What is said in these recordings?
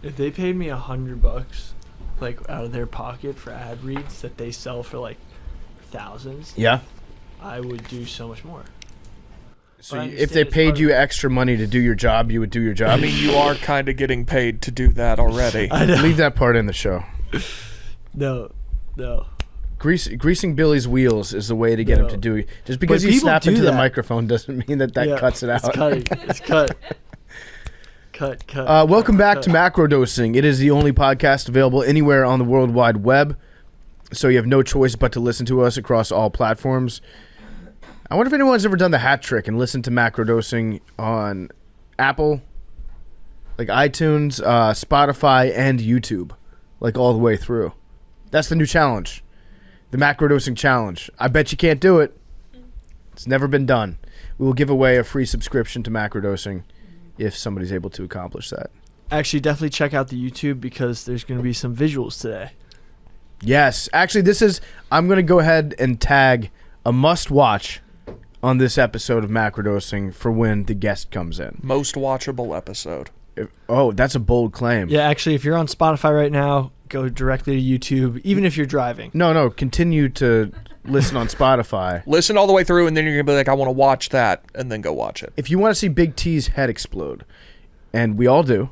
If they paid me $100, like out of their pocket for ad reads that they sell for like thousands, Yeah. I would do so much more. So if they paid you extra money to do your job, you would do your job? I mean, you are kind of getting paid to do that already. I know. Leave that part in the show. No. Greasing Billy's wheels is the way to get him to do it. Just because you snap into the microphone doesn't mean that cuts it out. It's cut. Cut. Welcome back to Macrodosing. It is the only podcast available anywhere on the World Wide Web, so you have no choice but to listen to us across all platforms. I wonder if anyone's ever done the hat trick and listened to Macrodosing on Apple, like iTunes, Spotify, and YouTube, like all the way through. That's the new challenge, the Macrodosing challenge. I bet you can't do it. It's never been done. We will give away a free subscription to Macrodosing if somebody's able to accomplish that. Actually, definitely check out the YouTube because there's going to be some visuals today. Yes. Actually, I'm going to go ahead and tag a must-watch on this episode of Macrodosing for when the guest comes in. Most watchable episode. That's a bold claim. Yeah, actually, if you're on Spotify right now, go directly to YouTube, even if you're driving. No, continue to listen on Spotify. Listen all the way through, and then you're going to be like, I want to watch that, and then go watch it. If you want to see Big T's head explode, and we all do,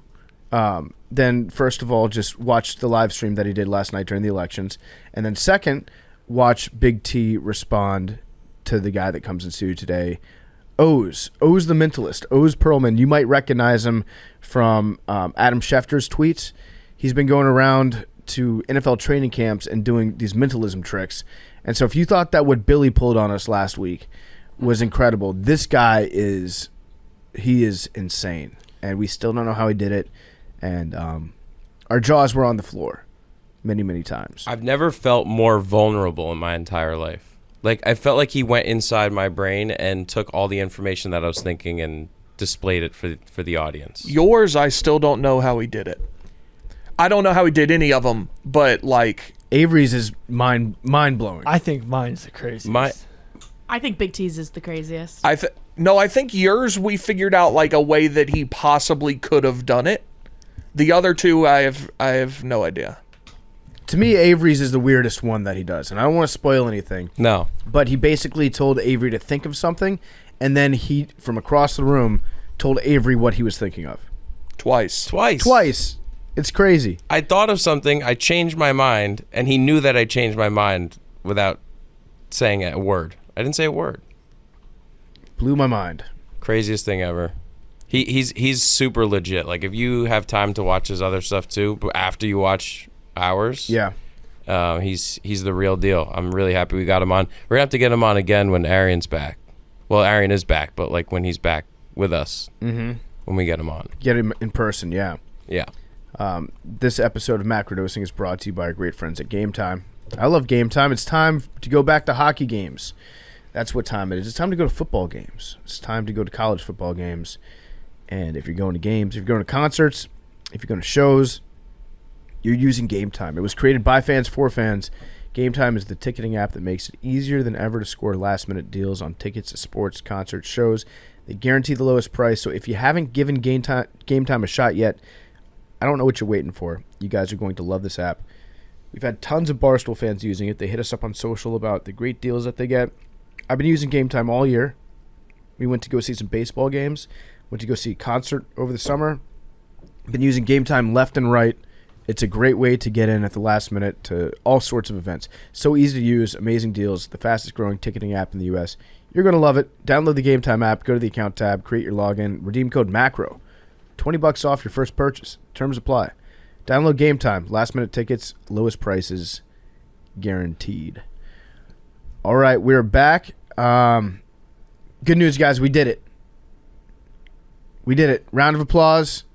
then first of all, just watch the live stream that he did last night during the elections. And then second, watch Big T respond to the guy that comes in studio today, Oz the Mentalist, Oz Pearlman. You might recognize him from Adam Schefter's tweets. He's been going around to NFL training camps and doing these mentalism tricks. And so if you thought that what Billy pulled on us last week was incredible, this guy is insane. And we still don't know how he did it. And our jaws were on the floor many, many times. I've never felt more vulnerable in my entire life. Like, I felt like he went inside my brain and took all the information that I was thinking and displayed it for the audience. Yours, I still don't know how he did it. I don't know how he did any of them, but like Avery's is mind blowing. I think mine's the craziest. I think Big T's is the craziest. I think yours we figured out like a way that he possibly could have done it. The other two, I have no idea. To me, Avery's is the weirdest one that he does, and I don't want to spoil anything. No. But he basically told Avery to think of something, and then he, from across the room, told Avery what he was thinking of. Twice. It's crazy. I thought of something, I changed my mind, and he knew that I changed my mind without saying a word. I didn't say a word. Blew my mind. Craziest thing ever. He's super legit. Like, if you have time to watch his other stuff too, but after you watch ours, he's the real deal. I'm really happy we got him on. We're gonna have to get him on again when Arian's back. Well, Arian is back, but like when he's back with us, when we get him on, get him in person. Yeah. This episode of Macrodosing is brought to you by our great friends at Game Time. I love Game Time. It's time to go back to hockey games. That's what time it is. It's time to go to football games. It's time to go to college football games. And if you're going to games, if you're going to concerts, if you're going to shows, you're using Game Time. It was created by fans for fans. Game Time is the ticketing app that makes it easier than ever to score last-minute deals on tickets to sports, concerts, shows. They guarantee the lowest price. So if you haven't given Game Time a shot yet, I don't know what you're waiting for. You guys are going to love this app. We've had tons of Barstool fans using it. They hit us up on social about the great deals that they get. I've been using Game Time all year. We went to go see some baseball games. Went to go see a concert over the summer. Been using Game Time left and right. It's a great way to get in at the last minute to all sorts of events. So easy to use, amazing deals, the fastest growing ticketing app in the U.S. You're going to love it. Download the Game Time app, go to the account tab, create your login, redeem code MACRO. $20 off your first purchase. Terms apply. Download Game Time. Last minute tickets, lowest prices, guaranteed. All right, we're back. Good news, guys. We did it. We did it. Round of applause.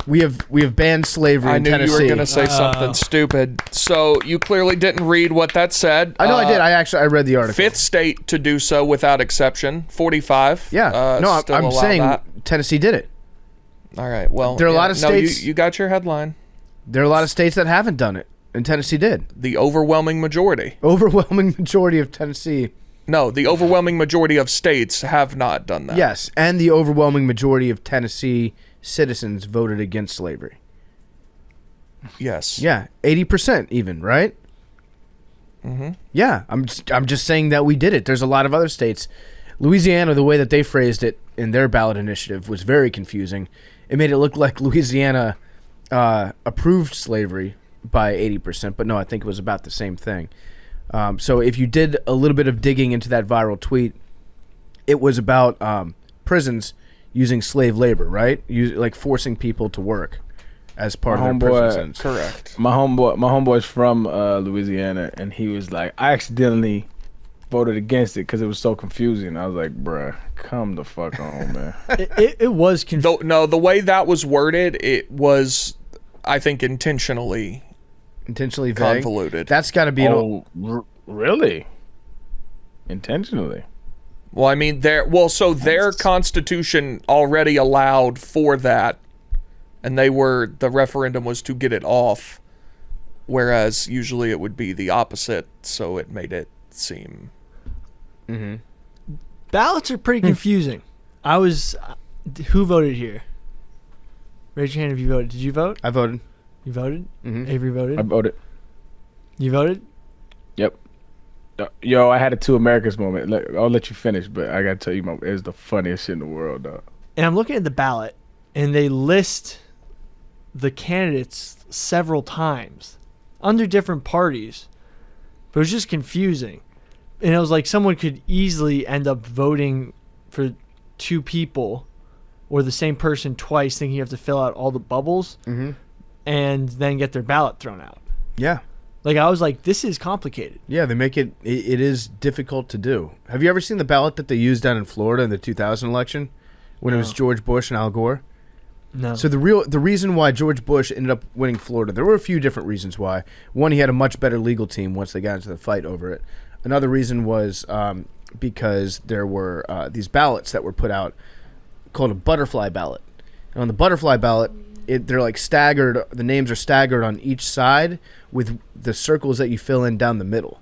We have banned slavery in Tennessee. I knew you were going to say something stupid. So you clearly didn't read what that said. I know I did. I read the article. Fifth state to do so without exception. 45. Yeah. No, I'm saying that. Tennessee did it. All right. Well, there are a lot of states. You got your headline. There are a lot of states that haven't done it, and Tennessee did. The overwhelming majority. Overwhelming majority of Tennessee. No, the overwhelming majority of states have not done that. Yes, and the overwhelming majority of Tennessee citizens voted against slavery. Yes. Yeah, 80% even, right? Mm-hmm. Yeah, I'm just saying that we did it. There's a lot of other states. Louisiana, the way that they phrased it in their ballot initiative was very confusing. It made it look like Louisiana approved slavery by 80%, but no, I think it was about the same thing. So if you did a little bit of digging into that viral tweet, it was about prisons using slave labor, right? Like forcing people to work as part of their prison sentence. Correct. My homeboy's from Louisiana, and he was like, I accidentally voted against it because it was so confusing. I was like, bruh, come the fuck on, man. It was confusing. No, the way that was worded, it was, I think, intentionally vague? Convoluted. That's got to be really? Intentionally? Well, I mean, their constitution already allowed for that, and the referendum was to get it off, whereas usually it would be the opposite, so it made it seem... Mm-hmm. Ballots are pretty confusing. Who voted here? Raise your hand if you voted. Did you vote? I voted. You voted? Mm-hmm. Avery voted? I voted. You voted? Yep. Yo, I had a Two Americas moment. I'll let you finish, but I gotta tell you, it was the funniest shit in the world, dog. And I'm looking at the ballot, and they list the candidates several times under different parties, but it was just confusing. And it was like someone could easily end up voting for two people or the same person twice, thinking you have to fill out all the bubbles, and then get their ballot thrown out. Yeah. Like, I was like, this is complicated. Yeah, they make it is difficult to do. Have you ever seen the ballot that they used down in Florida in the 2000 election when it was George Bush and Al Gore? No. So the reason why George Bush ended up winning Florida, there were a few different reasons why. One, he had a much better legal team once they got into the fight over it. Another reason was because there were these ballots that were put out called a butterfly ballot. And on the butterfly ballot, they're like staggered. The names are staggered on each side with the circles that you fill in down the middle.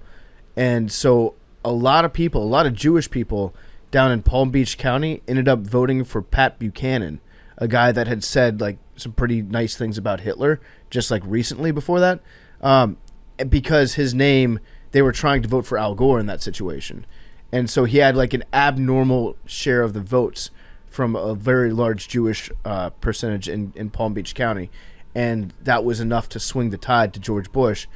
And so a lot of Jewish people down in Palm Beach County ended up voting for Pat Buchanan, a guy that had said like some pretty nice things about Hitler just like recently before that, because his name, they were trying to vote for Al Gore in that situation. And so he had like an abnormal share of the votes from a very large Jewish percentage in Palm Beach County. And that was enough to swing the tide to George Bush.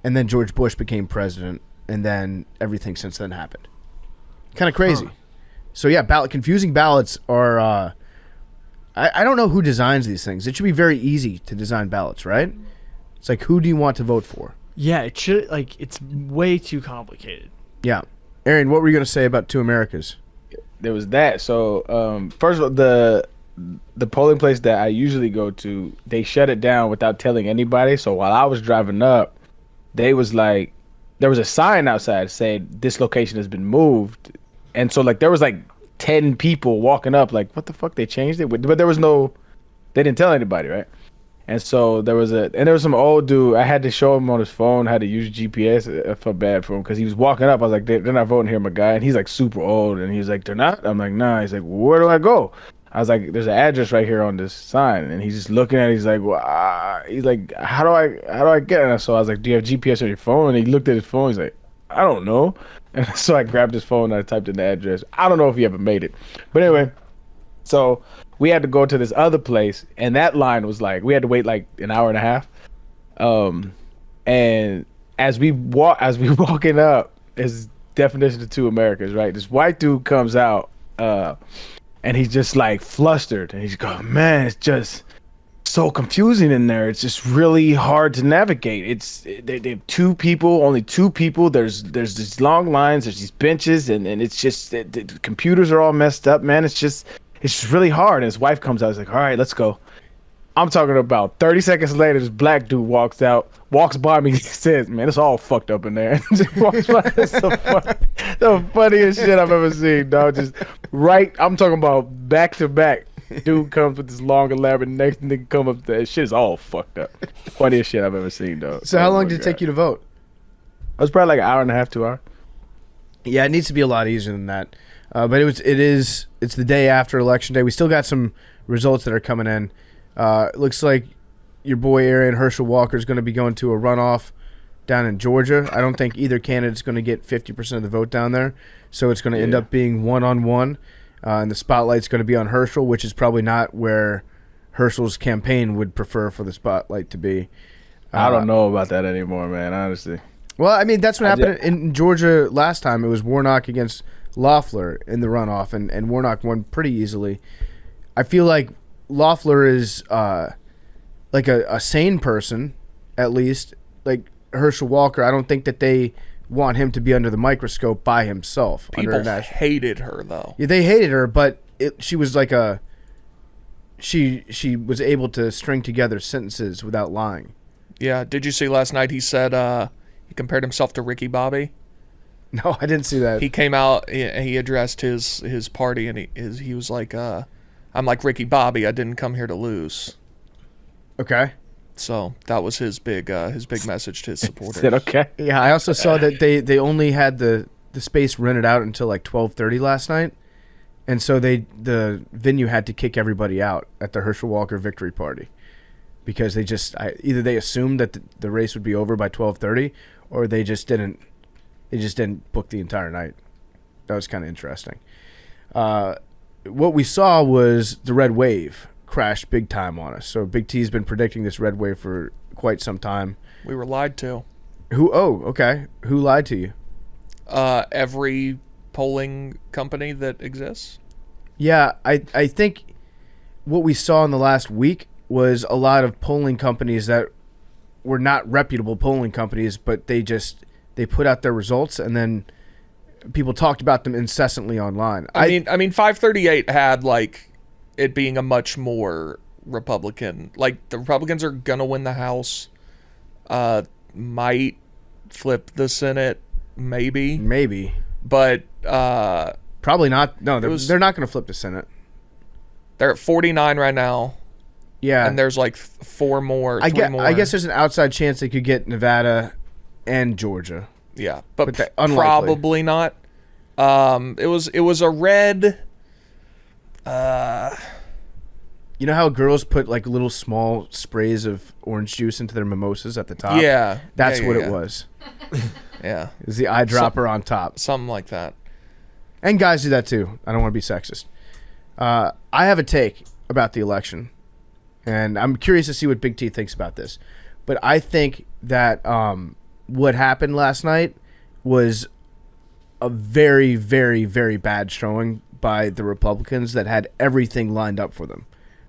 And then George Bush became president. And then everything since then happened. Kind of crazy. Huh. So yeah, confusing ballots are... I don't know who designs these things. It should be very easy to design ballots, right? It's like, who do you want to vote for? Yeah, it should. Like, it's way too complicated. Yeah. Arian, what were you going to say about Two Americas? There was that. So, first of all, the polling place that I usually go to, they shut it down without telling anybody. So while I was driving up, they was like, there was a sign outside saying this location has been moved. And so like there was like 10 people walking up like, what the fuck, they changed it? But there was they didn't tell anybody, right? And so there was some old dude. I had to show him on his phone how to use GPS. I felt bad for him because he was walking up. I was like, they're not voting here, my guy. And he's like super old. And he's like, they're not? I'm like, nah. He's like, well, where do I go? I was like, there's an address right here on this sign. And he's just looking at it. He's like, well, he's like, how do I get it? And so I was like, do you have GPS on your phone? And he looked at his phone. He's like, I don't know. And so I grabbed his phone and I typed in the address. I don't know if he ever made it. But anyway, so we had to go to this other place, and that line was like, we had to wait like an hour and a half. And as we walking up, is definition of Two Americas, right? This white dude comes out, and he's just like flustered, and he's going, man, it's just so confusing in there. It's just really hard to navigate. They have only two people. There's these long lines. There's these benches, and it's just the computers are all messed up, man. It's just really hard. And his wife comes out. He's like, all right, let's go. I'm talking about 30 seconds later, this black dude walks by me, says, man, it's all fucked up in there. And just walks by. It's the funniest shit I've ever seen, dog. Just right, I'm talking about back to back. Dude comes with this long, elaborate next nigga come up there. Shit is all fucked up. Funniest shit I've ever seen, dog. So how long did it take you to vote? It was probably like an hour and a half, 2 hours. Yeah, it needs to be a lot easier than that. But it's the day after election day. We still got some results that are coming in. Looks like your boy Arian Herschel Walker is going to be going to a runoff down in Georgia. I don't think either candidate's going to get 50% of the vote down there, so it's going to end up being one-on-one, and the spotlight's going to be on Herschel, which is probably not where Herschel's campaign would prefer for the spotlight to be. I don't know about that anymore, man, honestly. Well, I mean, that's what happened in Georgia last time. It was Warnock against Loeffler in the runoff, and Warnock won pretty easily. I feel like Loeffler is like a sane person, at least. Like Herschel Walker, I don't think that they want him to be under the microscope by himself. People hated her, though. Yeah, they hated her, but she was like she was able to string together sentences without lying. Yeah, did you see last night he said he compared himself to Ricky Bobby? No, I didn't see that. He came out, he addressed his party, and he was like, I'm like Ricky Bobby, I didn't come here to lose. Okay. So that was his big message to his supporters. Is it okay? Yeah, I also saw that they only had the space rented out until like 12:30 last night, and so the venue had to kick everybody out at the Herschel Walker victory party because they just either they assumed that the race would be over by 12:30, or they just didn't book the entire night. That was kind of interesting. What we saw was the red wave crashed big time on us. So Big T's been predicting this red wave for quite some time. We were lied to. Who? Oh, okay. Who lied to you? Every polling company that exists. Yeah, I think what we saw in the last week was a lot of polling companies that were not reputable polling companies, but they put out their results and then people talked about them incessantly online. I mean 538 had like it being a much more Republican, like the Republicans are gonna win the House, might flip the Senate, maybe, but probably not. No, they're not gonna flip the Senate. They're at 49 right now. Yeah, and there's like three more. I guess there's an outside chance they could get Nevada and Georgia. Yeah, but probably not. It was a red. You know how girls put like little small sprays of orange juice into their mimosas at the top? Yeah. That's what it was. Yeah. It was the eyedropper on top. Something like that. And guys do that too. I don't want to be sexist. I have a take about the election, and I'm curious to see what Big T thinks about this. But I think that what happened last night was a very, very, very bad showing by the Republicans that had everything lined up for them.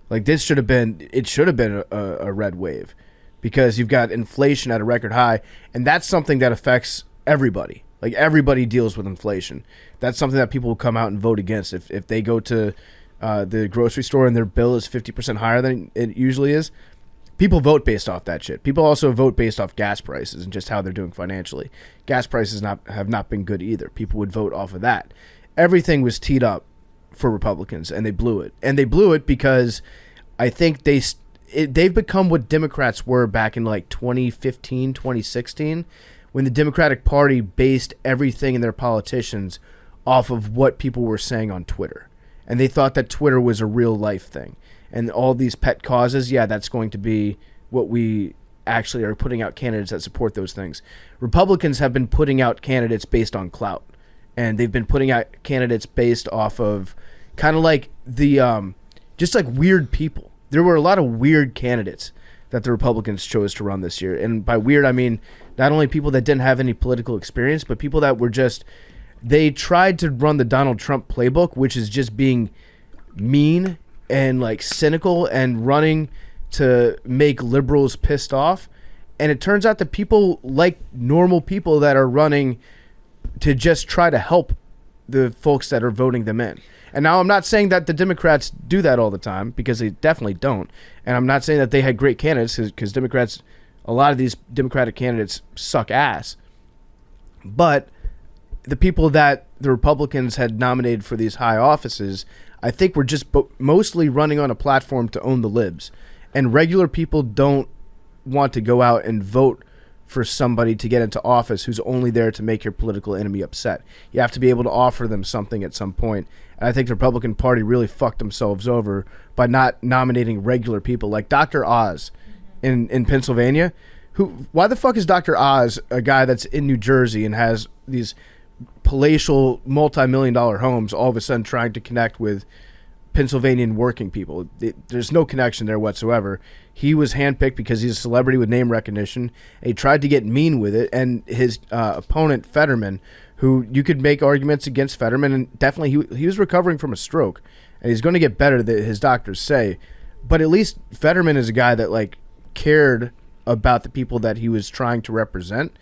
Like it should have been a red wave because you've got inflation at a record high, and that's something that affects everybody. Like everybody deals with inflation. That's something that people will come out and vote against. If they go to the grocery store and their bill is 50% higher than it usually is, people vote based off that shit. People also vote based off gas prices and just how they're doing financially. Gas prices have not been good either. People would vote off of that. Everything was teed up for Republicans, and they blew it. And they blew it because I think they've become what Democrats were back in like 2015, 2016, when the Democratic Party based everything in their politicians off of what people were saying on Twitter. And they thought that Twitter was a real life thing. And all these pet causes, yeah, that's going to be what we actually are putting out candidates that support those things. Republicans have been putting out candidates based on clout. And they've been putting out candidates based off of kind of like the just like weird people. There were a lot of weird candidates that the Republicans chose to run this year. And by weird, I mean not only people that didn't have any political experience, but people that were just, they tried to run the Donald Trump playbook, which is just being mean and like cynical and running to make liberals pissed off. And it turns out that people like normal people that are running to just try to help the folks that are voting them in. And now I'm not saying that the Democrats do that all the time, because they definitely don't. And I'm not saying that they had great candidates, because Democrats, a lot of these Democratic candidates suck ass. But the people that the Republicans had nominated for these high offices, I think were just mostly running on a platform to own the libs. And regular people don't want to go out and vote for somebody to get into office who's only there to make your political enemy upset. You have to be able to offer them something at some point And I think the Republican Party really fucked themselves over by not nominating regular people like Dr. Oz in Pennsylvania. Why the fuck is Dr. Oz a guy that's in New Jersey and has these palatial multi-million-dollar homes all of a sudden trying to connect with Pennsylvanian working people? There's no connection there whatsoever. He was handpicked because he's a celebrity with name recognition. And he tried to get mean with it, and his opponent Fetterman, who you could make arguments against Fetterman, and definitely he was recovering from a stroke, and he's going to get better, that his doctors say. But at least Fetterman is a guy that like cared about the people that he was trying to represent,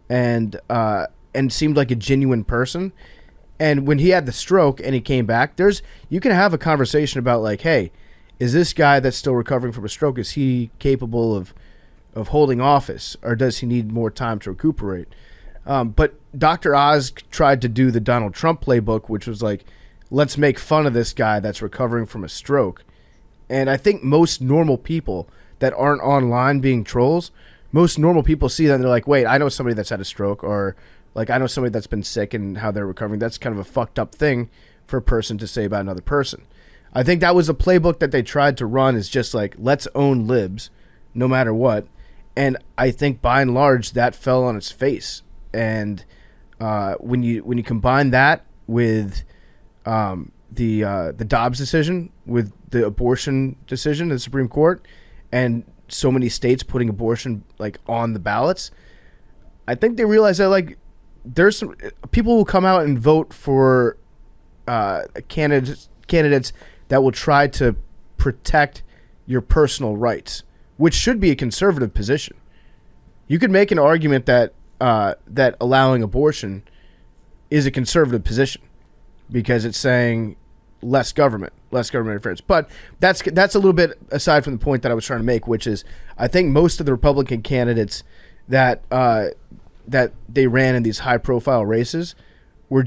and seemed like a genuine person. And when he had the stroke and he came back, you can have a conversation about like, hey, is this guy that's still recovering from a stroke, is he capable of holding office, or does he need more time to recuperate? But Dr. Oz tried to do the Donald Trump playbook, which was like, let's make fun of this guy that's recovering from a stroke. And I think most normal people that aren't online being trolls, most normal people see that and they're like, wait, I know somebody that's had a stroke, or like I know somebody that's been sick and how they're recovering. That's kind of a fucked up thing for a person to say about another person. I think that was a playbook that they tried to run, is just like, let's own libs no matter what. And I think by and large that fell on its face. And when you combine that with the Dobbs decision, with the abortion decision in the Supreme Court, and so many states putting abortion like on the ballots, I think they realize that like there's some people who come out and vote for candidates that will try to protect your personal rights, which should be a conservative position. You could make an argument that that allowing abortion is a conservative position because it's saying less government interference. But that's a little bit aside from the point that I was trying to make, which is I think most of the Republican candidates that they ran in these high profile races they're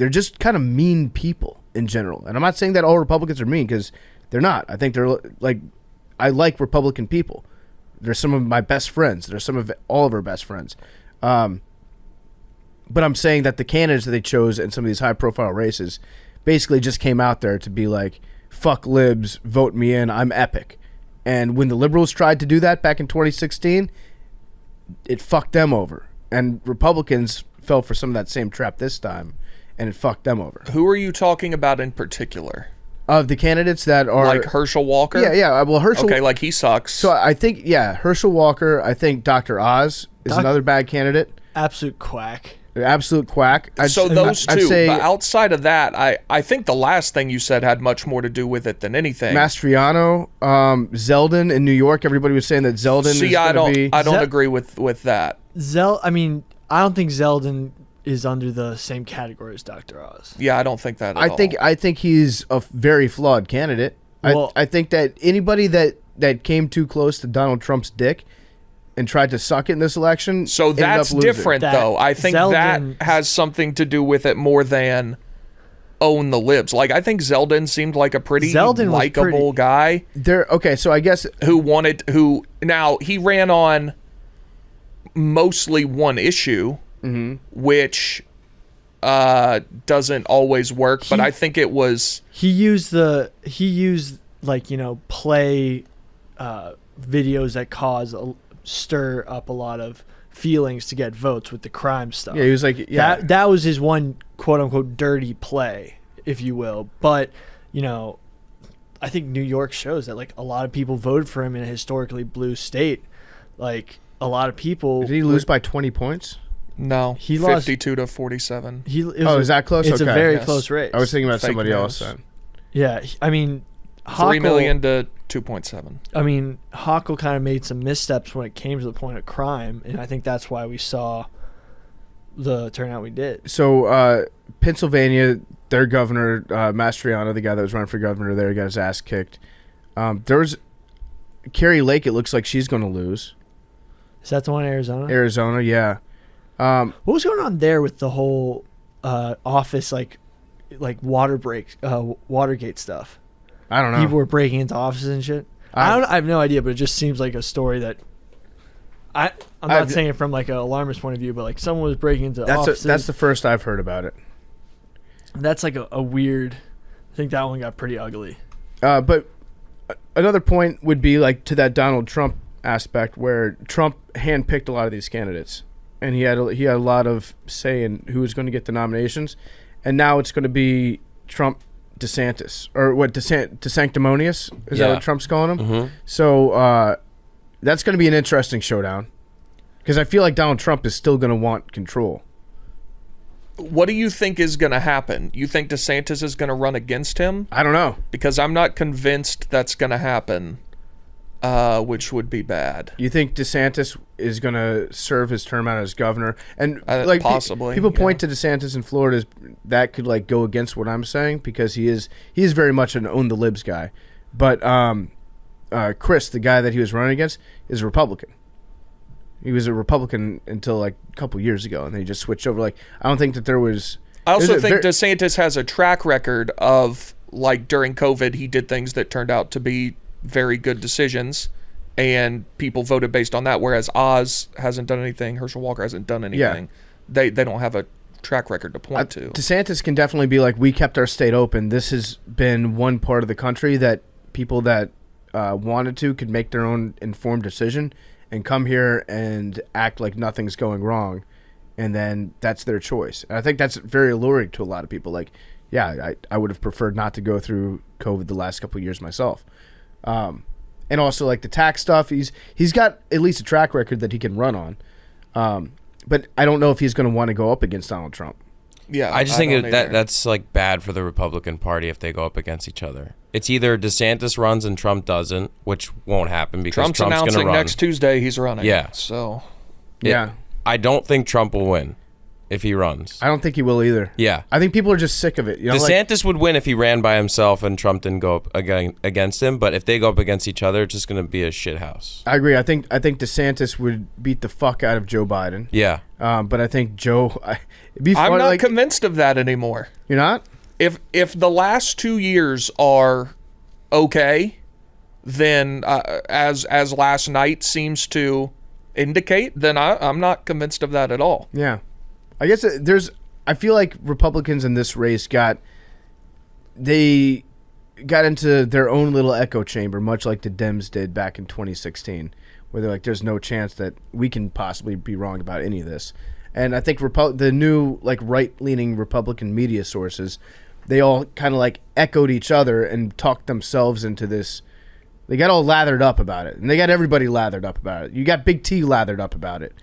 just kind of mean people in general. And I'm not saying that all Republicans are mean, because they're not. I think they're like, I like Republican people. They're some of my best friends. They're some of all of our best friends. But I'm saying that the candidates that they chose in some of these high profile races basically just came out there to be like, fuck libs, vote me in, I'm epic. And when the liberals tried to do that back in 2016, it fucked them over. And Republicans fell for some of that same trap this time, and it fucked them over. Who are you talking about in particular? Of the candidates that are... Like Herschel Walker? Yeah. Well, Herschel... Okay, like he sucks. So I think, Herschel Walker, I think Dr. Oz is another bad candidate. Absolute quack. Absolute quack. Those two. But outside of that, I think the last thing you said had much more to do with it than anything. Mastriano, Zeldin in New York. Everybody was saying that Zeldin is going to be... I don't agree with that. I don't think Zeldin is under the same category as Dr. Oz. Yeah, I don't think that at all. I think he's a very flawed candidate. Well, I think that anybody that came too close to Donald Trump's dick and tried to suck it in this election. So that's different, though. I think Zeldin, that has something to do with it more than own the libs. Like, I think Zeldin seemed like a pretty likable guy. Okay, so I guess now he ran on mostly one issue, which doesn't always work, but I think it was he used like, play videos that stir up a lot of feelings to get votes with the crime stuff. Yeah, he was like, that was his one quote unquote dirty play, if you will. But I think New York shows that like a lot of people voted for him in a historically blue state. Like a lot of people. Did he lose by 20 points? No, he 52 to 47. Is that close? It's a very close race. I was thinking about somebody else then. Yeah, I mean, 3 million to 2.7. I mean, Hochul kind of made some missteps when it came to the point of crime, and I think that's why we saw the turnout we did. So, Pennsylvania, their governor, Mastriano, the guy that was running for governor there, got his ass kicked. There's Carrie Lake. It looks like she's going to lose. Is that the one in Arizona? Arizona, yeah. What was going on there with the whole office, like Watergate stuff? I don't know. People were breaking into offices and shit. I have no idea, but it just seems like a story that I'm not saying it from like an alarmist point of view, but like someone was breaking into offices. That's the first I've heard about it. That's like a weird I think that one got pretty ugly. But another point would be like to that Donald Trump aspect, where Trump handpicked a lot of these candidates, and he had a lot of say in who was going to get the nominations, and now it's going to be Trump, DeSantis, or what DeSanctimonious is that what Trump's calling him? Mm-hmm. So that's going to be an interesting showdown, because I feel like Donald Trump is still going to want control. What do you think is going to happen? You think DeSantis is going to run against him? I don't know. Because I'm not convinced that's going to happen, which would be bad. You think DeSantis is going to serve his term out as governor? And possibly. People point to DeSantis in Florida as that could like go against what I'm saying, because he is very much an own the libs guy. But Chris, the guy that he was running against, is a Republican. He was a Republican until like a couple years ago, and then he just switched over. Like, I don't think that there was. I also think DeSantis has a track record of, like, during COVID, he did things that turned out to be very good decisions, and people voted based on that. Whereas Oz hasn't done anything, Herschel Walker hasn't done anything. Yeah. They don't have a track record to point to. DeSantis can definitely be like, we kept our state open. This has been one part of the country that people that wanted to could make their own informed decision and come here and act like nothing's going wrong, and then that's their choice. And I think that's very alluring to a lot of people. Like, yeah, I would have preferred not to go through COVID the last couple of years myself. And also, like, the tax stuff, he's got at least a track record that he can run on. But I don't know if he's going to want to go up against Donald Trump. Yeah, I just think that's like bad for the Republican Party if they go up against each other. It's either DeSantis runs and Trump doesn't, which won't happen because Trump's going to run. Trump's announcing next Tuesday he's running. Yeah. So, yeah. I don't think Trump will win if he runs. I don't think he will either. Yeah. I think people are just sick of it. You know, DeSantis would win if he ran by himself and Trump didn't go up against him, but if they go up against each other, it's just going to be a shit house. I agree. I think DeSantis would beat the fuck out of Joe Biden. Yeah. But I think Joe... it'd be fun, I'm not convinced of that anymore. You're not? If the last 2 years are okay, then as last night seems to indicate, then I'm not convinced of that at all. Yeah. I guess I feel like Republicans in this race got into their own little echo chamber, much like the Dems did back in 2016, where they're like, there's no chance that we can possibly be wrong about any of this. And I think the new like right-leaning Republican media sources, they all kind of like echoed each other and talked themselves into this. They got all lathered up about it, and they got everybody lathered up about it. You got Big T lathered up about it.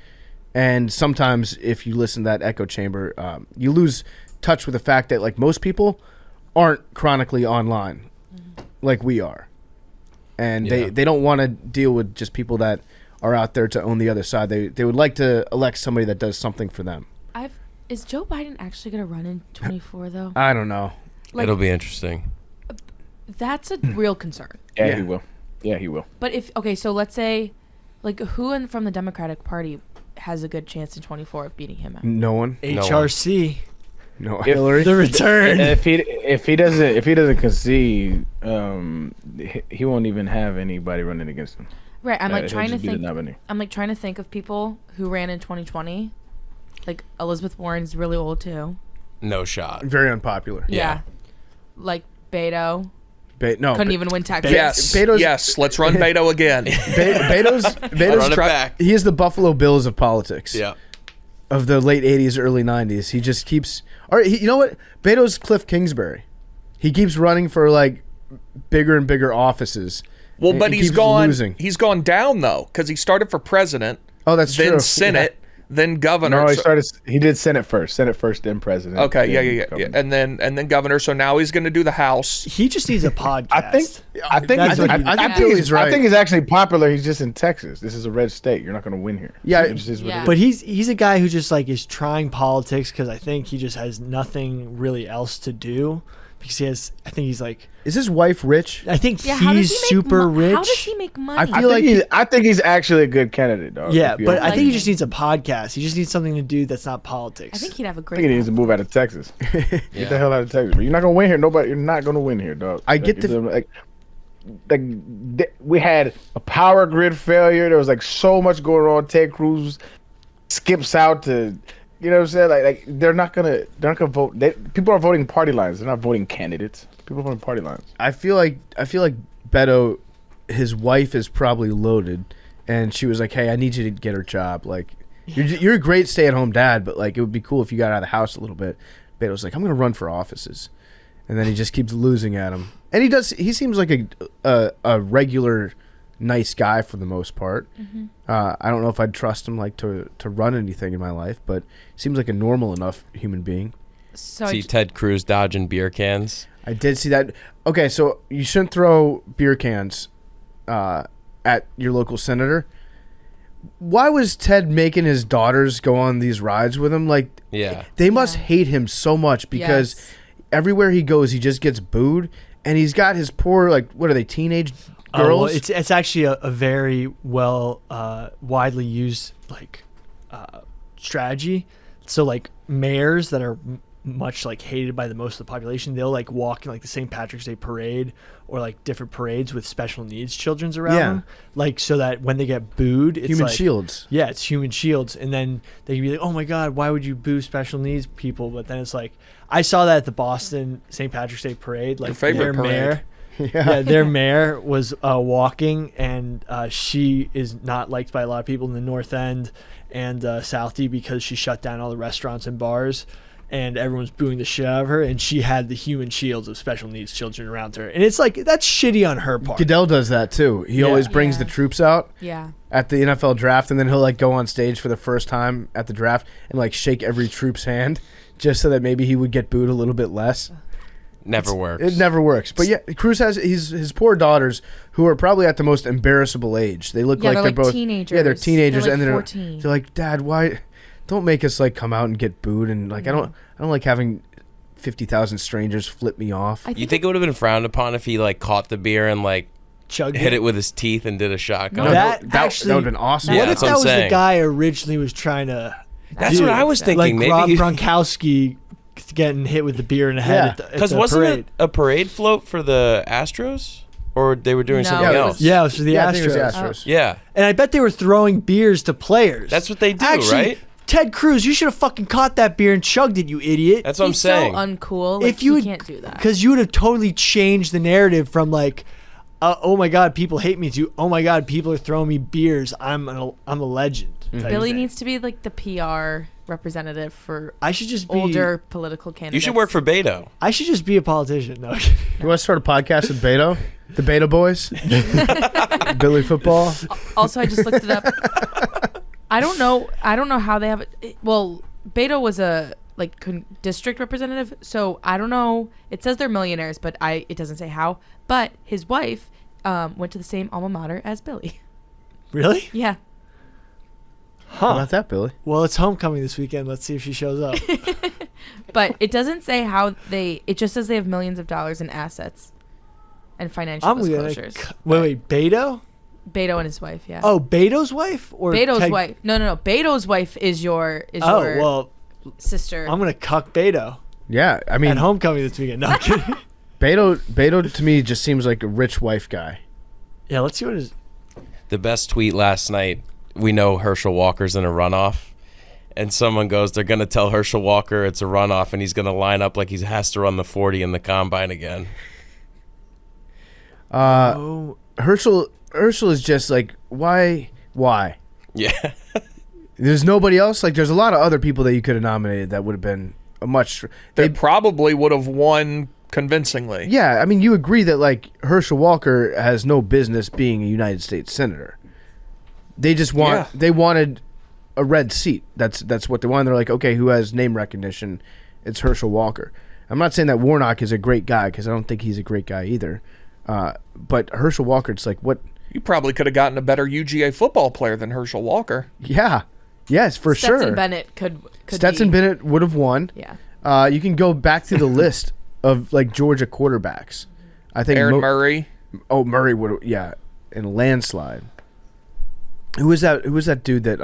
And sometimes if you listen to that echo chamber, you lose touch with the fact that like most people aren't chronically online like we are. And they don't want to deal with just people that are out there to own the other side. They would like to elect somebody that does something for them. Is Joe Biden actually going to run in 24 though? I don't know. Like, it'll be interesting. That's a real concern. Yeah, he will. Yeah, he will. But so let's say, like, who from the Democratic Party has a good chance in 24 of beating him out? No one. HRC. No, Hillary. The return. If he doesn't concede, he won't even have anybody running against him. Right. I'm like trying to think. I'm like trying to think of people who ran in 2020. Like Elizabeth Warren's really old too. No shot. Very unpopular. Yeah. Like Beto. No, couldn't even win Texas. Yes, let's run Beto again. Beto's back. He is the Buffalo Bills of politics. Yeah. Of the late 80s, early 90s. He just keeps... All right, you know what? Beto's Cliff Kingsbury. He keeps running for, like, bigger and bigger offices. Well, but he's gone down, though, because he started for president. Oh, that's true. Then Senate, then governor. No, he did Senate first, then president. Okay, yeah. And then governor. So now he's going to do the House. He just needs a podcast. I think he's right. I think he's actually popular. He's just in Texas. This is a red state. You're not going to win here. Yeah, but he's a guy who just like is trying politics because I think he just has nothing really else to do. Because I think he's like... Is his wife rich? I think he's super rich. How does he make money? I think he's actually a good candidate, dog. Yeah, but I think he just needs a podcast. He just needs something to do that's not politics. I think he'd have a great... I think he needs to move out of Texas. Get the hell out of Texas. You're not going to win here. You're not going to win here, dog. We had a power grid failure. There was like so much going on. Ted Cruz skips out to You know what I'm saying? Like they're not gonna vote. People are voting party lines. They're not voting candidates. People are voting party lines. I feel like Beto, his wife is probably loaded, and she was like, "Hey, I need you to get her job. Like, you're a great stay-at-home dad, but like it would be cool if you got out of the house a little bit." Beto's like, "I'm gonna run for offices," and then he just keeps losing at him. And he does. He seems like a regular, nice guy for the most part. Mm-hmm. I don't know if I'd trust him like to run anything in my life, but he seems like a normal enough human being. See Ted Cruz dodging beer cans. I did see that. Okay, so you shouldn't throw beer cans at your local senator. Why was Ted making his daughters go on these rides with him? Like, they must hate him so much because everywhere he goes, he just gets booed, and he's got his poor, like, what are they, teenage girls? Well, it's actually a very well widely used like strategy. So like mayors that are much like hated by the most of the population, they'll like walk in like the St. Patrick's Day parade or like different parades with special needs children's around them, like so that when they get booed, it's human like, shields. Yeah, it's human shields, and then they can be like, "Oh my God, why would you boo special needs people?" But then it's like, I saw that at the Boston St. Patrick's Day parade. Like their mayor, their mayor was walking, and she is not liked by a lot of people in the North End and Southie because she shut down all the restaurants and bars. And everyone's booing the shit out of her, and she had the human shields of special needs children around her. And it's like, that's shitty on her part. Goodell does that too. He always brings the troops out at the NFL draft, and then he'll like go on stage for the first time at the draft and like shake every troop's hand just so that maybe he would get booed a little bit less. Never works. It never works. But yeah, Cruz has his poor daughters who are probably at the most embarrassable age. They look like they're both teenagers. Yeah, they're teenagers, they're like and 14. They're like, "Dad, why don't make us like come out and get booed?" And like I don't like having 50,000 strangers flip me off. You think it would have been frowned upon if he like caught the beer and like hit it with his teeth and did a shotgun? No, that would have been awesome. What if that was the guy originally was trying to? That's what I was thinking. Like maybe Rob Gronkowski getting hit with the beer in the head. Because wasn't it a parade float for the Astros? Or they were doing something else? Yeah, it was for the Astros. I think it was the Astros. Yeah. And I bet they were throwing beers to players. That's what they do, Actually, right? Ted Cruz, you should have fucking caught that beer and chugged it, you idiot. That's what I'm saying. He's so uncool. Like, you can't do that. Because you would have totally changed the narrative from like, oh my God, people hate me, to, oh my God, people are throwing me beers. I'm a legend. Billy needs to be like the PR representative for I should just be older political candidates. You should work for Beto. I should just be a politician. No. You want to start a podcast with Beto? The Beto Boys? Billy Football? Also, I just looked it up. I don't know how they have it. Well, Beto was a district representative, so I don't know. It says they're millionaires, but it doesn't say how. But his wife went to the same alma mater as Billy. Really? Yeah. How about that, Billy? Well, it's homecoming this weekend. Let's see if she shows up. But it doesn't say how it just says they have millions of dollars in assets and financial disclosures. Wait, Beto? Beto and his wife, yeah. Oh, Beto's wife? Or Beto's wife. No. Beto's wife is your sister. I'm going to cuck Beto. Yeah, I mean. At homecoming this weekend. No, I'm kidding. Beto to me just seems like a rich wife guy. Yeah, let's see what his... The best tweet last night, we know Herschel Walker's in a runoff. And someone goes, they're going to tell Herschel Walker it's a runoff, and he's going to line up like he has to run the 40 in the combine again. Herschel is just like, why? Yeah. There's nobody else. Like, there's a lot of other people that you could have nominated that would have been a much... They probably would have won convincingly. Yeah, I mean, you agree that, like, Herschel Walker has no business being a United States senator. They just they wanted a red seat. That's what they wanted. They're like, okay, who has name recognition? It's Herschel Walker. I'm not saying that Warnock is a great guy, because I don't think he's a great guy either. But Herschel Walker, it's like, what? You probably could have gotten a better UGA football player than Herschel Walker. Yeah. Yes, for sure. Stetson Bennett could Stetson Bennett would have won. Yeah. You can go back to the list of, like, Georgia quarterbacks. I think Aaron Murray. Oh, Murray would have, yeah, in a landslide. Who was that dude that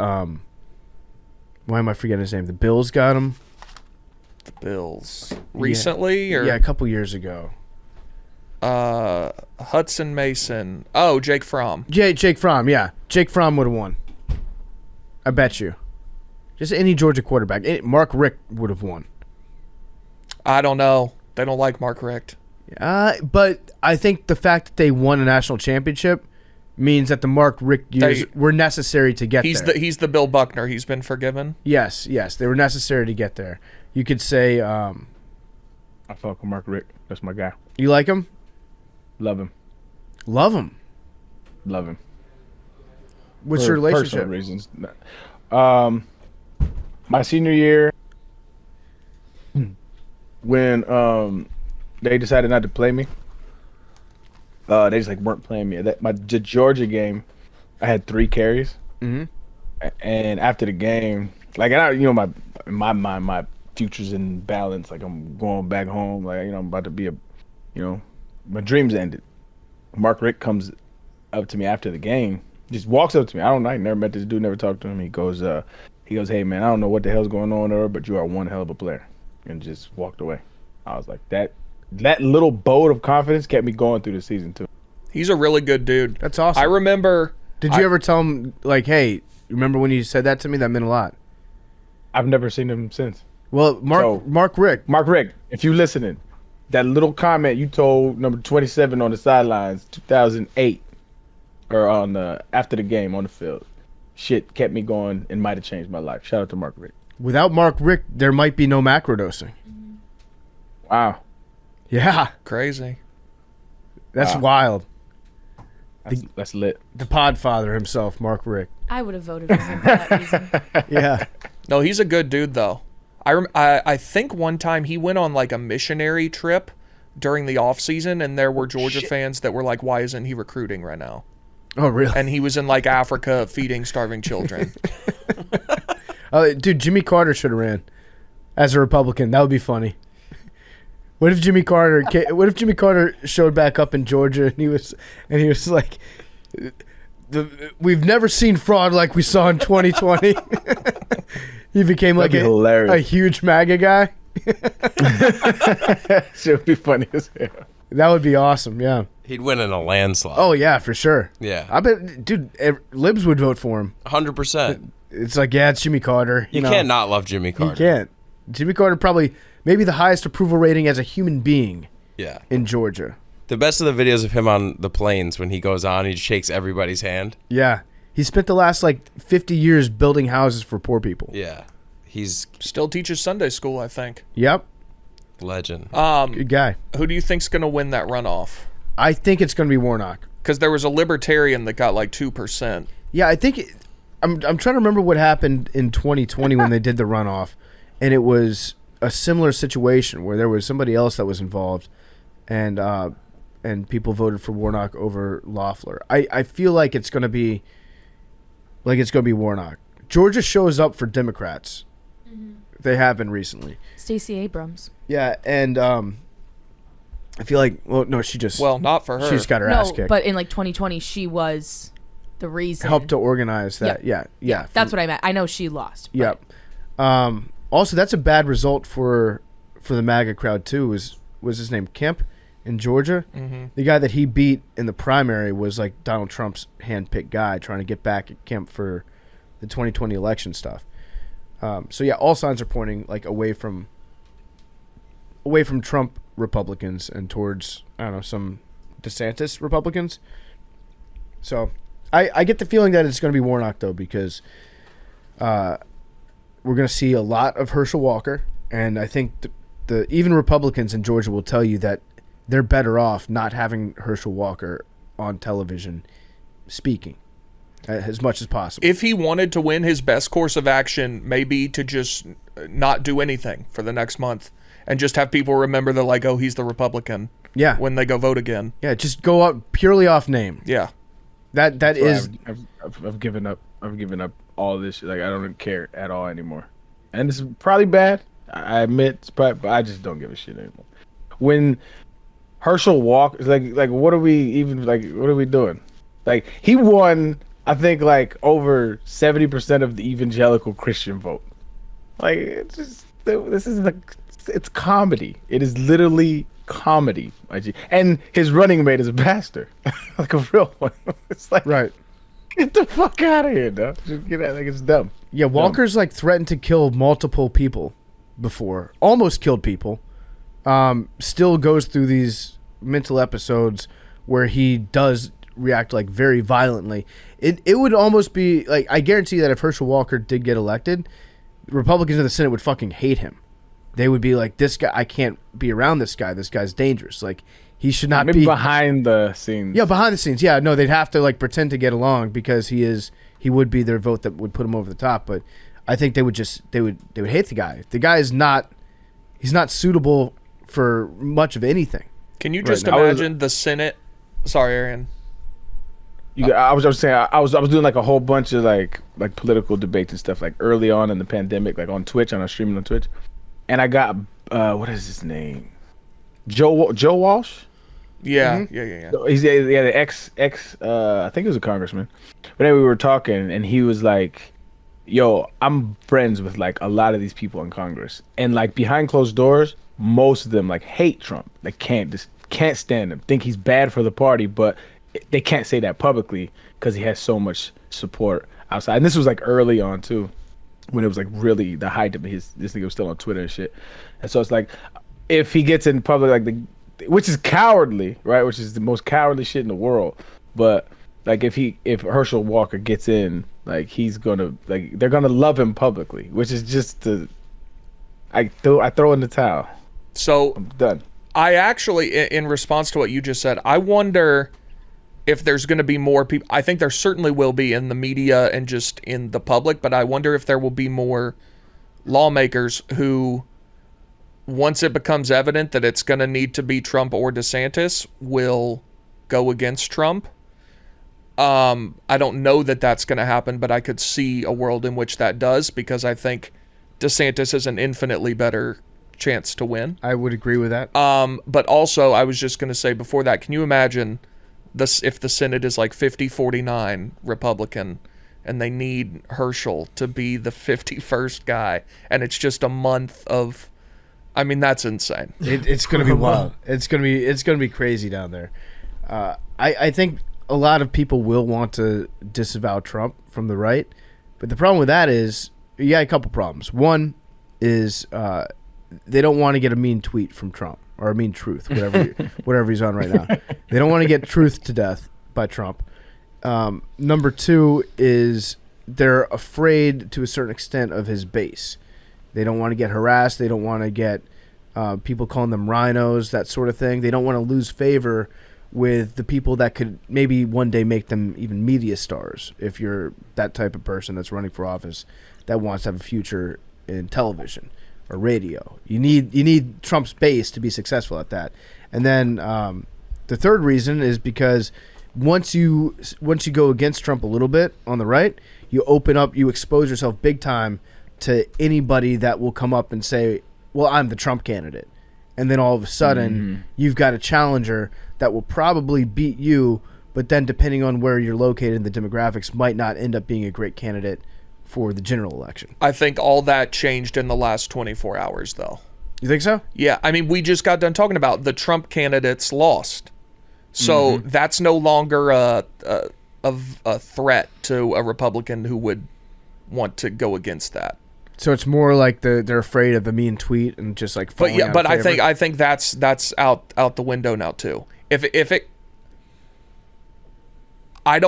why am I forgetting his name? The Bills got him. The Bills. Recently? Yeah, or a couple years ago. Hudson Mason. Oh, Jake Fromm. Jake Fromm, yeah. Jake Fromm would have won. I bet you. Just any Georgia quarterback. Mark Richt would have won. I don't know. They don't like Mark Richt. But I think the fact that they won a national championship means that the Mark Richt years were necessary to get there. He's the Bill Buckner. He's been forgiven. Yes, they were necessary to get there. You could say, I fuck with Mark Richt. That's my guy. You like him? Love him. Love him. Love him. What's your relationship? Personal reasons. My senior year, when they decided not to play me, they just like weren't playing me. The Georgia game, I had 3 carries, and after the game, like, and in my mind, my future's in balance. Like, I'm going back home. Like, I'm about to be my dreams ended. Mark Richt comes up to me after the game, just walks up to me. I never met this dude, never talked to him. He goes, hey man, I don't know what the hell's going on there, but you are one hell of a player, and just walked away. I was like, that little boat of confidence kept me going through the season too. He's a really good dude. That's awesome. I remember. Did you ever tell him, like, hey, remember when you said that to me? That meant a lot. I've never seen him since. Well, Mark Richt, if you listening, that little comment you told number 27 on the sidelines, 2008, or on after the game on the field, shit kept me going and might have changed my life. Shout out to Mark Richt. Without Mark Richt, there might be no macrodosing. Wow. Yeah. Crazy. That's wild. That's lit. The Podfather himself, Mark Richt. I would have voted for him for that reason. Yeah. No, he's a good dude though. I think one time he went on like a missionary trip during the off season, and there were Georgia fans that were like, "Why isn't he recruiting right now?" Oh, really? And he was in like Africa feeding starving children. Dude, Jimmy Carter should have ran as a Republican. That would be funny. What if Jimmy Carter showed back up in Georgia and he was like, "We've never seen fraud like we saw in 2020." He became like a huge MAGA guy. Should be funny as hell. That would be awesome. Yeah. He'd win in a landslide. Oh yeah, for sure. Yeah. I bet, dude, libs would vote for him. 100%. It's like, yeah, it's Jimmy Carter. You can't not love Jimmy Carter. You can't. Jimmy Carter probably maybe the highest approval rating as a human being. Yeah. In Georgia. The best of the videos of him on the planes when he goes on, he shakes everybody's hand. Yeah. He spent the last 50 years building houses for poor people. Yeah. He's still teaches Sunday school, I think. Yep. Legend. Good guy. Who do you think's going to win that runoff? I think it's going to be Warnock. Because there was a libertarian that got like 2%. Yeah, I think I'm trying to remember what happened in 2020 when they did the runoff, and it was a similar situation where there was somebody else that was involved, and people voted for Warnock over Loeffler. I feel like it's going to be Warnock. Georgia shows up for Democrats. They have been recently. Stacey Abrams. Yeah, and I feel like, well, no, not for her. She just got her ass kicked. But in 2020, she was the reason. Helped to organize that. Yep. Yeah. That's what I meant. I know she lost. Yep. Also, that's a bad result for the MAGA crowd too. Was his name Kemp in Georgia? Mm-hmm. The guy that he beat in the primary was like Donald Trump's handpicked guy, trying to get back at Kemp for the 2020 election stuff. So yeah, all signs are pointing like away from Trump Republicans and towards, I don't know, some DeSantis Republicans. So I get the feeling that it's going to be Warnock though, because we're going to see a lot of Herschel Walker, and I think the even Republicans in Georgia will tell you that they're better off not having Herschel Walker on television speaking as much as possible. If he wanted to win, his best course of action may be to just not do anything for the next month and just have people remember they're like, oh, he's the Republican. Yeah. When they go vote again. Yeah, just go out purely off name. Yeah. That is. I've given up. I've given up all this shit. Like, I don't care at all anymore. And it's probably bad. I admit it's probably, but I just don't give a shit anymore. When Herschel Walker, like what are we doing? Like, he won, I think, like over 70% of the evangelical Christian vote. Like, it's comedy. It is literally comedy. And his running mate is a pastor, like a real one. It's like, right. Get the fuck out of here, dog. Just get out. Like it's dumb. Yeah, Walker's like threatened to kill multiple people before, almost killed people. Still goes through these mental episodes where he does react like very violently. It would almost be like, I guarantee that if Herschel Walker did get elected, Republicans in the Senate would fucking hate him. They would be like, this guy, I can't be around this guy. This guy's dangerous. Like, he should not Maybe be behind the scenes. Yeah, behind the scenes. Yeah, no, they'd have to like pretend to get along because he would be their vote that would put him over the top. But I think they would hate the guy. The guy is not, he's not suitable for much of anything. Can you just imagine the Senate? Sorry, Arian. I was just saying I was doing like a whole bunch of like political debates and stuff like early on in the pandemic, like on Twitch, I was streaming on Twitch, and I got what is his name, Joe Walsh. Yeah, mm-hmm. yeah. So he's the ex I think he was a congressman, but then we were talking and he was like, "Yo, I'm friends with like a lot of these people in Congress, and like behind closed doors, most of them like hate Trump, like can't stand him, think he's bad for the party, but." They can't say that publicly because he has so much support outside. And this was like early on too, when it was like really the height of this nigga was still on Twitter and shit. And so it's like, if he gets in public, like which is cowardly, right? Which is the most cowardly shit in the world. But like if Herschel Walker gets in, like he's gonna they're gonna love him publicly, which is just I throw in the towel. So I'm done. I actually, in response to what you just said, I wonder if there's going to be more people. I think there certainly will be in the media and just in the public, but I wonder if there will be more lawmakers who, once it becomes evident that it's going to need to be Trump or DeSantis, will go against Trump. I don't know that that's going to happen, but I could see a world in which that does, because I think DeSantis is an infinitely better chance to win. I would agree with that. But also, I was just going to say before that, can you imagine if the Senate is like 50-49 Republican and they need Herschel to be the 51st guy, and it's just a month of, I mean, that's insane. It's going to be wild. It's going to be crazy down there. I think a lot of people will want to disavow Trump from the right, but the problem with that is you got a couple problems. One is they don't want to get a mean tweet from Trump. Or I mean truth, whatever he's on right now. They don't want to get truth to death by Trump. Number two is they're afraid to a certain extent of his base. They don't want to get harassed. They don't want to get people calling them rhinos, that sort of thing. They don't want to lose favor with the people that could maybe one day make them even media stars. If you're that type of person that's running for office that wants to have a future in television or radio, you need Trump's base to be successful at that. And then the third reason is because once you go against Trump a little bit on the right, you expose yourself big time to anybody that will come up and say, well, I'm the Trump candidate. And then all of a sudden you've got a challenger that will probably beat you, but then depending on where you're located in the demographics might not end up being a great candidate for the general election. I think all that changed in the last 24 hours, though. You think so? Yeah. I mean, we just got done talking about the Trump candidates lost. So that's no longer a threat to a Republican who would want to go against that. So it's more like they're afraid of the mean tweet and just like falling out of favor. I think that's out the window now too. I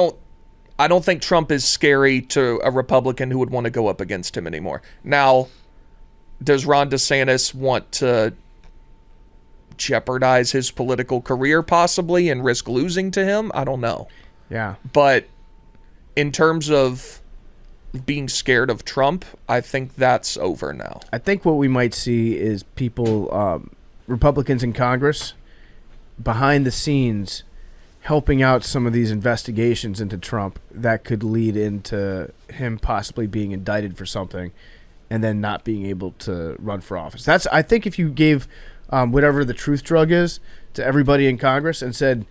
don't think Trump is scary to a Republican who would want to go up against him anymore. Now, does Ron DeSantis want to jeopardize his political career possibly and risk losing to him? I don't know. Yeah. But in terms of being scared of Trump, I think that's over now. I think what we might see is people, Republicans in Congress, behind the scenes, helping out some of these investigations into Trump that could lead into him possibly being indicted for something and then not being able to run for office. I think if you gave whatever the truth drug is to everybody in Congress and said,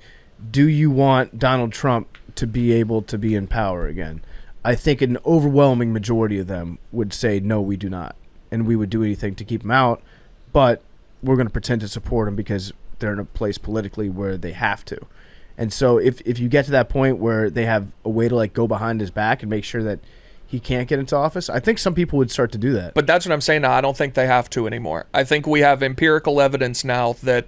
do you want Donald Trump to be able to be in power again? I think an overwhelming majority of them would say, no, we do not. And we would do anything to keep him out, but we're going to pretend to support him because they're in a place politically where they have to. And so if you get to that point where they have a way to like go behind his back and make sure that he can't get into office, I think some people would start to do that. But that's what I'm saying now. I don't think they have to anymore. I think we have empirical evidence now that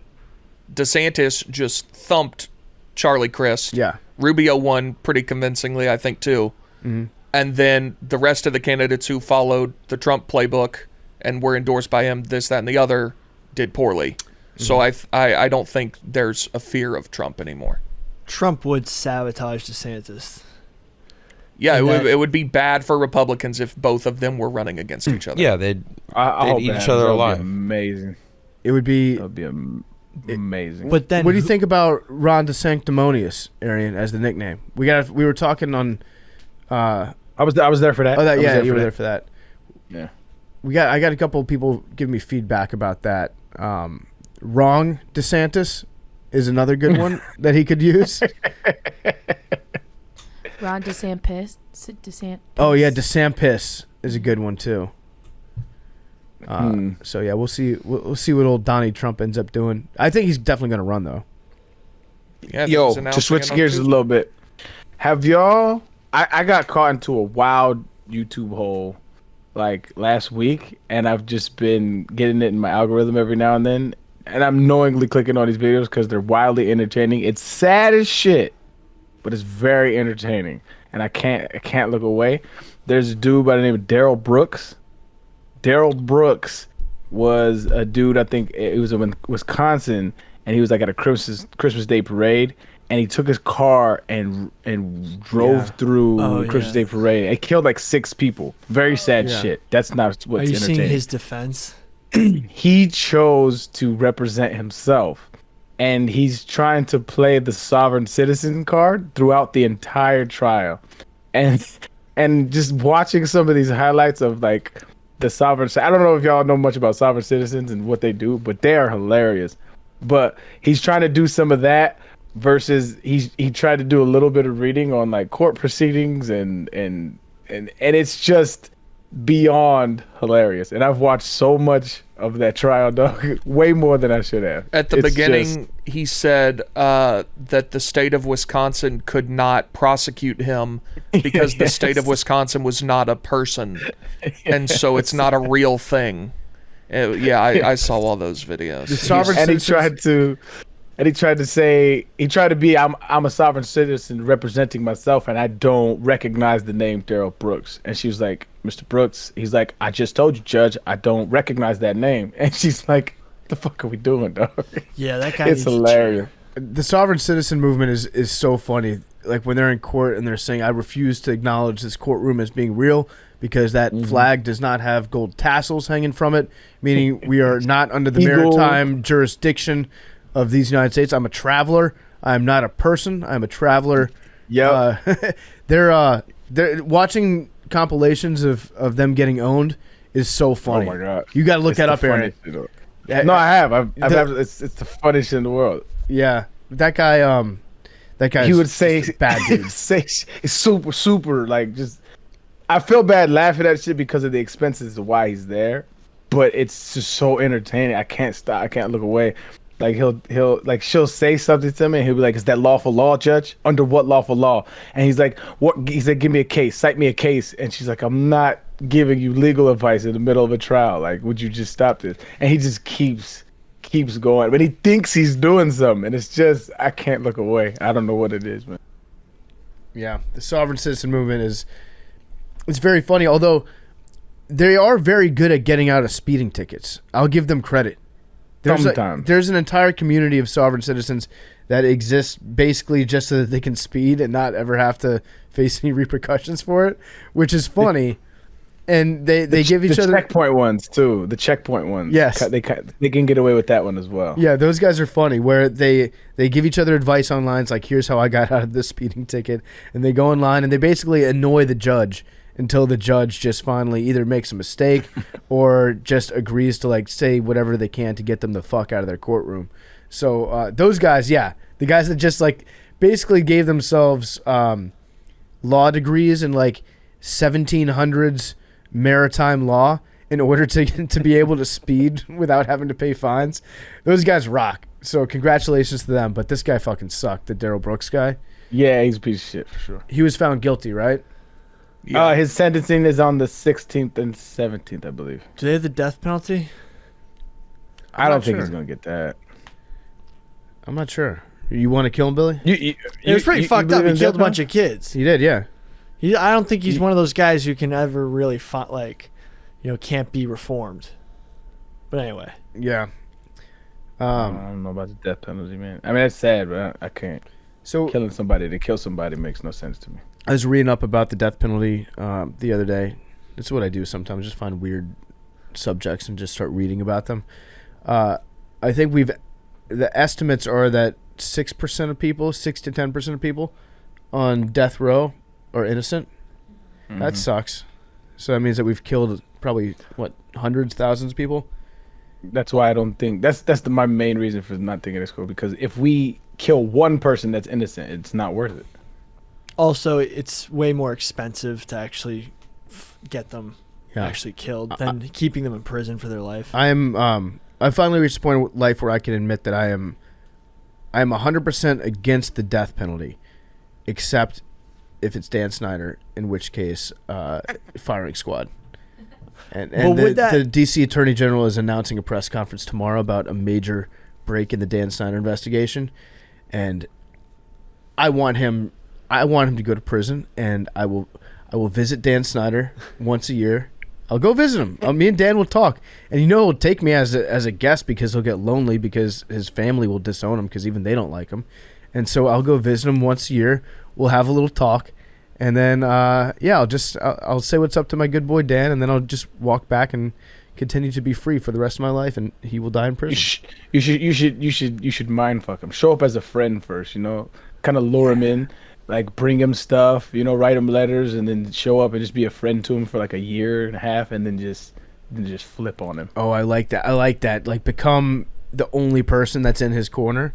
DeSantis just thumped Charlie Crist. Yeah. Rubio won pretty convincingly, I think, too. Mm-hmm. And then the rest of the candidates who followed the Trump playbook and were endorsed by him, this, that, and the other, did poorly. Mm-hmm. So I don't think there's a fear of Trump anymore. Trump would sabotage DeSantis. Yeah, it would be bad for Republicans if both of them were running against each other. Yeah, they'd eat each other alive. Amazing. It would be... That would be amazing. But then, what do you think about Ron DeSanctimonious, Arian, as the nickname? We were talking on... I was there for that. Oh, you were there for that. Yeah. I got a couple of people giving me feedback about that. Wrong DeSantis is another good one that he could use. Ron DeSantis. Oh yeah, DeSantis is a good one too. So yeah, we'll see. We'll see what old Donnie Trump ends up doing. I think he's definitely going to run though. Yeah, yo, to switch gears a little bit. Have y'all? I got caught into a wild YouTube hole like last week, and I've just been getting it in my algorithm every now and then. And I'm knowingly clicking on these videos because they're wildly entertaining. It's sad as shit, but it's very entertaining, and I can't look away. There's a dude by the name of Daryl Brooks. Daryl Brooks was a dude, I think it was in Wisconsin, and he was like at a Christmas Day parade, and he took his car and drove through Christmas Day parade. It killed like 6 people. Very sad shit. That's not what's entertaining. Are you seeing his defense? He chose to represent himself, and he's trying to play the sovereign citizen card throughout the entire trial. And just watching some of these highlights of like the sovereign, I don't know if y'all know much about sovereign citizens and what they do, but they are hilarious. But he's trying to do some of that versus he tried to do a little bit of reading on like court proceedings and it's just beyond hilarious. And I've watched so much of that trial, dog, way more than I should have. At the beginning, he said that the state of Wisconsin could not prosecute him because the state of Wisconsin was not a person, and so it's not a real thing. I saw all those videos. The sovereign and he tried to be, I'm a sovereign citizen representing myself, and I don't recognize the name Daryl Brooks. And she was like, Mr. Brooks, he's like, I just told you, Judge, I don't recognize that name. And she's like, what the fuck are we doing, dog? Yeah, that guy. It's hilarious. The sovereign citizen movement is so funny. Like when they're in court and they're saying, I refuse to acknowledge this courtroom as being real because that flag does not have gold tassels hanging from it, meaning we are not under the maritime jurisdiction of these United States. I'm a traveler. I'm not a person. I'm a traveler. Yeah. They're watching compilations of them getting owned is so funny. Oh my god. You got to look that up, Arian. No, I have. It's the funniest shit in the world. Yeah. That guy he would say bad dude. say it's super like just I feel bad laughing at shit because of the expenses of why he's there, but it's just so entertaining. I can't stop. I can't look away. Like he'll like she'll say something to me and he'll be like, "Is that lawful law, Judge? Under what lawful law?" And he's like, "What?" He said, "Give me a case. Cite me a case." And she's like, "I'm not giving you legal advice in the middle of a trial. Like, would you just stop this?" And he just keeps going, but he thinks he's doing something, and it's just I can't look away. I don't know what it is, man. Yeah, the sovereign citizen movement it's very funny. Although they are very good at getting out of speeding tickets. I'll give them credit. There's an entire community of sovereign citizens that exists basically just so that they can speed and not ever have to face any repercussions for it, which is funny. And they give each other checkpoint ones too. The checkpoint ones. Yes, they can get away with that one as well. Yeah, those guys are funny. Where they give each other advice online. It's like, here's how I got out of this speeding ticket, and they go online and they basically annoy the judge until the judge just finally either makes a mistake or just agrees to like say whatever they can to get them the fuck out of their courtroom. So those guys, yeah, the guys that just like basically gave themselves law degrees in like 1700s maritime law in order to be able to speed without having to pay fines. Those guys rock. So congratulations to them. But this guy fucking sucked. The Daryl Brooks guy. Yeah, he's a piece of shit for sure. He was found guilty, right? Yeah. His sentencing is on the 16th and 17th, I believe. Do they have the death penalty? I don't think he's gonna get that. I'm not sure. You want to kill him, Billy? It was pretty fucked up. He killed a bunch of kids. He did, yeah. I don't think he's one of those guys who can ever really can't be reformed. But anyway. Yeah. I don't know about the death penalty, man. I mean, that's sad, but I can't. So killing somebody to kill somebody makes no sense to me. I was reading up about the death penalty the other day. That's what I do sometimes. Just find weird subjects and just start reading about them. I think the estimates are that 6% of people, 6 to 10% of people on death row are innocent. Mm-hmm. That sucks. So that means that we've killed probably hundreds, thousands of people. That's why I don't think that's my main reason for not thinking it's cool, because if we kill one person that's innocent, it's not worth it. Also, it's way more expensive to actually get them actually killed than keeping them in prison for their life. I finally reached a point in life where I can admit that I am 100% against the death penalty, except if it's Dan Snyder, in which case firing squad. And the DC Attorney General is announcing a press conference tomorrow about a major break in the Dan Snyder investigation, and I want him to go to prison, and I will visit Dan Snyder once a year. I'll go visit him. Me and Dan will talk, and he'll take me as a guest because he'll get lonely because his family will disown him because even they don't like him, and so I'll go visit him once a year. We'll have a little talk. And then, I'll say what's up to my good boy Dan, and then I'll just walk back and continue to be free for the rest of my life, and he will die in prison. You should mind fuck him. Show up as a friend first, kind of lure him in, like bring him stuff, write him letters, and then show up and just be a friend to him for like a year and a half, and then just flip on him. Oh, I like that. Like become the only person that's in his corner.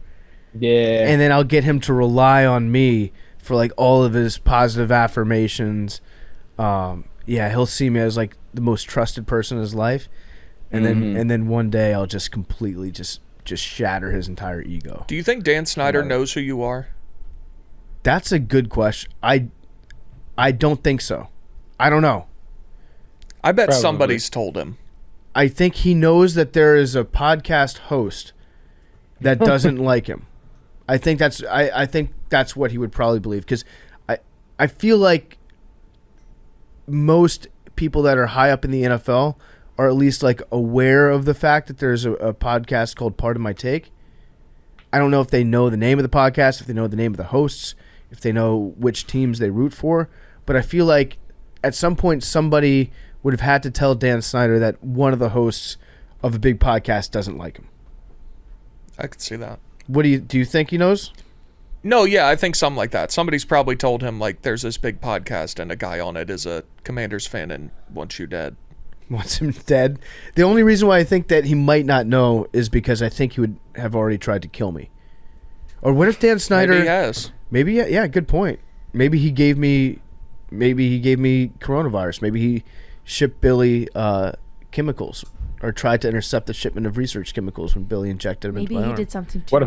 Yeah. And then I'll get him to rely on me for like all of his positive affirmations. He'll see me as like the most trusted person in his life, and then one day I'll just completely just shatter his entire ego. Do you think Dan Snyder knows who you are? That's a good question. I don't think so. I don't know. I bet somebody's told him. I think he knows that there is a podcast host that doesn't like him. I think that's what he would probably believe, because I feel like most people that are high up in the NFL are at least like aware of the fact that there's a podcast called Pardon My Take. I don't know if they know the name of the podcast, if they know the name of the hosts, if they know which teams they root for, but I feel like at some point somebody would have had to tell Dan Snyder that one of the hosts of a big podcast doesn't like him. I could see that. What do you think he knows? No, yeah, I think something like that. Somebody's probably told him, like, there's this big podcast and a guy on it is a Commanders fan and wants you dead. Wants him dead? The only reason why I think that he might not know is because I think he would have already tried to kill me. Or what if Dan Snyder... Maybe he has. Maybe, yeah, good point. Maybe he gave me coronavirus. Maybe he shipped Billy chemicals, or tried to intercept the shipment of research chemicals when Billy injected him into my arm. Maybe he did something to What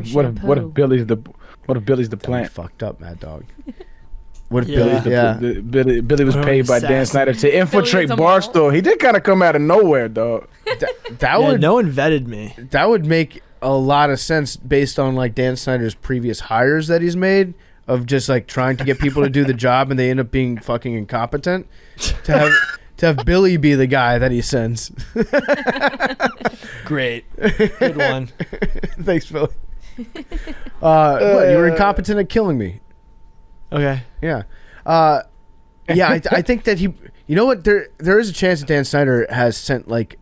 if Billy's the plant? Fucked up, Mad Dog. What if Billy was paid by Dan Snyder to infiltrate Barstool? He did kind of come out of nowhere, though. No one vetted me. That would make a lot of sense based on like Dan Snyder's previous hires that he's made of just like trying to get people to do the job and they end up being fucking incompetent. To have Billy be the guy that he sends. Great. Good one. Thanks, Billy. What, you were incompetent at killing me. Okay. Yeah. I think that he... You know what? There is a chance that Dan Snyder has sent like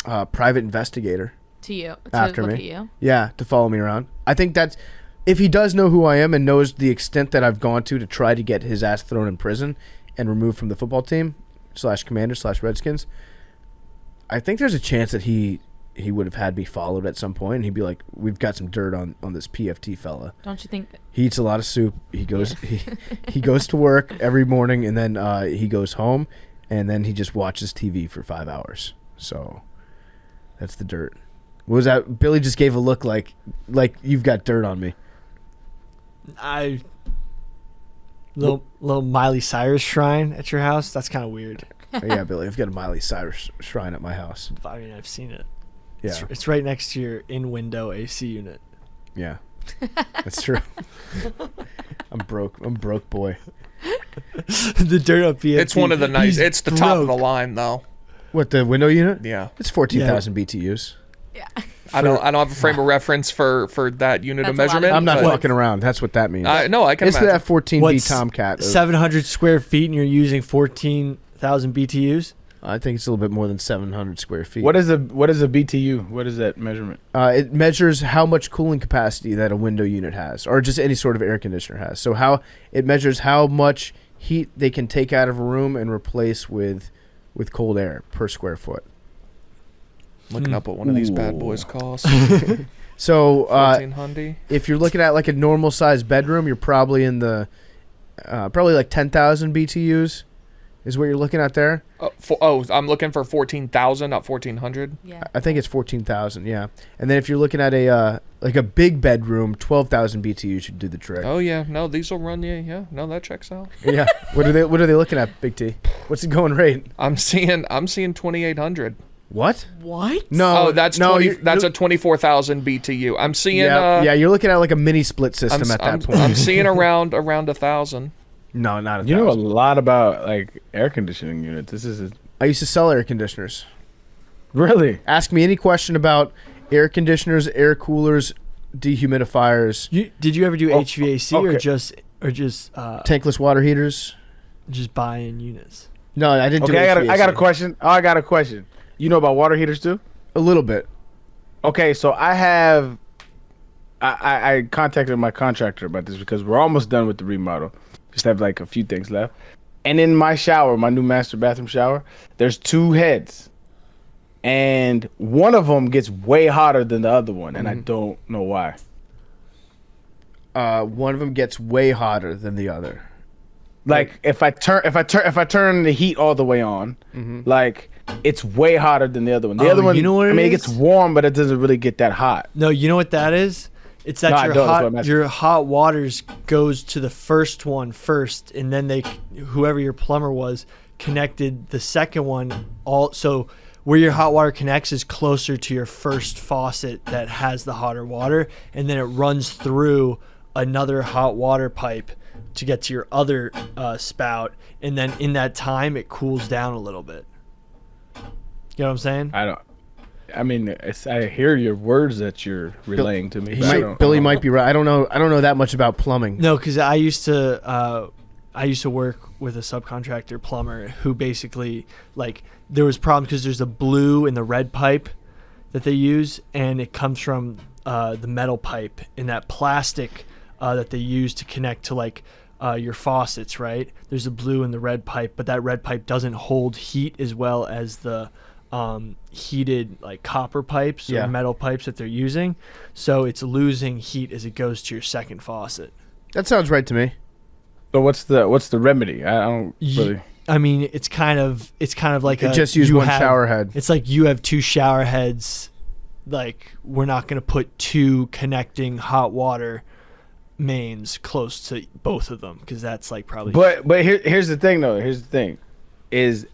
a private investigator to you after look me. At you. Yeah, to follow me around. I think that's... If he does know who I am and knows the extent that I've gone to try to get his ass thrown in prison and removed from the football team /Commanders/Redskins, I think there's a chance that he would have had me followed at some point, and he'd be like, "We've got some dirt on this PFT fella." Don't you think? He eats a lot of soup. He goes he goes to work every morning, and then he goes home, and then he just watches TV for 5 hours. So that's the dirt. What was that? Billy just gave a look like you've got dirt on me. Little Miley Cyrus shrine at your house? That's kind of weird. Yeah, Billy, I've got a Miley Cyrus shrine at my house. I mean, I've seen it. Yeah. It's right next to your in-window AC unit. Yeah. That's true. I'm broke boy. The dirt up PFT. It's one of the nice. It's the top of the line, though. What, the window unit? Yeah. It's 14,000 BTUs. Yeah. I don't have a frame of reference for that unit of That's a lot of measurement. I'm not but- fucking around. That's what that means. No, I can It's imagine. that 14B What's Tomcat. 700 square feet and you're using 14,000 BTUs? I think it's a little bit more than 700 square feet. What is a BTU? What is that measurement? It measures how much cooling capacity that a window unit has, or just any sort of air conditioner has. So it measures how much heat they can take out of a room and replace with cold air per square foot. Looking up what one of these bad boys costs. So 1400. if you're looking at like a normal sized bedroom, you're probably in the probably like 10,000 BTUs is what you're looking at there. I'm looking for 14,000, not 1,400. Yeah. I think it's 14,000, yeah. And then if you're looking at a like a big bedroom, 12,000 BTU should do the trick. Oh yeah, no, these will run you. Yeah, no, that checks out. Yeah. What are they looking at, Big T? What's the going rate? I'm seeing 2,800. What? What? No. That's no, 20. That's a 24,000 BTU. I'm seeing. Yeah, you're looking at like a mini split system at that point. I'm seeing around 1,000. No, not a You know a thousand. lot about like air conditioning units. This is I used to sell air conditioners. really. Ask me any question about air conditioners, air coolers, dehumidifiers, Did you ever do HVAC okay. or just tankless water heaters. just buy in units? No, I didn't do Okay, HVAC. I got a question. Oh, I got a question. You know about water heaters too? A little bit. Okay, so I contacted my contractor about this because we're almost done with the remodel. Just have like a few things left. And in my shower, my new master bathroom shower, there's two heads. And one of them gets way hotter than the other one, and I don't know why. One of them gets way hotter than the other. Like if I turn the heat all the way on, like it's way hotter than the other one. The other one, you know what I it mean, it is? gets warm, but it doesn't really get that hot. No, you know what that is? It's that No, I don't. That's what I'm asking. your hot waters goes to the first one first, and then whoever your plumber was connected the second one. So where your hot water connects is closer to your first faucet that has the hotter water, and then it runs through another hot water pipe to get to your other spout, and then in that time it cools down a little bit. You know what I'm saying? I mean, I hear your words that you're relaying to me. but I don't- Billy might be right. I don't know that much about plumbing. No, because I used to work with a subcontractor plumber who basically, like, there was problems because there's a blue and the red pipe that they use, and it comes from the metal pipe and that plastic that they use to connect to like your faucets, right? There's a blue and the red pipe, but that red pipe doesn't hold heat as well as the heated like copper pipes or metal pipes that they're using, so it's losing heat as it goes to your second faucet. That sounds right to me. So what's the remedy? I don't really. I mean, it's kind of like Just use one shower head. It's like you have two shower heads. Like, we're not going to put two connecting hot water mains close to both of them because that's like probably. But here's the thing though. Here's the thing, is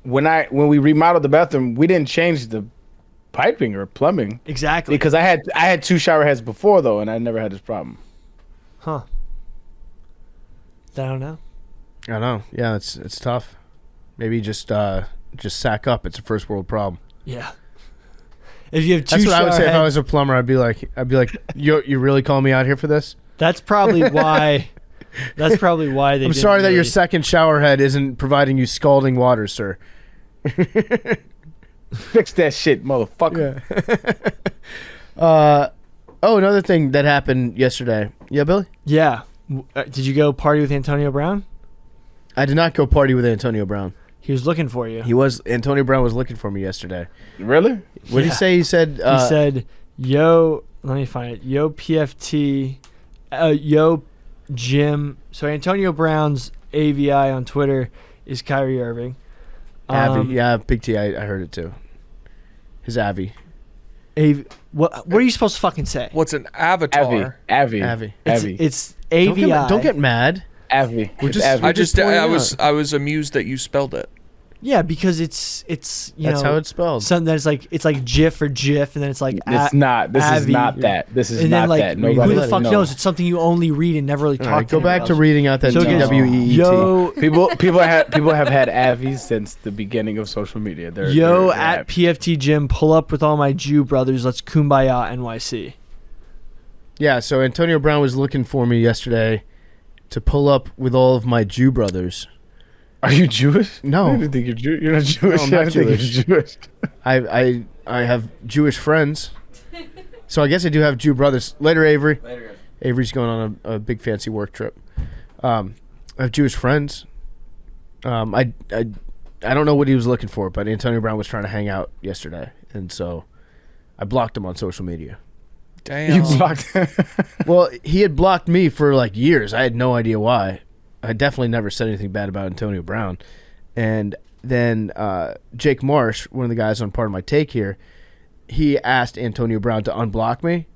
when we remodeled the bathroom, we didn't change the piping or plumbing exactly because I had two shower heads before though, and I never had this problem. Huh. I don't know. I know. Yeah, it's tough. Maybe just sack up. It's a first world problem. Yeah. If you have two That's what I would shower say if I heads- was a plumber. I'd be like, you really calling me out here for this? That's probably why. That's probably why they. I'm didn't sorry that your really- second shower head isn't providing you scalding water, sir. Fix that shit, motherfucker. Another thing that happened yesterday. Yeah, Billy? Yeah. Did you go party with Antonio Brown? I did not go party with Antonio Brown. He was looking for you. Antonio Brown was looking for me yesterday. Really? What did he say? He said, He said, "Yo, let me find it. Yo, PFT, yo, Jim." So Antonio Brown's AVI on Twitter is Kyrie Irving. Avi. Yeah, Big T. I heard it too. His Avi. What are you supposed to fucking say? What's an avatar? Avi. It's AVI. Don't get mad. Avi. We're just, Avi. I was amused that you spelled it. Yeah, because it's That's how it's spelled. Something that's like it's like GIF or GIF, and then it's like It's not. This is Avi. not that. This is And not then like that. who Nobody the fuck knows. knows? It's something you only read and never really talk. All right, to go back to anybody else. reading out that So it goes, TWEET. Yo, People have had Avis since the beginning of social media. They're at PFT Gym, pull up with all my Jew brothers. Let's kumbaya NYC. Yeah, so Antonio Brown was looking for me yesterday to pull up with all of my Jew brothers. Are you Jewish? No. I didn't think you're Jewish. You're not Jewish. No, I'm not I didn't think you're Jewish. I have Jewish friends, so I guess I do have Jew brothers. Later, Avery. Avery's going on a big fancy work trip. I have Jewish friends. I don't know what he was looking for, but Antonio Brown was trying to hang out yesterday, and so I blocked him on social media. Damn. You blocked. Well, he had blocked me for like years. I had no idea why. I definitely never said anything bad about Antonio Brown. And then Jake Marsh, one of the guys on Part of My Take here, he asked Antonio Brown to unblock me.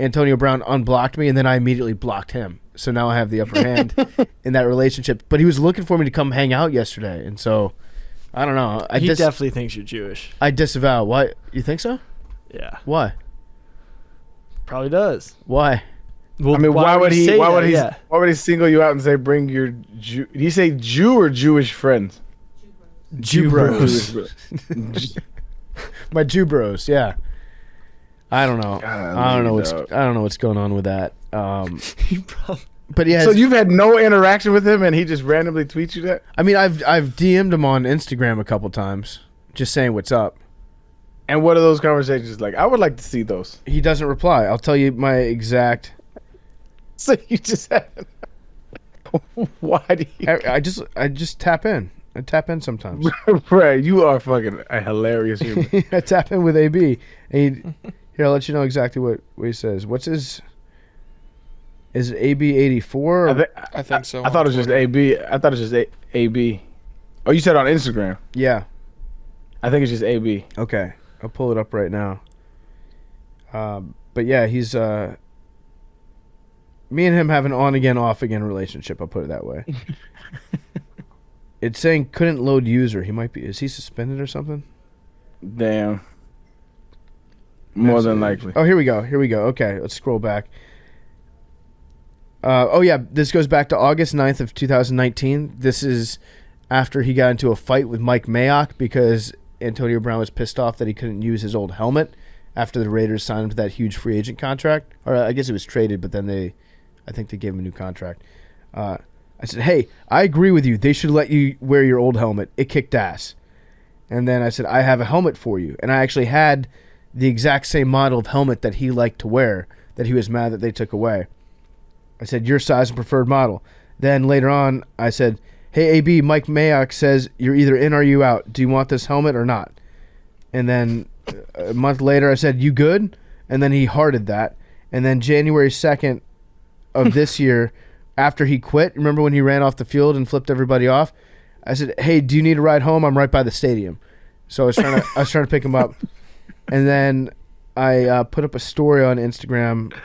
Antonio Brown unblocked me, and then I immediately blocked him. So now I have the upper hand in that relationship. But he was looking for me to come hang out yesterday, and so I don't know. He definitely thinks you're Jewish. I disavow. Why? You think so? Yeah, Why? probably does. Why? Well, I mean, why would he? say Why would that? he? Yeah. Why would he single you out and say, "Bring your Jew"? Did he say Jew or Jewish friends? Jew bros. Jewish bros. My Jew bros. Yeah. I don't know. I don't know what's going on with that. But yeah. So you've had no interaction with him, and he just randomly tweets you that? I mean, I've DM'd him on Instagram a couple times, just saying what's up. And what are those conversations like? I would like to see those. He doesn't reply. I'll tell you my exact. So you just have. Why do you? I just tap in. I tap in sometimes. Right, you are fucking a hilarious human. I tap in with AB. And here, I'll let you know exactly what he says. What's his? Is it AB 84? I think so. I thought it was just AB. I thought it was just AB. Oh, you said on Instagram. Yeah. I think it's just AB. Okay, I'll pull it up right now. But yeah, he's me and him have an on again, off again relationship. I'll put it that way. It's saying couldn't load user. He might be. Is he suspended or something? Damn. More than likely. Oh, here we go. Okay, let's scroll back. Oh yeah, this goes back to August 9th of 2019. This is after he got into a fight with Mike Mayock because Antonio Brown was pissed off that he couldn't use his old helmet after the Raiders signed him to that huge free agent contract. Or I guess it was traded, but then I think they gave him a new contract. I said, hey, I agree with you. They should let you wear your old helmet. It kicked ass. And then I said, I have a helmet for you. And I actually had the exact same model of helmet that he liked to wear that he was mad that they took away. I said, your size and preferred model. Then later on, I said, hey, AB, Mike Mayock says you're either in or you out. Do you want this helmet or not? And then a month later, I said, you good? And then he hearted that. And then January 2nd of this year, after he quit, remember when he ran off the field and flipped everybody off? I said, hey, do you need a ride home? I'm right by the stadium. So I was trying to pick him up. And then I put up a story on Instagram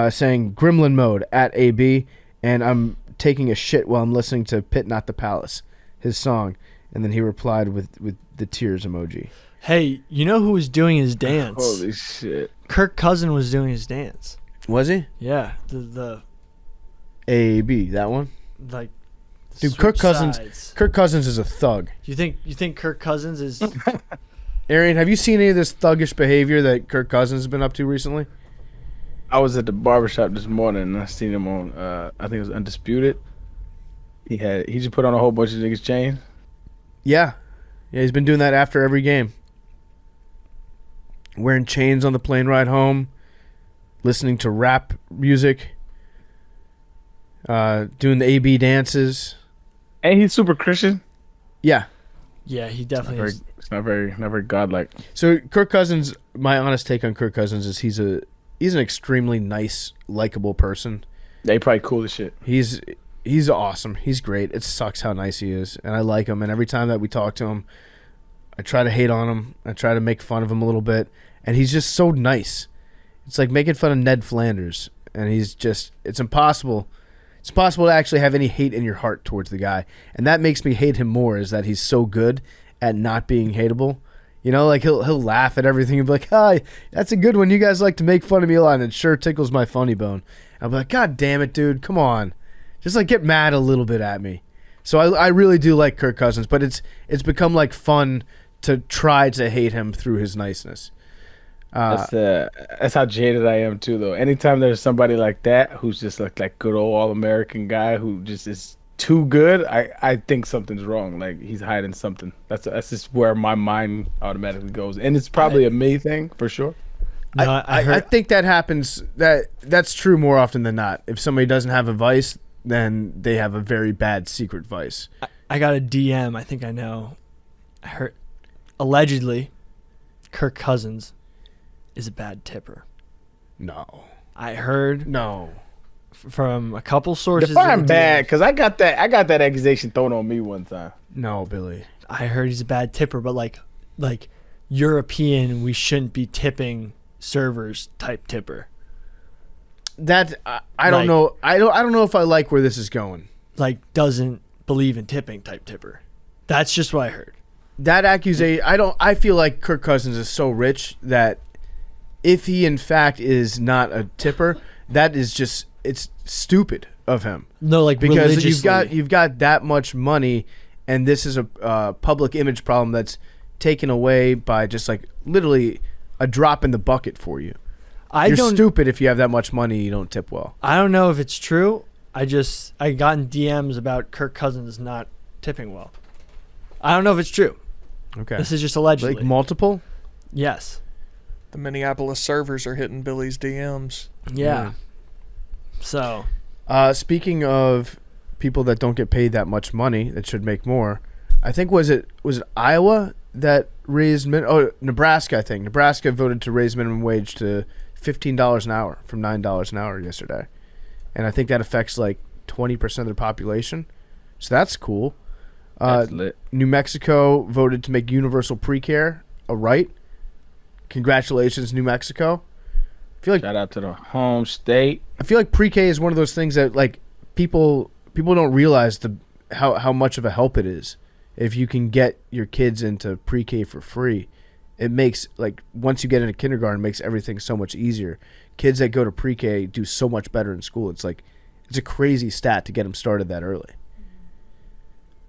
saying Gremlin mode at AB, and I'm taking a shit while I'm listening to Pit Not the Palace, his song. And then he replied with the tears emoji. Hey, you know who was doing his dance? Holy shit. Kirk Cousins was doing his dance. Was he? Yeah, the AB, that one? like. Dude, switch Kirk Cousins. sides. Kirk Cousins is a thug. You think Kirk Cousins is? Arian, have you seen any of this thuggish behavior that Kirk Cousins has been up to recently? I was at the barbershop this morning and I seen him on I think it was Undisputed. He just put on a whole bunch of niggas' chains. Yeah, he's been doing that after every game. Wearing chains on the plane ride home, listening to rap music, doing the AB dances. And he's super Christian. Yeah. Yeah, he definitely is. It's not very godlike. So Kirk Cousins, my honest take on Kirk Cousins is he's an extremely nice, likable person. Yeah, he probably cool as shit. He's awesome. He's great. It sucks how nice he is, and I like him. And every time that we talk to him, I try to hate on him. I try to make fun of him a little bit, and he's just so nice. It's like making fun of Ned Flanders, and he's just, it's impossible. It's impossible to actually have any hate in your heart towards the guy, and that makes me hate him more, is that he's so good at not being hateable. You know, like he'll laugh at everything and be like, "Hi, that's a good one. You guys like to make fun of me a lot, and it sure tickles my funny bone." I'll be like, "God damn it, dude, come on, just like get mad a little bit at me." So I really do like Kirk Cousins, but it's become like fun to try to hate him through his niceness. That's how jaded I am too, though. Anytime there's somebody like that who's just like good old all-American guy who just is too good, I think something's wrong. Like he's hiding something. That's just where my mind automatically goes, and it's probably a me thing for sure. No, I think that happens. That's true more often than not. If somebody doesn't have a vice, then they have a very bad secret vice. I got a DM. I think I know. I heard allegedly Kirk Cousins is a bad tipper. No. I heard No. from a couple sources. Define bad, because I got that accusation thrown on me one time. No, Billy. I heard he's a bad tipper, but like European, we shouldn't be tipping servers type tipper. That I don't know. I don't know if I like where this is going. Like doesn't believe in tipping type tipper. That's just what I heard. That accusation, I feel like Kirk Cousins is so rich that if he in fact is not a tipper, that is just, it's stupid of him. No, like because religiously. you've got that much money, and this is a public image problem that's taken away by just like literally a drop in the bucket for you. You're stupid if you have that much money and you don't tip well. I don't know if it's true. I gotten DMs about Kirk Cousins not tipping well. I don't know if it's true. Okay. This is just allegedly. Like multiple? Yes. The Minneapolis servers are hitting Billy's DMs. Yeah. So. Speaking of people that don't get paid that much money that should make more, I think was it Iowa that raised Nebraska, I think. Nebraska voted to raise minimum wage to $15 an hour from $9 an hour yesterday. And I think that affects like 20% of the population. So that's cool. That's lit. New Mexico voted to make universal pre-care a right. Congratulations, New Mexico. I feel like shout out to the home state. I feel like pre-K is one of those things that like people don't realize how much of a help it is. If you can get your kids into pre-K for free, it makes, like, once you get into kindergarten, it makes everything so much easier. Kids that go to pre-K do so much better in school. It's like, it's a crazy stat to get them started that early.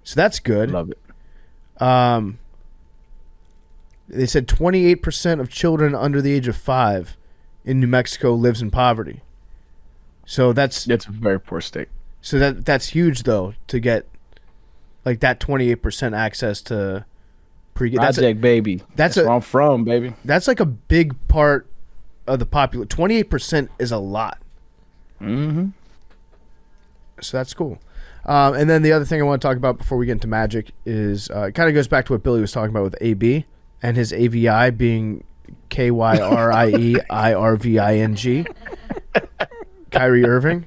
So that's good. Love it. They said 28% of children under the age of 5 in New Mexico lives in poverty. So that's a very poor state. So that's huge, though, to get like that 28% access to pre-K. Project, baby. That's where I'm from, baby. That's like a big part of the population. 28% is a lot. Mm-hmm. So that's cool. And then the other thing I want to talk about before we get into Magic is it kind of goes back to what Billy was talking about with AB and his AVI being KYRIEIRVING. Kyrie Irving.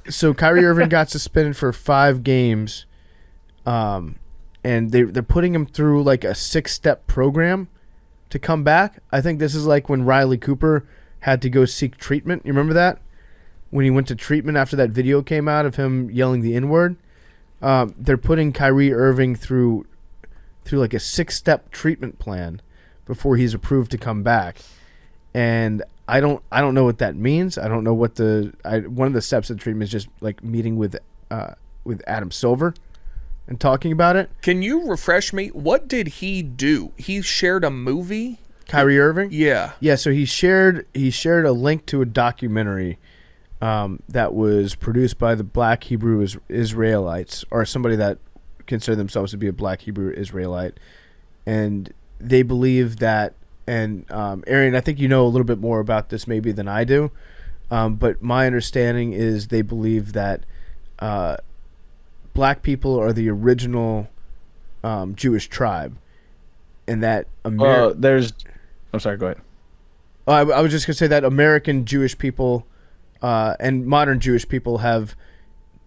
So Kyrie Irving got suspended for 5 games, and they're putting him through like a 6-step program to come back. I think this is like when Riley Cooper had to go seek treatment. You remember that? When he went to treatment after that video came out of him yelling the N-word. They're putting Kyrie Irving through like a 6-step treatment plan before he's approved to come back. And I don't know what that means. I don't know what one of the steps of the treatment is just like meeting with Adam Silver and talking about it. Can you refresh me? What did he do? He shared a movie? Kyrie Irving? Yeah. Yeah, so he shared a link to a documentary that was produced by the Black Hebrew Israelites, or somebody that consider themselves to be a Black Hebrew Israelite. And they believe that, and Arian, I think you know a little bit more about this maybe than I do, but my understanding is they believe that black people are the original Jewish tribe, and that I'm sorry, go ahead. I was just going to say that American Jewish people and modern Jewish people have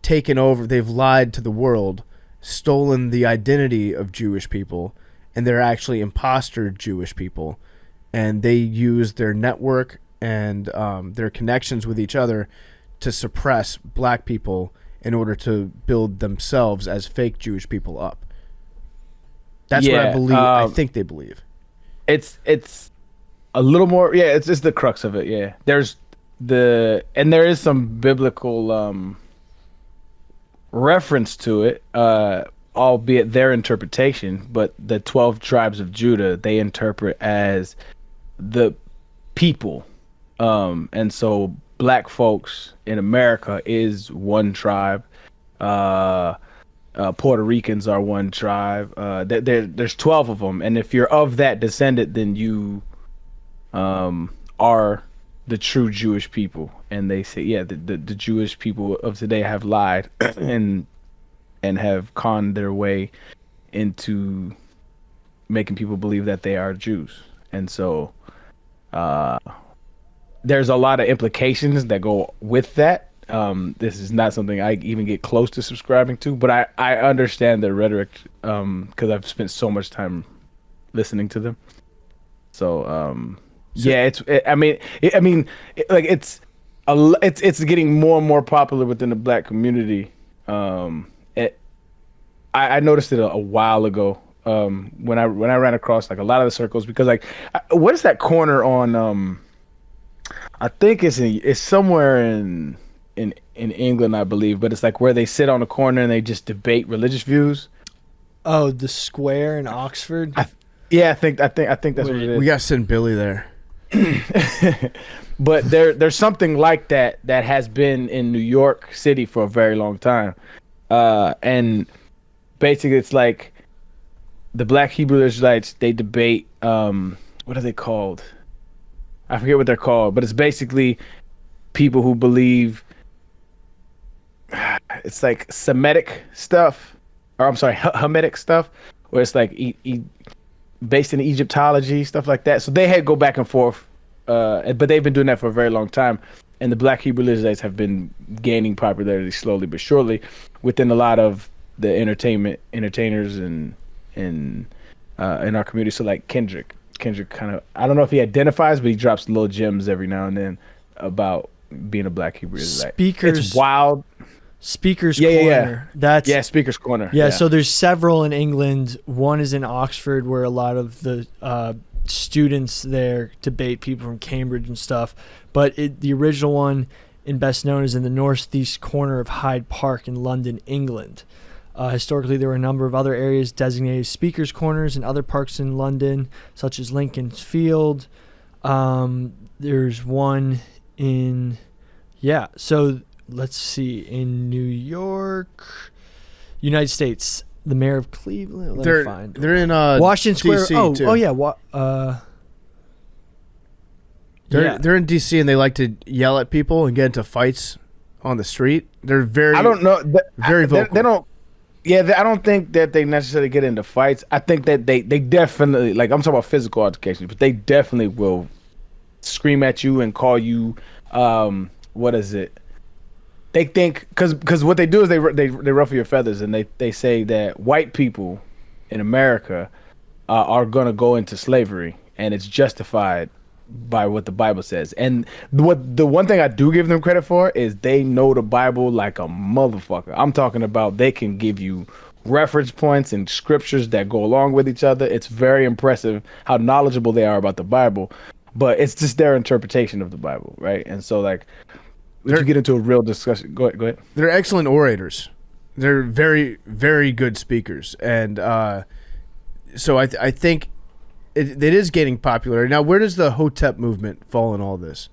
taken over, they've lied to the world, stolen the identity of Jewish people, and they're actually imposter Jewish people. and they use their network and their connections with each other to suppress black people in order to build themselves as fake Jewish people up. That's what I believe. I think they believe. It's a little more. Yeah, it's the crux of it. Yeah, there is some biblical reference to it, albeit their interpretation. But the 12 tribes of Judah, they interpret as the people, and so black folks in America is one tribe. Puerto Ricans are one tribe. There's 12 of them, and if you're of that descendant, then you are the true Jewish people. And they say, yeah, the Jewish people of today have lied and have conned their way into making people believe that they are Jews. And so there's a lot of implications that go with that. This is not something I even get close to subscribing to, but I understand their rhetoric because I've spent so much time listening to them. So yeah, it's getting more and more popular within the black community. I noticed it a while ago when I ran across like a lot of the circles, because like what is that corner on I think it's somewhere in England, I believe, but it's like where they sit on a corner and they just debate religious views. Oh, the square in Oxford. I think that's what it is. We got to send Billy there. But there's something like that has been in New York City for a very long time, and basically it's like the Black Hebrew Israelites, they debate. What are they called? I forget what they're called, but it's basically people who believe it's like Semitic stuff, or I'm sorry, Hamitic stuff, where it's like based in Egyptology, stuff like that. So they go back and forth, but they've been doing that for a very long time. And the Black Hebrew Israelites have been gaining popularity slowly but surely within a lot of the entertainers and in our community. So like Kendrick kind of, I don't know if he identifies, but he drops little gems every now and then about being a Black Hebrew Israelite. It's wild. Speaker's Corner. Yeah. Speaker's Corner. Yeah, so there's several in England. One is in Oxford, where a lot of the students there debate people from Cambridge and stuff. But the original one, and best known, is in the northeast corner of Hyde Park in London, England. Historically, there were a number of other areas designated speakers' corners in other parks in London, such as Lincoln's Field. There's one in... Yeah, so let's see. In New York, United States, the mayor of Cleveland. They're in Washington Square. DC too. Oh yeah. They're in DC, and they like to yell at people and get into fights on the street. They're very... I don't know. Very vocal. They don't... Yeah, I don't think that they necessarily get into fights. I think that they definitely, like, I'm talking about physical altercations, but they definitely will scream at you and call you, what is it? They think, because what they do is they ruffle your feathers, and they say that white people in America are going to go into slavery, and it's justified by what the Bible says. And the one thing I do give them credit for is they know the Bible like a motherfucker. I'm talking about they can give you reference points and scriptures that go along with each other. It's very impressive how knowledgeable they are about the Bible, but it's just their interpretation of the Bible, right? And so, like, if you get into a real discussion, go ahead. They're excellent orators. They're very, very good speakers, and so I think it is gaining popularity. Now, where does the Hotep movement fall in all this?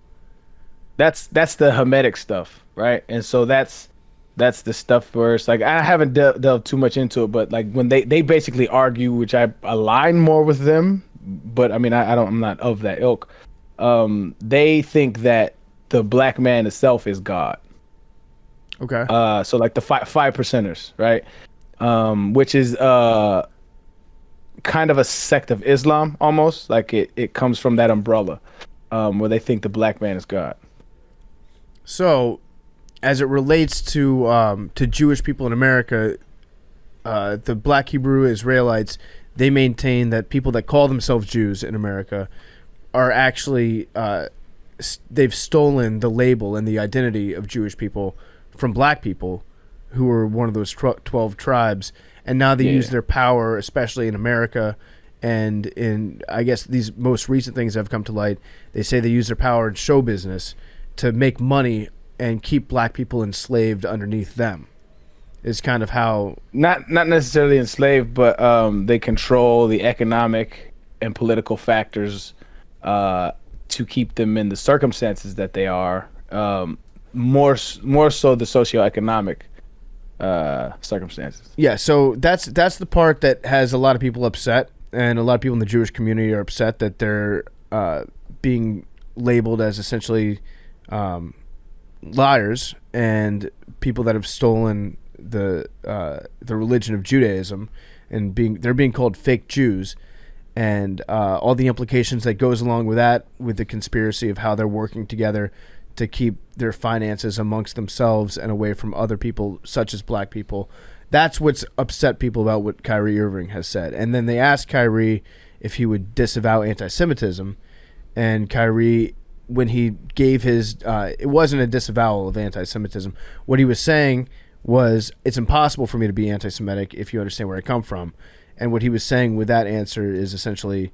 That's the Hamitic stuff, right? And so that's the stuff where it's like, I haven't delved too much into it, but like when they basically argue, which I align more with them, but I mean I'm not of that ilk. They think that the black man itself is God. Okay. So like the five percenters, right? Which is kind of a sect of Islam, almost like it comes from that umbrella, where they think the black man is God. So, as it relates to Jewish people in America, the Black Hebrew Israelites, they maintain that people that call themselves Jews in America are actually they've stolen the label and the identity of Jewish people from black people who were one of those 12 tribes, and now they use their power, especially in America, and in, I guess, these most recent things that have come to light. They say they use their power in show business to make money and keep black people enslaved underneath them. Is kind of how... Not necessarily enslaved, but they control the economic and political factors to keep them in the circumstances that they are, more so the socioeconomic circumstances. Yeah, so that's the part that has a lot of people upset, and a lot of people in the Jewish community are upset that they're being labeled as essentially liars and people that have stolen the religion of Judaism, and they're being called fake Jews, and all the implications that goes along with that, with the conspiracy of how they're working together to keep their finances amongst themselves and away from other people, such as black people. That's what's upset people about what Kyrie Irving has said. And then they asked Kyrie if he would disavow anti-Semitism, and Kyrie, when he gave his, it wasn't a disavowal of anti-Semitism. What he was saying was, it's impossible for me to be anti-Semitic if you understand where I come from. And what he was saying with that answer is essentially,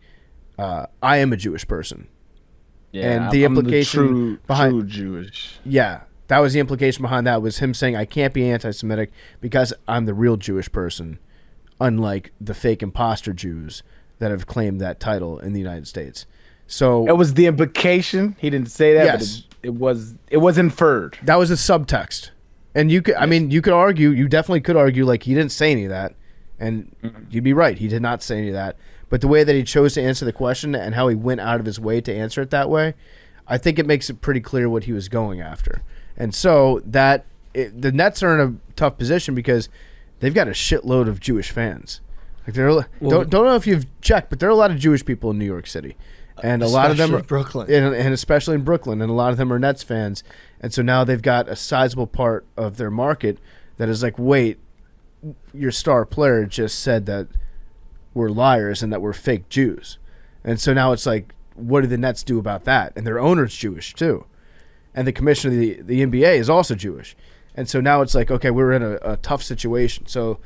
I am a Jewish person. Yeah, and the implication behind true Jewish. Yeah, that was the implication behind that, was him saying I can't be anti-Semitic because I'm the real Jewish person, unlike the fake imposter Jews that have claimed that title in the United States. So it was the implication. He didn't say that, yes, but it was inferred. That was a subtext. And you could, I mean, you could argue, you definitely could argue, like, he didn't say any of that, and you'd be right, he did not say any of that. But the way that he chose to answer the question and how he went out of his way to answer it that way, I think it makes it pretty clear what he was going after. And so the Nets are in a tough position because they've got a shitload of Jewish fans. Like, don't know if you've checked, but there are a lot of Jewish people in New York City, and a lot of them are Brooklyn, and especially in Brooklyn, and a lot of them are Nets fans. And so now they've got a sizable part of their market that is like, wait, your star player just said that we're liars and that we're fake Jews. And so now it's like, what do the Nets do about that? And their owner's Jewish too. And the commissioner of the NBA is also Jewish. And so now it's like, okay, we're in a tough situation. So,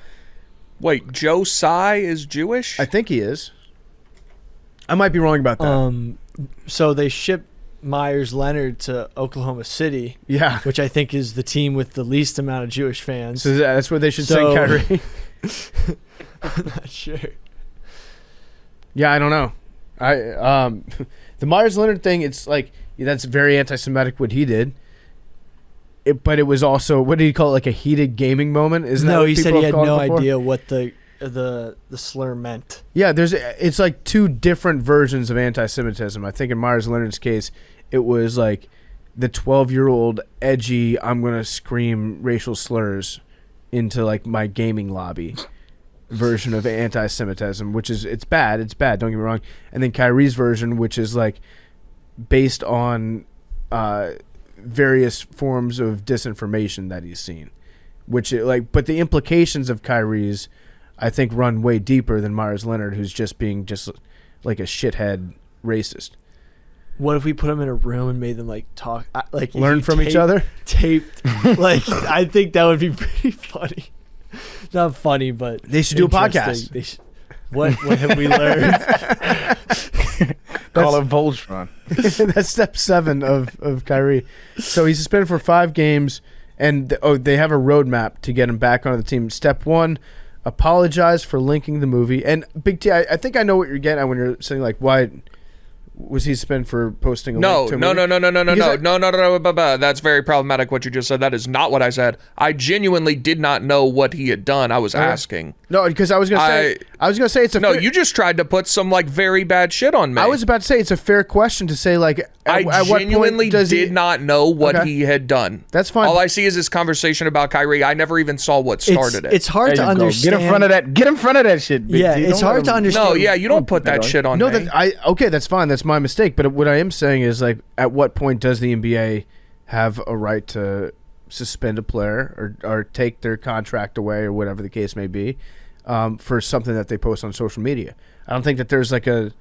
wait, Joe Tsai is Jewish? I think he is. I might be wrong about that. So they shipped Myers Leonard to Oklahoma City. Yeah. Which I think is the team with the least amount of Jewish fans. So that's where they should send Kyrie. I'm not sure. Yeah, I don't know. The Myers Leonard thing, it's like, that's very anti-Semitic what he did. But it was also, what did he call it, like a heated gaming moment? Isn't that what he people said he have had no called it before? idea what the slur meant. Yeah, it's like two different versions of anti-Semitism. I think in Myers Leonard's case, it was like the 12-year-old edgy, I'm gonna scream racial slurs into like my gaming lobby version of anti-Semitism, which is, it's bad, don't get me wrong. And then Kyrie's version, which is like based on various forms of disinformation that he's seen, which but the implications of Kyrie's, I think, run way deeper than Myers Leonard, who's just being like a shithead racist. What if we put them in a room and made them like talk, like learn from each other? Taped, like I think that would be pretty funny. Not funny, but they should do a podcast. What have we learned? Call it Voltron. That's step 7 of Kyrie. So he's suspended for 5 games, and they have a roadmap to get him back onto the team. Step 1, apologize for linking the movie. And Big T, I think I know what you're getting at when you're saying, like, why was he suspended for posting a link to a movie? No. That's very problematic what you just said. That is not what I said. I genuinely did not know what he had done. I was asking. No, because I was gonna say it's a no. You just tried to put some like very bad shit on me. I was about to say it's a fair question to say, like, I genuinely did not know what he had done. That's fine. All I see is this conversation about Kyrie. I never even saw what started it. It's hard to understand. Get in front of that shit. Yeah, it's hard to understand. No, yeah, you don't put that shit on me. Okay, that's fine. That's my mistake. But what I am saying is, like, at what point does the NBA have a right to suspend a player or take their contract away or whatever the case may be for something that they post on social media? I don't think that there's like a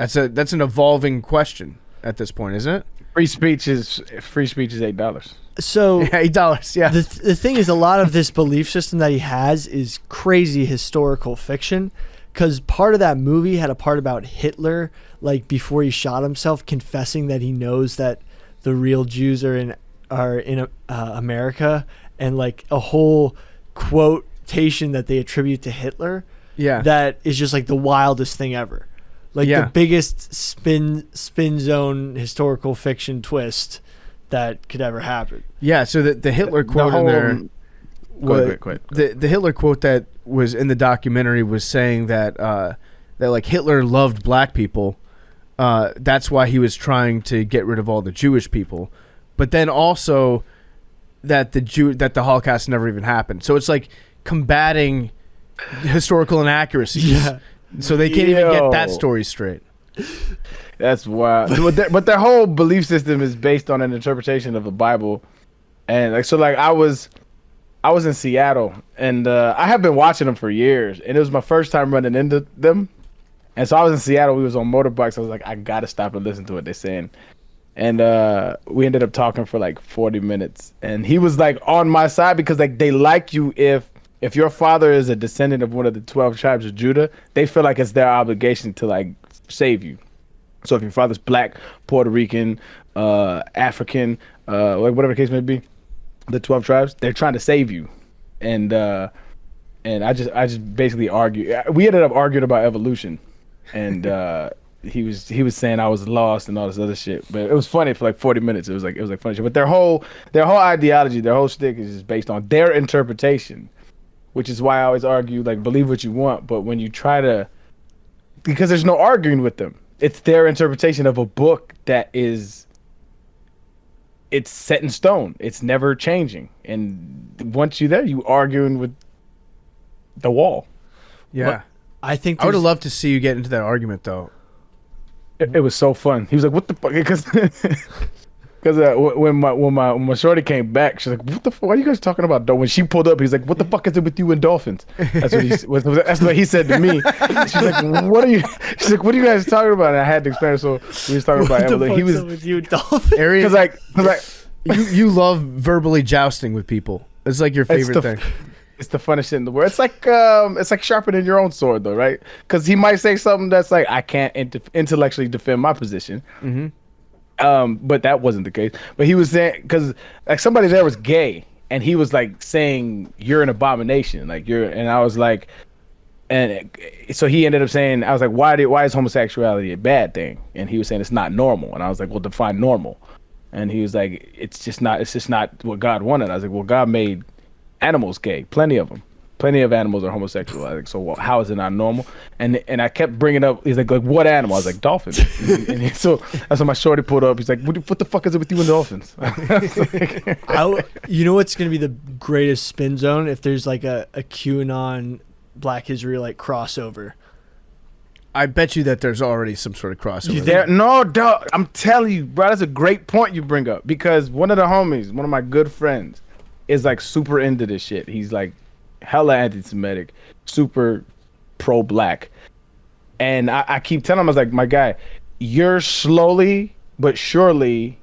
That's an evolving question at this point, isn't it? Free speech is $8. So $8. Yeah. The thing is, a lot of this belief system that he has is crazy historical fiction. Because part of that movie had a part about Hitler, like before he shot himself, confessing that he knows that the real Jews are in America, and like a whole quotation that they attribute to Hitler. Yeah. That is just like the wildest thing ever. Like the biggest spin zone historical fiction twist that could ever happen. Yeah, so the Hitler quote in there, the Hitler quote that was in the documentary was saying that that like Hitler loved black people. That's why he was trying to get rid of all the Jewish people, but then also that the Holocaust never even happened. So it's like combating historical inaccuracies. Yeah. So they can't even get that story straight. That's wild. But their whole belief system is based on an interpretation of the Bible, and I was in Seattle, and I have been watching them for years, and it was my first time running into them. And so I was in Seattle. We was on motorbikes. I was like, I gotta stop and listen to what they're saying. And we ended up talking for like 40 minutes, and he was like on my side because like they like you if your father is a descendant of one of the 12 tribes of Judah, they feel like it's their obligation to like save you. So if your father's black, Puerto Rican, African, like whatever the case may be, the 12 tribes, they're trying to save you. And I just basically argued. We ended up arguing about evolution, and he was saying I was lost and all this other shit. But it was funny for like 40 minutes. It was like funny shit. But their whole ideology, their whole shtick is just based on their interpretation. Which is why I always argue, like, believe what you want. But when you try to, because there's no arguing with them. It's their interpretation of a book that it's set in stone. It's never changing. And once you're there, you arguing with the wall. Yeah. Well, I would have loved to see you get into that argument, though. It was so fun. He was like, what the fuck? Because when my shorty came back, she's like, "What the fuck? Why are you guys talking about dolphins?" When she pulled up, he's like, "What the fuck is it with you and dolphins?" That's what he said to me. She's like, "What are you?" She's like, "What are you guys talking about?" And I had to explain. So we was talking about evolution. He was with you and dolphins. Arian, because you love verbally jousting with people. It's like your favorite thing. It's the funnest shit in the world. It's like sharpening your own sword, though, right? Because he might say something that's like, I can't intellectually defend my position. Mm-hmm. But that wasn't the case. But he was saying, because like somebody there was gay, and he was like saying you're an abomination, like and I was like, and so he ended up saying, I was like, why is homosexuality a bad thing? And he was saying it's not normal, and I was like, well, define normal. And he was like, it's just not what God wanted. I was like, well, God made animals gay, plenty of them. Plenty of animals are homosexual. I was like, so how is it not normal? And I kept bringing up, he's like what animal? I was like, dolphins. and so that's when my shorty pulled up. He's like, what the fuck is it with you and dolphins? You know what's going to be the greatest spin zone? If there's like a QAnon Black Israelite crossover. I bet you that there's already some sort of crossover. No, dog. I'm telling you, bro, that's a great point you bring up. Because one of the homies, one of my good friends, is like super into this shit. He's like, hella anti-Semitic, super pro-black, and I keep telling him, I was like, my guy, you're slowly but surely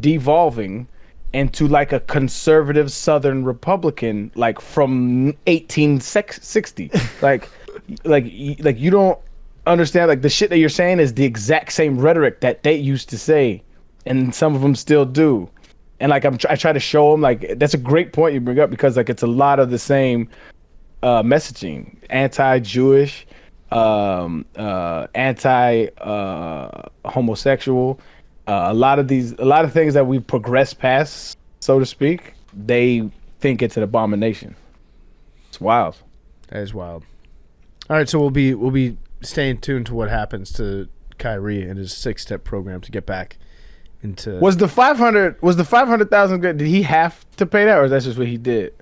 devolving into like a conservative Southern Republican, like from 1860. like you don't understand, like the shit that you're saying is the exact same rhetoric that they used to say, and some of them still do. And like I try to show him, like, that's a great point you bring up, because like it's a lot of the same messaging, anti-Jewish, anti-homosexual, a lot of things that we've progressed past, so to speak. They think it's an abomination. It's wild. That is wild. All right, so we'll be staying tuned to what happens to Kyrie and his 6-step program to get back. Was the 500,000 good? Did he have to pay that, or is that just what he did?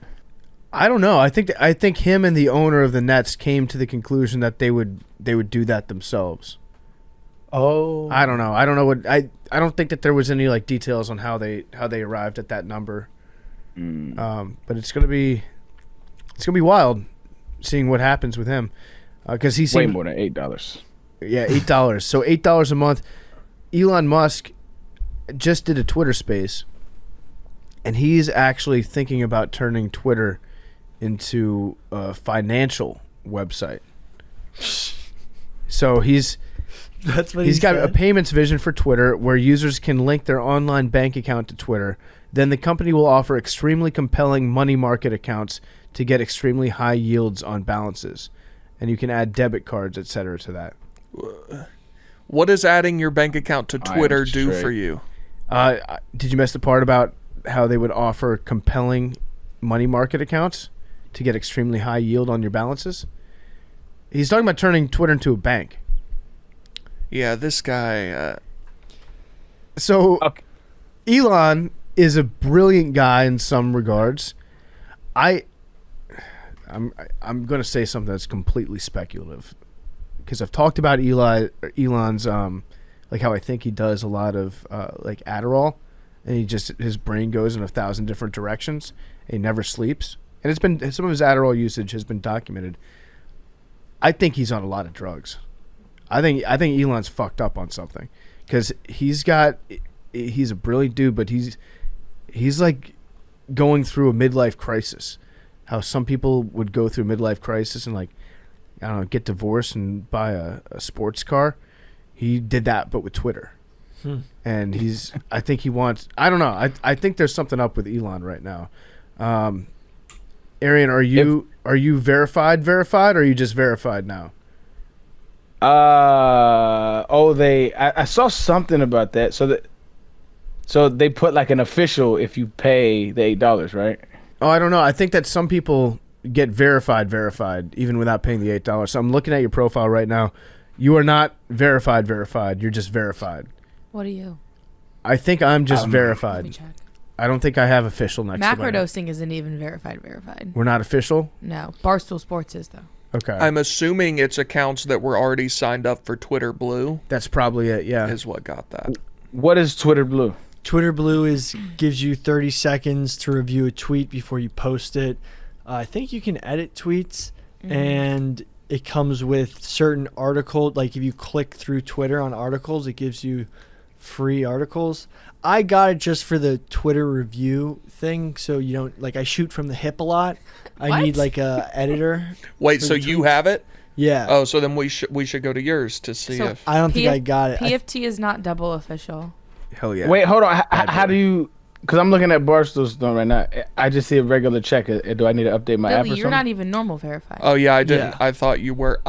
I don't know. I think him and the owner of the Nets came to the conclusion that they would do that themselves. Oh, I don't know. I don't know what I don't think that there was any like details on how they arrived at that number. But it's gonna be wild seeing what happens with him, because he seemed way more than $8. Yeah, $8. So $8 a month. Elon Musk just did a Twitter space, and he's actually thinking about turning Twitter into a financial website. So he's got a payments vision for Twitter where users can link their online bank account to Twitter. Then the company will offer extremely compelling money market accounts to get extremely high yields on balances. And you can add debit cards, etc. to that. What does adding your bank account to Twitter do for you? Did you miss the part about how they would offer compelling money market accounts to get extremely high yield on your balances? He's talking about turning Twitter into a bank. Yeah, this guy. So, Elon is a brilliant guy in some regards. I'm going to say something that's completely speculative because I've talked about Elon's like how I think he does a lot of like Adderall, and his brain goes in 1,000 different directions. And he never sleeps, and it's been some of his Adderall usage has been documented. I think he's on a lot of drugs. I think Elon's fucked up on something because he's a brilliant dude, but he's like going through a midlife crisis. How some people would go through a midlife crisis and, like, I don't know, get divorced and buy a sports car. He did that, but with Twitter. And I think he wants, I don't know. I think there's something up with Elon right now. Arian, are you verified, or are you just verified now? I saw something about that. So they put like an official if you pay the $8, right? Oh, I don't know. I think that some people get verified even without paying the $8. So I'm looking at your profile right now. You are not verified. You're just verified. What are you? I think I'm just Let verified. me check. I don't think I have official next to my name. Macrodosing isn't even verified. We're not official? No. Barstool Sports is, though. Okay. I'm assuming it's accounts that were already signed up for Twitter Blue. That's probably it, yeah. Is what got that. What is Twitter Blue? Twitter Blue gives you 30 seconds to review a tweet before you post it. I think you can edit tweets, and it comes with certain articles. Like if you click through Twitter on articles, it gives you free articles. I got it just for the Twitter review thing, so you don't, like, I shoot from the hip a lot. I need like a editor. Wait, so you have it? Yeah. Oh, so then we should go to yours to see if I don't think I got it. PFT is not double official. Hell yeah. Wait, hold on. How do you? Because I'm looking at Barstool's stuff right now. I just see a regular check. Do I need to update my app or something? You're not even normal verified. Oh yeah, I didn't. Yeah. I thought you were.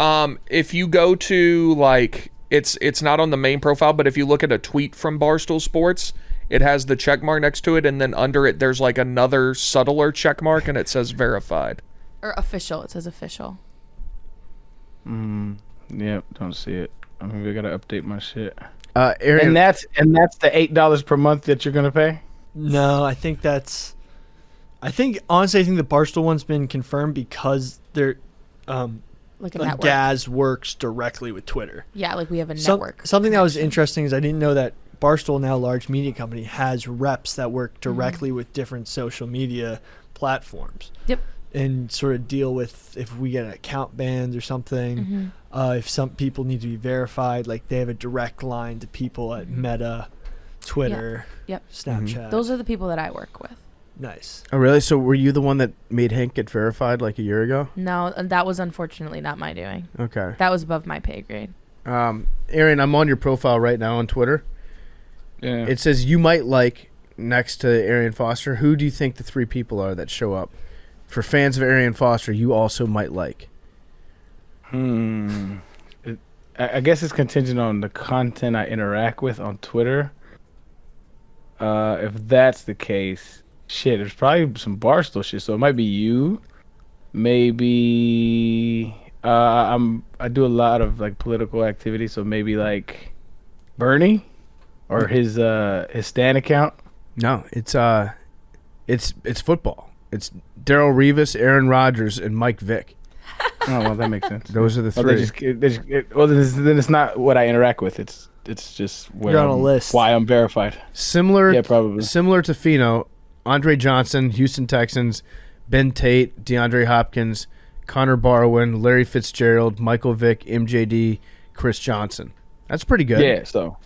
If you go to, like, it's not on the main profile, but if you look at a tweet from Barstool Sports, it has the check mark next to it, and then under it there's like another subtler check mark, and it says verified. Or official. It says official. Yep, don't see it. I mean, we gotta update my shit. Arian, and that's the $8 per month that you're gonna pay. No, I think honestly, I think the Barstool one's been confirmed because they're like a network. Gaz works directly with Twitter. Yeah, like we have a network. Something that was interesting is I didn't know that Barstool, now a large media company, has reps that work directly with different social media platforms. Yep. And sort of deal with if we get an account banned or something. If some people need to be verified, like they have a direct line to people at Meta, Twitter, Snapchat. Those are the people that I work with. Nice. Oh, really? So were you the one that made Hank get verified like a year ago? No, that was unfortunately not my doing. Okay. That was above my pay grade. Arian, I'm on your profile right now on Twitter. Yeah. It says you might like next to Arian Foster. Who do you think the 3 people are that show up? For fans of Arian Foster, you also might like. I guess it's contingent on the content I interact with on Twitter. If that's the case, shit, there's probably some Barstool shit. So it might be you. Maybe I do a lot of like political activity, so maybe like Bernie or his Stan account. No, it's football. It's Darrelle Revis, Aaron Rodgers, and Mike Vick. Oh, well, that makes sense. Those are the 3. Then it's not what I interact with. It's just where you're on a list. Why I'm verified. Similar to Fino, Andre Johnson, Houston Texans, Ben Tate, DeAndre Hopkins, Connor Barwin, Larry Fitzgerald, Michael Vick, MJD, Chris Johnson. That's pretty good. Yeah. So,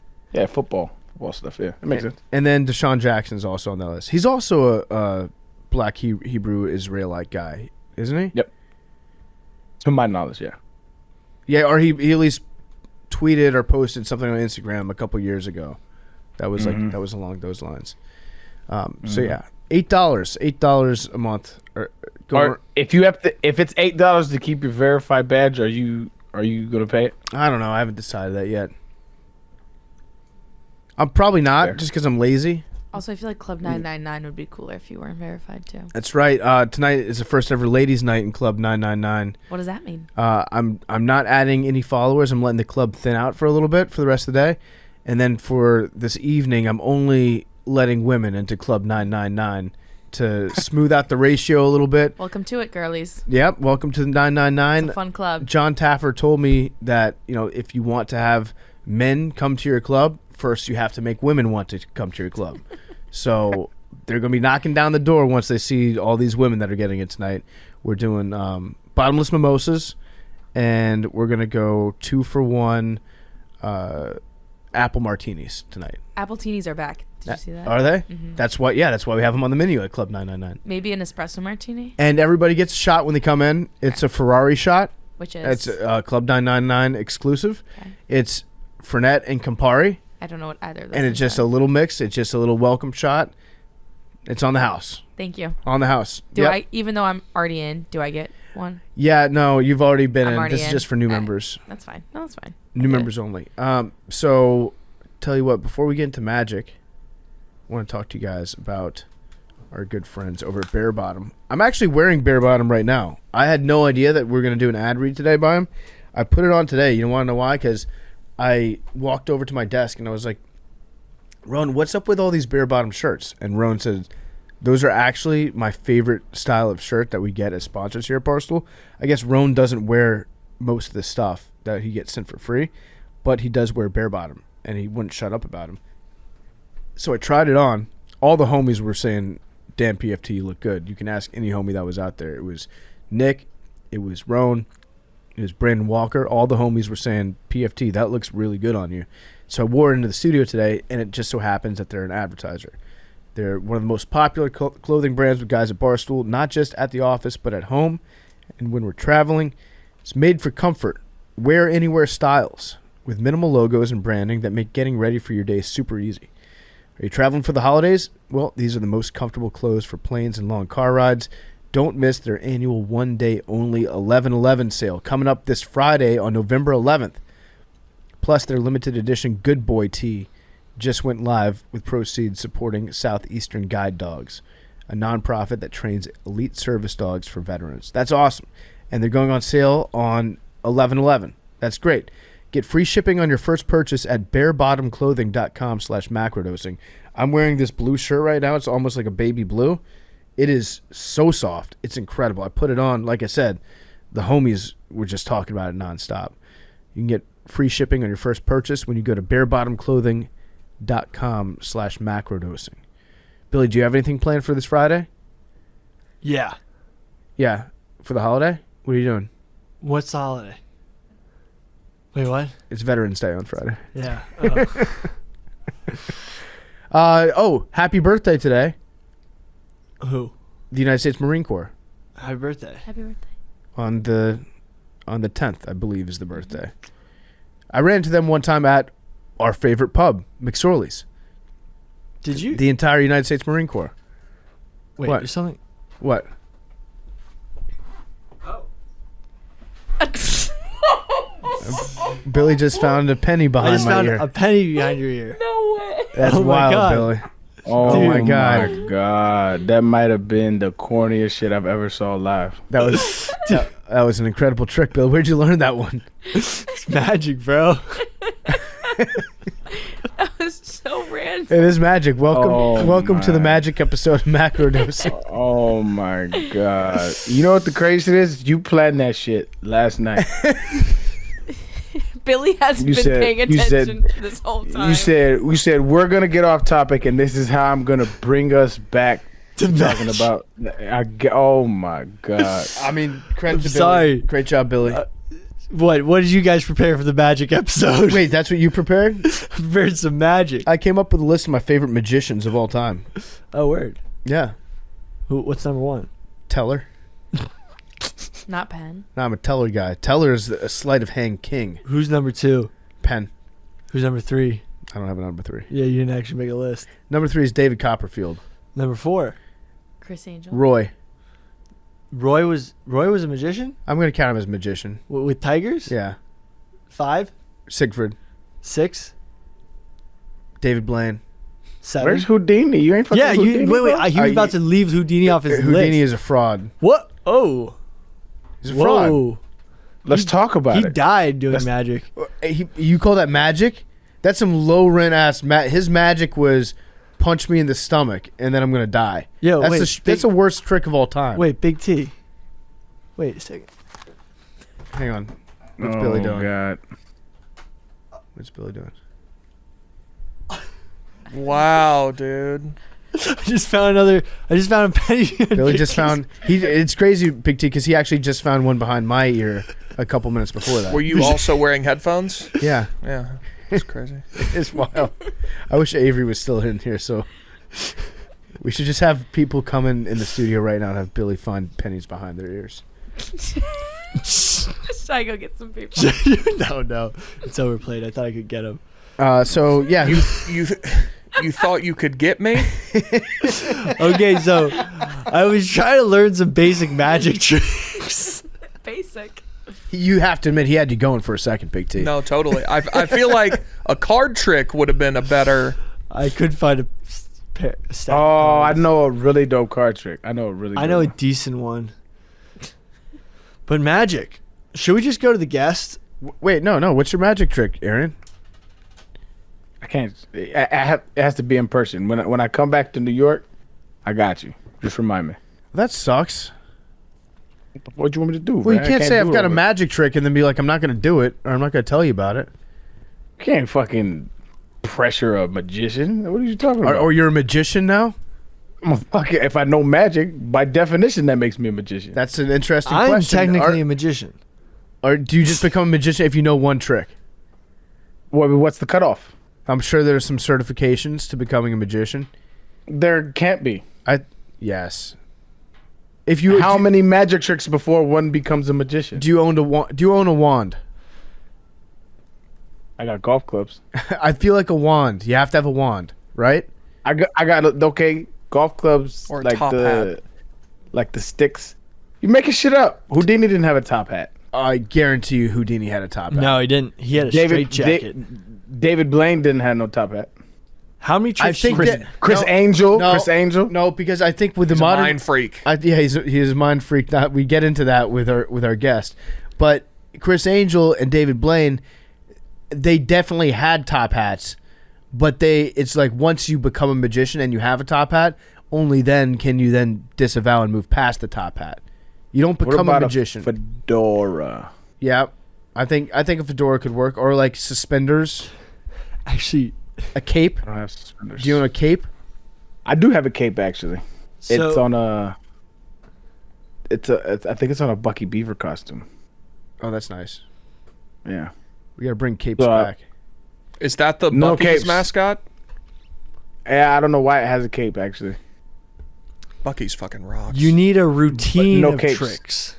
football stuff. Yeah, it makes sense. And then Deshaun Jackson's also on that list. He's also a black Hebrew Israelite guy, isn't he? Yep. To my knowledge, yeah. Yeah, or he at least tweeted or posted something on Instagram a couple years ago. That was that was along those lines. So yeah, $8 a month. Or if it's $8 to keep your verified badge, are you gonna pay it? I don't know. I haven't decided that yet. I'm probably not, just because I'm lazy. Also, I feel like Club 999 would be cooler if you weren't verified too. That's right. Tonight is the first ever ladies' night in Club 999. What does that mean? I'm not adding any followers. I'm letting the club thin out for a little bit for the rest of the day, and then for this evening, I'm only letting women into Club 999 to smooth out the ratio a little bit. Welcome to it, girlies. Yep. Welcome to the 999. It's a fun club. John Taffer told me that if you want to have men come to your club, first you have to make women want to come to your club. So they're going to be knocking down the door once they see all these women that are getting it tonight. We're doing bottomless mimosas, and we're going to go 2 for $1 apple martinis tonight. Apple teenies are back. Did you see that? Are they? Mm-hmm. That's why we have them on the menu at Club 999. Maybe an espresso martini? And everybody gets a shot when they come in. It's a Ferrari shot. Which is? It's Club 999 exclusive. Okay. It's Fernet and Campari. I don't know what either of those and it's just a little mix. It's just a little welcome shot. It's on the house. Thank you. On the house. Do I, even though I'm already in, do I get one? Yeah, no, you've already been in. This is just for new members. That's fine. No, that's fine. New members only. So, tell you what, before we get into Magic, I want to talk to you guys about our good friends over at Bare Bottom. I'm actually wearing Bare Bottom right now. I had no idea that we're going to do an ad read today by him. I put it on today. You want to know why? Because I walked over to my desk and I was like, Roan, what's up with all these Bare Bottom shirts? And Roan said, those are actually my favorite style of shirt that we get as sponsors here at Barstool. I guess Roan doesn't wear most of the stuff that he gets sent for free, but he does wear Bare Bottom, and he wouldn't shut up about him. So I tried it on. All the homies were saying, damn, PFT, you look good. You can ask any homie that was out there. It was Nick. It was Roan. It was Brandon Walker. All the homies were saying, PFT, that looks really good on you. So I wore it into the studio today, and it just so happens that they're an advertiser. They're one of the most popular clothing brands with guys at Barstool, not just at the office, but at home and when we're traveling. It's made for comfort, wear anywhere styles, with minimal logos and branding that make getting ready for your day super easy. Are you traveling for the holidays? Well, these are the most comfortable clothes for planes and long car rides. Don't miss their annual one-day-only 11/11 sale coming up this Friday on November 11th. Plus, their limited edition Good Boy tee just went live with proceeds supporting Southeastern Guide Dogs, a nonprofit that trains elite service dogs for veterans. That's awesome. And they're going on sale on 11/11. That's great. Get free shipping on your first purchase at barebottomclothing.com/macrodosing. I'm wearing this blue shirt right now. It's almost like a baby blue. It is so soft. It's incredible. I put it on. Like I said, the homies were just talking about it nonstop. You can get free shipping on your first purchase when you go to barebottomclothing.com/macrodosing. Billy, do you have anything planned for this Friday? Yeah. Yeah. For the holiday? What are you doing? What's the holiday? Wait, what? It's Veterans Day on Friday. Yeah. Happy birthday today. Who? The United States Marine Corps. Happy birthday. Happy birthday. On the 10th, I believe, is the birthday. I ran into them one time at our favorite pub, McSorley's. Did you? The entire United States Marine Corps. Wait, what? There's something. What? Oh. Billy just found a penny behind my ear. A penny behind your ear. No way. That's wild, Billy. Oh my God. My God. That might have been the corniest shit I've ever saw live. That was that was an incredible trick, Bill. Where'd you learn that one? It's magic, bro. That was so random. It is magic. Welcome to the magic episode of Macrodosing. Oh my God. You know what the crazy thing is? You planned that shit last night. Billy hasn't been paying attention this whole time. We said we're gonna get off topic, and this is how I'm gonna bring us back to talking about. Oh my God! I mean, credit to sorry. Billy. Great job, Billy. What did you guys prepare for the magic episode? Wait, that's what you prepared? I prepared some magic. I came up with a list of my favorite magicians of all time. Oh, word. Yeah. What's number one? Teller. Not Penn. No, I'm a Teller guy. Teller is a sleight of hand king. Who's number two? Penn. Who's number three? I don't have a number 3. Yeah, you didn't actually make a list. Number 3 is David Copperfield. Number 4. Chris Angel. Roy. Roy was a magician? I'm going to count him as a magician. With tigers? Yeah. 5? Siegfried. 6? David Blaine. 7? Where's Houdini? You ain't fucking Houdini. Wait. He was about to leave Houdini off his list. Houdini is a fraud. What? Oh. He's a fraud. Whoa. Let's talk about He it. died doing magic. You call that magic? That's some low rent ass. His magic was punch me in the stomach and then I'm gonna die. Yo, that's the worst trick of all time. Wait, Big T. Wait a second. Hang on. What's Billy doing? God. What's Billy doing? Wow, dude. I just found a penny. Billy just found. It's crazy, Big T, because he actually just found one behind my ear a couple minutes before that. Were you also wearing headphones? Yeah. Yeah. It's crazy. It's wild. I wish Avery was still in here, so we should just have people come in the studio right now and have Billy find pennies behind their ears. Should I go get some people? No. It's overplayed. I thought I could get him. So yeah, You thought you could get me? Okay, so I was trying to learn some basic magic tricks. Basic. you have to admit he had you going for a second, Big T. No, totally. I feel like a card trick would have been a better. I could find a stack. Oh, I know a really dope card trick. I know a decent one. But magic. Should we just go to the guest? Wait, no. What's your magic trick, Arian? I can't. It has to be in person. When I come back to New York, I got you. Just remind me. That sucks. What do you want me to do? Well, man? you can't say I've got a magic. magic trick and then be like, I'm not going to do it, or I'm not going to tell you about it. You can't fucking pressure a magician. What are you talking about? Or you're a magician now? I'm a fucking, if I know magic, by definition, that makes me a magician. That's an interesting I'm question. technically a magician. Or do you just become a magician if you know one trick? What's the cutoff? I'm sure there's some certifications to becoming a magician. There can't be. Yes. If you How many magic tricks before one becomes a magician? do you own a wand? I got golf clubs. I feel like a wand. You have to have a wand, right? I got okay, golf clubs Or a like top hat. like the sticks. You making shit up. Houdini didn't have a top hat. I guarantee you Houdini had a top hat. No, he didn't. He had a straight jacket. David Blaine didn't have no top hat. How many tricks? think Chris, that- Chris No, Angel. no. Chris Angel. No, because I think with the He's a modern mind freak. he's a mind freak. We get into that with our guest, but Chris Angel and David Blaine, they definitely had top hats, but it's like once you become a magician and you have a top hat, only then can you then disavow and move past the top hat. You don't What become about a magician. fedora. Yeah, I think a fedora could work, or like suspenders, actually, a cape. I don't have suspenders. Do you own a cape? I do have a cape actually. So- It's on a. I think it's on a Bucky Beaver costume. Oh, that's nice. Yeah. We gotta bring capes So, back. Is that the No Bucky's capes. mascot? Yeah, I don't know why it has a cape actually. Bucky's fucking rocks. you need a routine no of capes. tricks.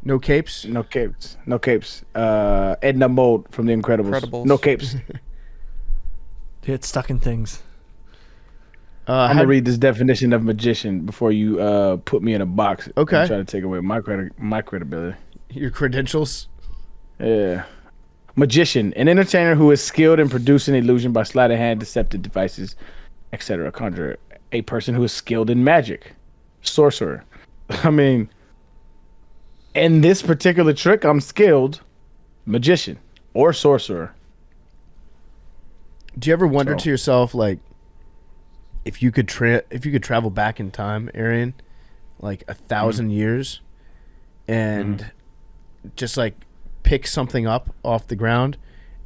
No capes. No capes. No capes. Edna Mode from The Incredibles. No capes. Get stuck in things. I'm gonna read this definition of magician before you put me in a box. Okay. And try to take away my credibility. Your credentials. Yeah. Magician, an entertainer who is skilled in producing illusion by sleight of hand, deceptive devices, etc. Conjurer, a person who is skilled in magic. Sorcerer. I mean, in this particular trick, I'm skilled. Magician or sorcerer. Do you ever wonder So- to yourself, like, if you could travel back in time, Arian, like 1,000 years, and just like pick something up off the ground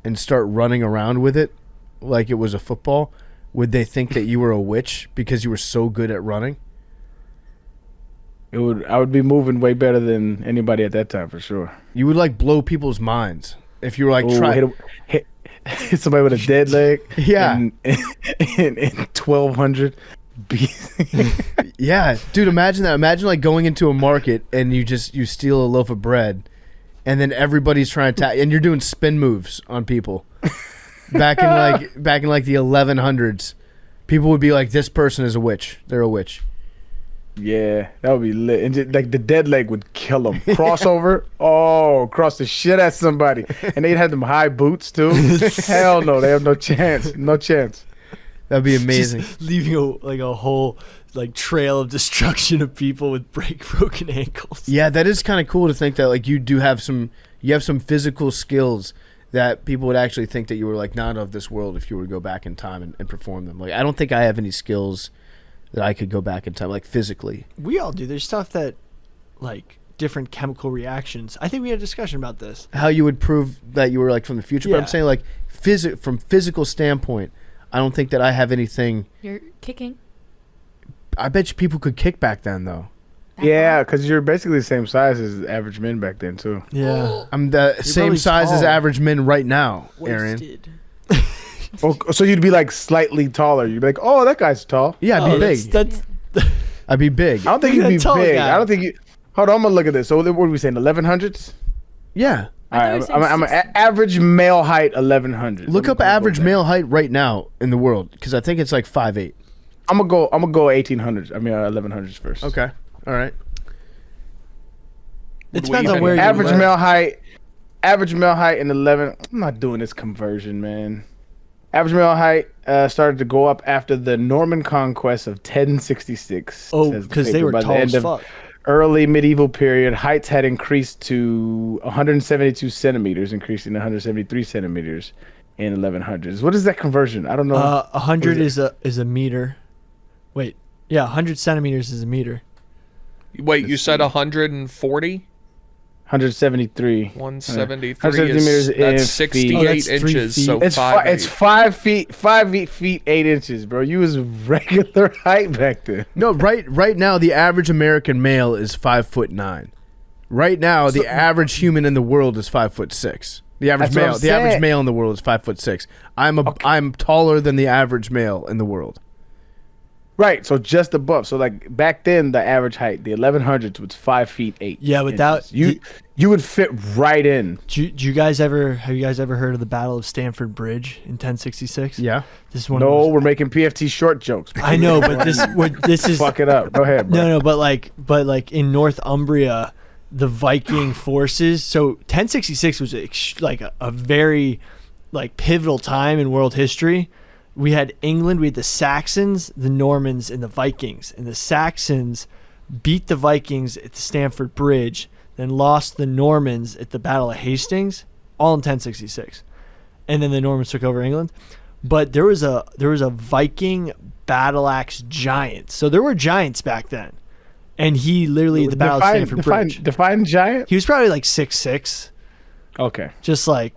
and start running around with it like it was a football? Would they think that you were a witch because you were so good at running? I would be moving way better than anybody at that time for sure. You would like blow people's minds if you were like trying. Hit somebody with a dead leg. Yeah. In 1200. Yeah, dude, imagine that. Imagine like going into a market and you steal a loaf of bread, and then everybody's trying to and you're doing spin moves on people. back in like the 1100s, people would be like, "This person is a witch. They're a witch." Yeah, that would be lit. And just, like the dead leg would kill them. Crossover, cross the shit at somebody, and they'd have them high boots too. Hell no, they have no chance. No chance. That'd be amazing. Just leaving a whole like trail of destruction of people with broken ankles. Yeah, that is kind of cool to think that like you have some physical skills that people would actually think that you were like not of this world if you were to go back in time and perform them. Like I don't think I have any skills that I could go back in time, like physically. We all do. There's stuff that, like, different chemical reactions. I think we had a discussion about this. How you would prove that you were, like, from the future. Yeah. But I'm saying, like, from physical standpoint, I don't think that I have anything. You're kicking. I bet you people could kick back then, though. Yeah, because you're basically the same size as average men back then, too. Yeah. I'm the same size as average men right now, Arian. Oh, so you'd be like slightly taller. You'd be like, "Oh, that guy's tall." Yeah, I'd be big. That's I'd be big. I don't think you'd be tall big. guy. I don't think you. Hold on, I'm gonna look at this. So what are we saying? 1100s? Yeah. All right, I'm an average male height 1100. Look up average male height right now in the world, because I think it's like 5'8". I'm gonna go 1800s. I mean 1100s first. Okay. All right. It depends on where you average live. male height. Average male height in 11. I'm not doing this conversion, man. Average male height started to go up after the Norman conquest of 1066. Oh, says the because they paper. were By the tall end as of fuck. Early medieval period, heights had increased to 172 centimeters, increasing to 173 centimeters in 1100s. What is that conversion? I don't know. 100 is a meter. Wait, yeah, 100 centimeters is a meter. Wait, you said 140? 173. 173 is that's 68 inches. So It's 5 feet 8 inches, bro. You was regular height back then. No, right now the average American male is 5'9". Right now the average human in the world is 5'6". The average male in the world is 5'6". I'm taller than the average male in the world. Right, so just above. So like back then, the average height, the 1100s, was 5 feet 8. Yeah, but that you would fit right in. have you guys ever heard of the Battle of Stamford Bridge in 1066? Yeah. This is one. No, we're making PFT short jokes. I know, but this is fuck it up. Go ahead, bro. No, but like in Northumbria, the Viking forces. So 1066 was like a very like pivotal time in world history. We had England, we had the Saxons, the Normans, and the Vikings. And the Saxons beat the Vikings at the Stamford Bridge, then lost the Normans at the Battle of Hastings, all in 1066. And then the Normans took over England. But there was a Viking battle axe giant. So there were giants back then. And he literally at the Battle of Stamford Bridge. Define giant? He was probably like 6'6". Okay. Just like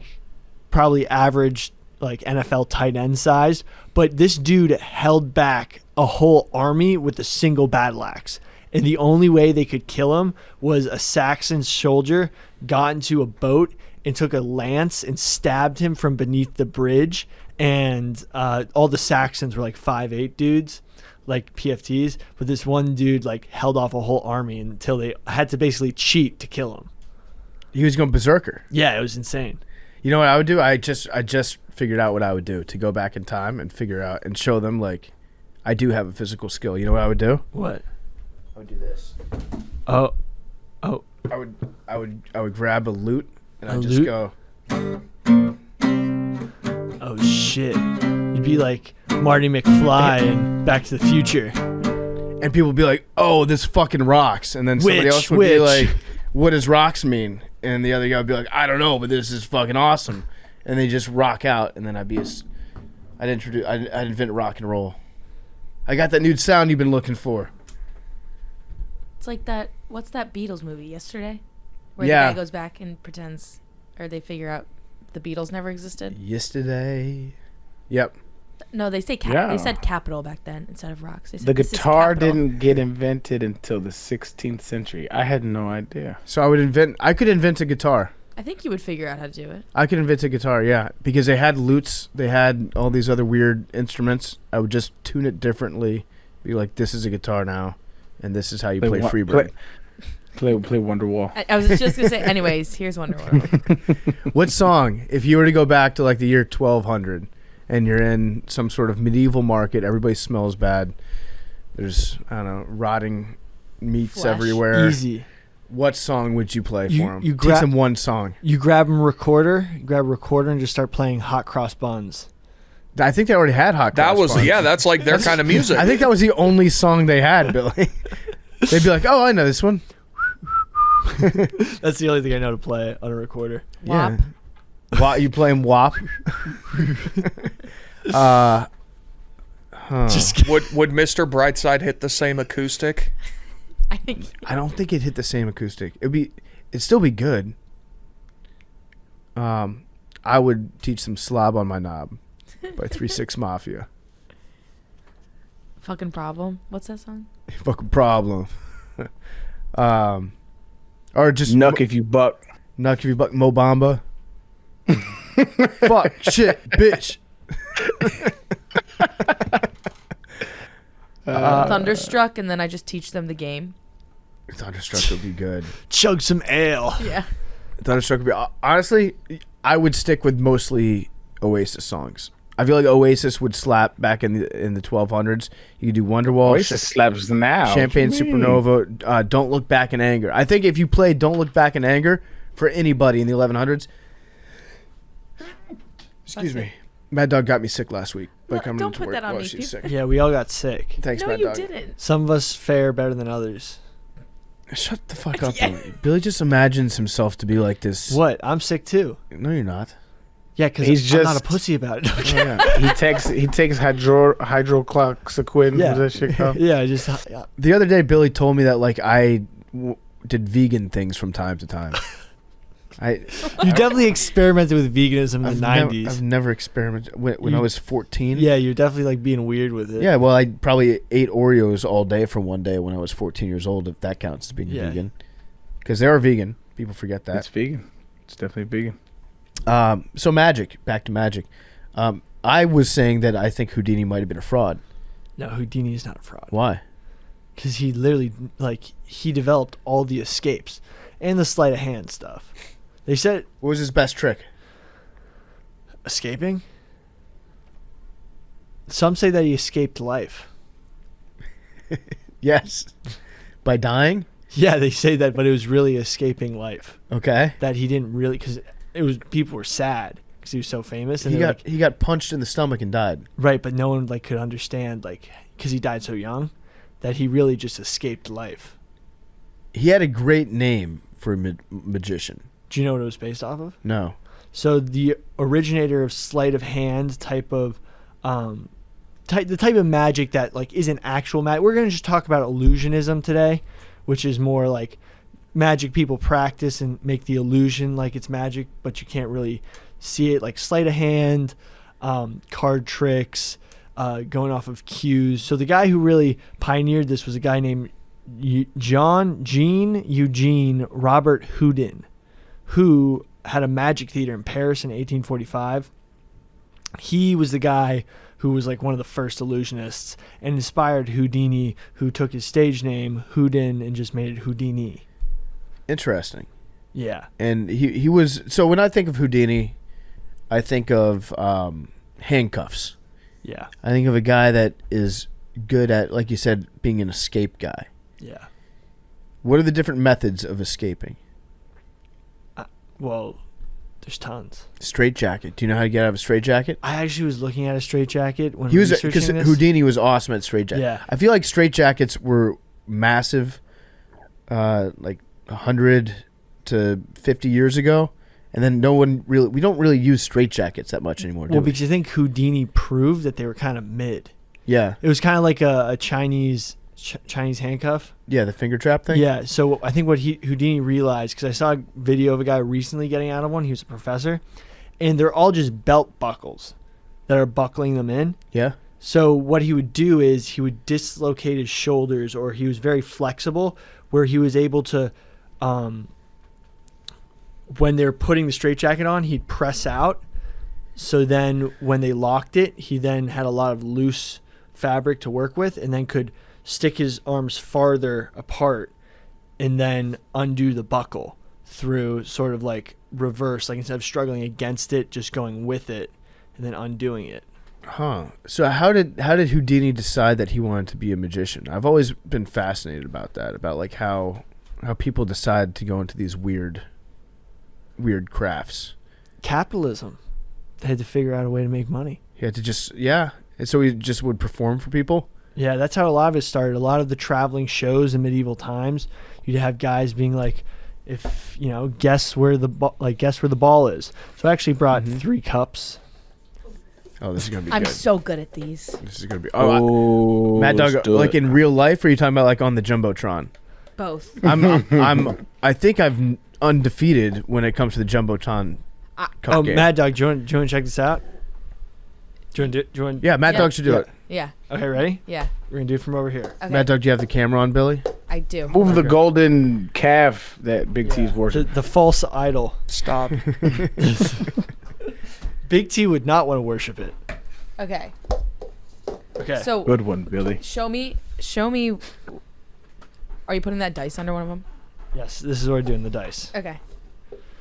probably average like NFL tight end sized, but this dude held back a whole army with a single battle axe. And the only way they could kill him was a Saxon soldier got into a boat and took a lance and stabbed him from beneath the bridge. And all the Saxons were like 5'8" dudes, like PFTs, but this one dude like held off a whole army until they had to basically cheat to kill him. He was going berserker. Yeah, it was insane. You know what I would do? I just figured out what I would do to go back in time and figure out and show them like I do have a physical skill. You know what I would do? What? I would do this. Oh. I would grab a loot and I'd just loot? go. Oh shit. You'd be like Marty McFly in Back to the Future. And people would be like, "Oh, this fucking rocks." And then somebody else would be like, "What does rocks mean?" And the other guy would be like, "I don't know, but this is fucking awesome." And they just rock out, and then I'd invent rock and roll. I got that new sound you've been looking for. It's like that. What's that Beatles movie, Yesterday? Where the guy goes back and pretends, or they figure out the Beatles never existed. Yesterday. Yep. No, they say they said capital back then instead of rocks. They said the guitar didn't get invented until the 16th century. I had no idea. So I could invent a guitar. I think you would figure out how to do it. I could invent a guitar, yeah, because they had lutes, they had all these other weird instruments. I would just tune it differently, be like, this is a guitar now, and this is how you play Freebird. Play Wonderwall. I was just gonna say. Anyways, here's Wonderwall. What song, if you were to go back to like the year 1200, and you're in some sort of medieval market, everybody smells bad. There's rotting meats everywhere. Easy. What song would you play for them? You teach them one song. You grab a recorder, and just start playing Hot Cross Buns. I think they already had Hot Cross Buns. That's like their kind of music. I think that was the only song they had, Billy. They'd be like, oh, I know this one. That's the only thing I know to play on a recorder. WAP. Yeah. You playing WAP? Would Mr. Brightside hit the same acoustic? I don't think it'd hit the same acoustic. It'd still be good. I would teach them Slob on My Knob by 3-6 Mafia. Fucking Problem. What's that song? Fucking Problem. Or just Nuck If You Buck. Nuck If You Buck. Mo Bamba. Fuck, shit, bitch. Thunderstruck, and then I just teach them the game. Thunderstruck would be good. Chug some ale. Yeah. Thunderstruck would be... Honestly, I would stick with mostly Oasis songs. I feel like Oasis would slap back in the 1200s. You could do Wonderwall. Oasis slaps now. Champagne Supernova. Don't Look Back in Anger. I think if you played Don't Look Back in Anger for anybody in the 1100s... Excuse me. Mad Dog got me sick last week. Well, don't put that on me. She's sick. Yeah, we all got sick. Thanks, no, Mad you Dog. didn't. Some of us fare better than others. Shut the fuck up, Billy. Billy just imagines himself to be like this. What? I'm sick too. No, you're not. Yeah, because I'm not a pussy about it. Okay. Yeah. He takes hydroxyquin. Yeah. That shit called? Yeah, The other day, Billy told me that like I did vegan things from time to time. You definitely experimented with veganism in the 90s. I've never experimented when I was 14. Yeah, you're definitely like being weird with it. Yeah, well, I probably ate Oreos all day for one day when I was 14 years old, if that counts as being vegan. Because they are vegan. People forget that. It's vegan. It's definitely vegan. So magic. Back to magic. I was saying that I think Houdini might have been a fraud. No, Houdini is not a fraud. Why? Because he literally, he developed all the escapes and the sleight of hand stuff. They said... What was his best trick? Escaping? Some say that he escaped life. Yes. By dying? Yeah, they say that, but it was really escaping life. Okay. That he didn't really... Because people were sad because he was so famous. And he got punched in the stomach and died. Right, but no one could understand, because he died so young, that he really just escaped life. He had a great name for a magician. Do you know what it was based off of? No. So the originator of sleight of hand type of the type of magic that isn't actual magic. We're going to just talk about illusionism today, which is more like magic people practice and make the illusion like it's magic, but you can't really see it, like sleight of hand, card tricks, going off of cues. So the guy who really pioneered this was a guy named Jean Eugene Robert Houdin, who had a magic theater in Paris in 1845. He was the guy who was one of the first illusionists and inspired Houdini, who took his stage name Houdin and just made it Houdini. Interesting. Yeah. And he was... So when I think of Houdini, I think of handcuffs. Yeah. I think of a guy that is good at, like you said, being an escape guy. Yeah. What are the different methods of escaping? Well, there's tons. Straitjacket. Do you know how to get out of a straitjacket? I actually was looking at a straitjacket when researching this. Because Houdini was awesome at straitjacket. Yeah. I feel like straitjackets were massive, 100 to 50 years ago, and then we don't really use straitjackets that much anymore. Well, because I think Houdini proved that they were kind of mid. Yeah. It was kind of like a Chinese handcuff. Yeah, the finger trap thing. Yeah, so I think what Houdini realized, because I saw a video of a guy recently getting out of one. He was a professor, and they're all just belt buckles. that are buckling them in. Yeah. So what he would do is he would dislocate his shoulders, or he was very flexible, where he was able to, when they're putting the straitjacket on, he'd press out. So then when they locked it, he then had a lot of loose fabric to work with, and then could stick his arms farther apart and then undo the buckle through sort of like reverse, like instead of struggling against it, just going with it and then undoing it. Huh. So how did Houdini decide that he wanted to be a magician? I've always been fascinated about that, about like how people decide to go into these weird crafts. Capitalism. They had to figure out a way to make money. He had to just, yeah. And so he just would perform for people? Yeah, that's how a lot of it started. A lot of the traveling shows in medieval times, you'd have guys being like, if, you know, guess where the ball is. So I actually brought 3 cups. Oh, this is going to be I'm good. so good at these. This is going to be... Mad Dog, like in real life, or are you talking about like on the Jumbotron? Both. I think I'm undefeated when it comes to the Jumbotron cup game. Mad Dog, do you want to check this out? Do you want? Yeah, Mad Dog should do it. Yeah. Okay, ready? Yeah. We're going to do it from over here. Okay. Mad Dog, do you have the camera on, Billy? I do. Move the golden calf that Big T's worship. The false idol. Stop. Big T would not want to worship it. Okay. Okay. So Good one, Billy. show me. Are you putting that dice under one of them? Yes, this is what we're doing, the dice. Okay.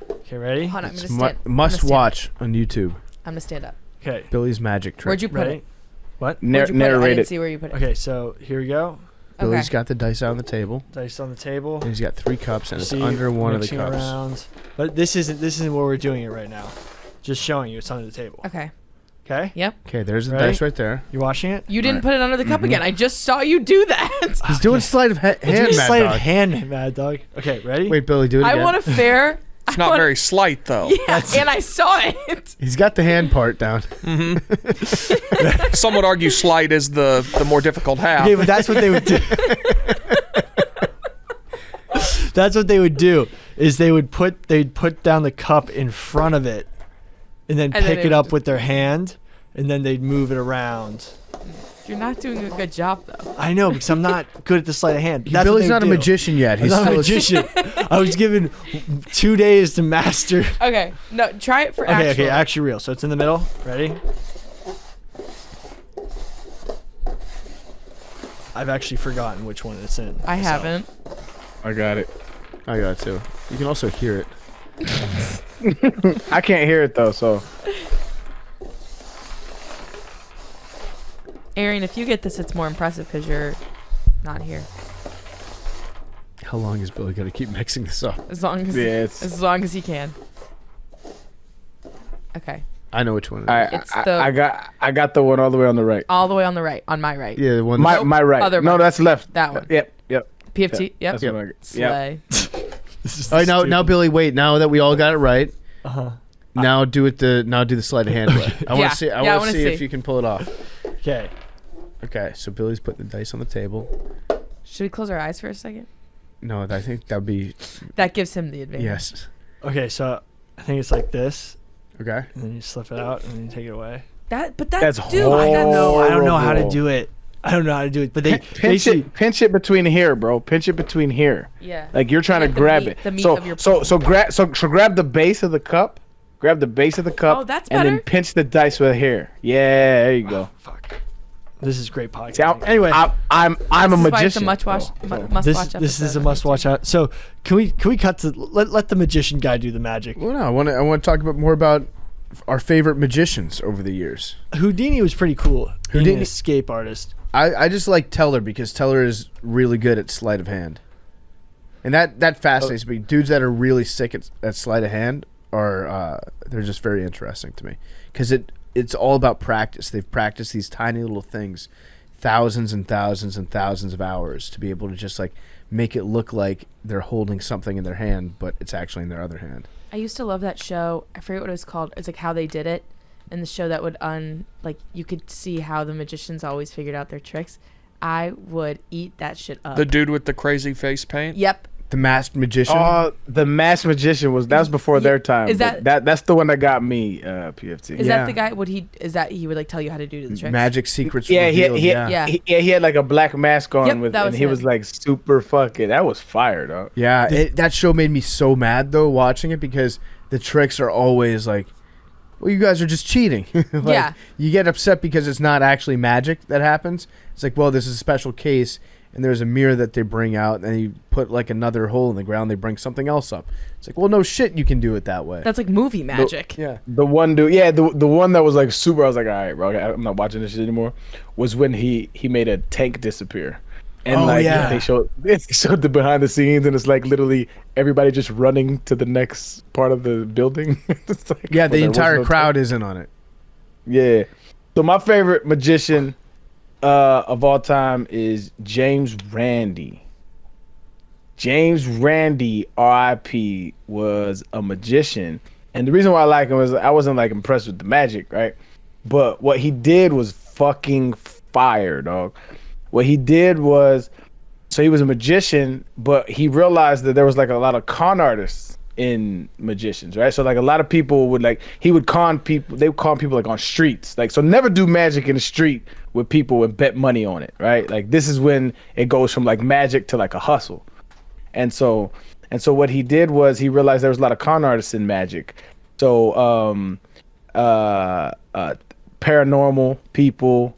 Okay, ready? Hold on. It's I'm gonna stand. must watch on YouTube. I'm gonna stand up. Okay. Billy's magic trick. Where'd you put Ready? it? What? Where'd you put it? I Narrate didn't it. see where you put it. Okay, so here we go. Billy's Okay. got the dice out on the table. Dice on the table. And he's got 3 cups, and it's See, under one of the mixing cups. around. But this isn't where we're doing it right now. Just showing you it's under the table. Okay. Okay? Yep. Okay, there's the Ready? dice right there. You watching it? You didn't Right. put it under the cup again. I just saw you do that. He's doing sleight of hand, Doing Mad sleight of Dog. hand, Mad Dog. Okay, ready? Wait, Billy, do it I again. want a fair. It's not very slight, though. Yeah, and I saw it. He's got the hand part down. Some would argue slight is the more difficult half. Okay, but that's what they would do. That's what they would do. Is they'd put down the cup in front of it, and then pick it up with their hand, and then they'd move it around. You're not doing a good job though. I know, because I'm not good at the sleight of hand. That's what Billy's they not a do. magician yet. I'm He's not a still magician. I was given 2 days to master. Okay, no, try it for actual. Okay, actually real. So it's in the middle. Ready? I've actually forgotten which one it's in. I myself. haven't. I got it. I got it too. You can also hear it. I can't hear it though, so Arian, if you get this, it's more impressive because you're not here. How long is Billy going to keep mixing this up? As long as as long as he can. Okay, I know which one it is. It's the- I got the one all the way on the right. all the way on the right, on my right. Yeah, the one. My right. Other No, one. that's left. That one. Yep. PFT. Yep. That's what I got. Yep. Slay. All right, now Billy, wait. Now that we all got it right, Uh-huh. now do the sleight of hand way. I want Yeah. to see. I Yeah, I want to wanna see if see. you can pull it off. Okay. Okay, so Billy's putting the dice on the table. Should we close our eyes for a second? No, I think that'd be That gives him the advantage. yes. Okay, so I think it's like this, Okay. and then you slip it out, and then you take it away. That's That's dude. I don't know how to Horrible. do it. I don't know how to do it, but they Pinch it between here, bro. Pinch it between here. Yeah. Like you're trying to Get the grab meat- it. the meat so of your grab the base of the cup. Grab the base of the cup. Oh, that's and then better. pinch the dice with here. Yeah, there you go. Fuck. This is great podcast. See, Anyway, I'm a This is why it's magician. a must watch. bro. Must this watch this is episode. a must watch out. So can we cut to let the magician guy do the magic? Well, no, I want to talk more about our favorite magicians over the years. Houdini was pretty cool. Being an Houdini- escape artist. I just like Teller because Teller is really good at sleight of hand, and that fascinates me. Dudes that are really sick at sleight of hand are they're just very interesting to me because it's all about practice. They've practiced these tiny little things, thousands and thousands and thousands of hours to be able to just like make it look like they're holding something in their hand, but it's actually in their other hand. I used to love that show. I forget what it was called. It's like How They Did It. And the show that would like you could see how the magicians always figured out their tricks. I would eat that shit up. The dude with the crazy face paint. Yep. The Masked Magician. Oh, the Masked Magician was before their time. Is that's the one that got me? PFT. Is that the guy? He would like tell you how to do the tricks? Magic secrets. Yeah, revealed, he had like a black mask on Yep, he was like super fucking. That was fire, dog. Yeah, that show made me so mad though watching it because the tricks are always like, well, you guys are just cheating. Like, you get upset because it's not actually magic that happens. It's like, well, this is a special case. And there's a mirror that they bring out, and you put like another hole in the ground. They bring something else up. It's like, well, no shit, you can do it that way. That's like movie magic. The one dude, the one that was like super. I was like, all right, bro, I'm not watching this shit anymore. Was when he made a tank disappear, and they showed the behind the scenes, and it's like literally everybody just running to the next part of the building. It's like, the entire crowd isn't on it. Yeah. So my favorite magician of all time is James Randi. James Randi, R.I.P., was a magician, and the reason why I like him is I wasn't like impressed with the magic, right? But what he did was fucking fire, dog. What he did was, so he was a magician, but he realized that there was like a lot of con artists in magicians, right? So like a lot of people would he would con people. They would con people like on streets, like, so never do magic in the street with people and bet money on it, right? Like this is when it goes from like magic to like a hustle. And so what he did was he realized there was a lot of con artists in magic. So paranormal people,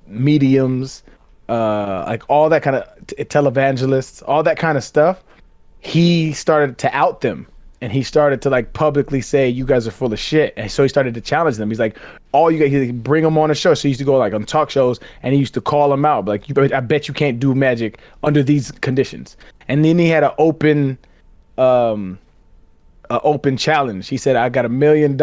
mediums, like all that kind of televangelists, all that kind of stuff. He started to out them, and he started to like publicly say, you guys are full of shit. And so he started to challenge them. He's like, all you guys, he bring them on the show. So he used to go like on talk shows, and he used to call them out, like, I bet you can't do magic under these conditions. And then he had an open challenge. He said, I got $1 million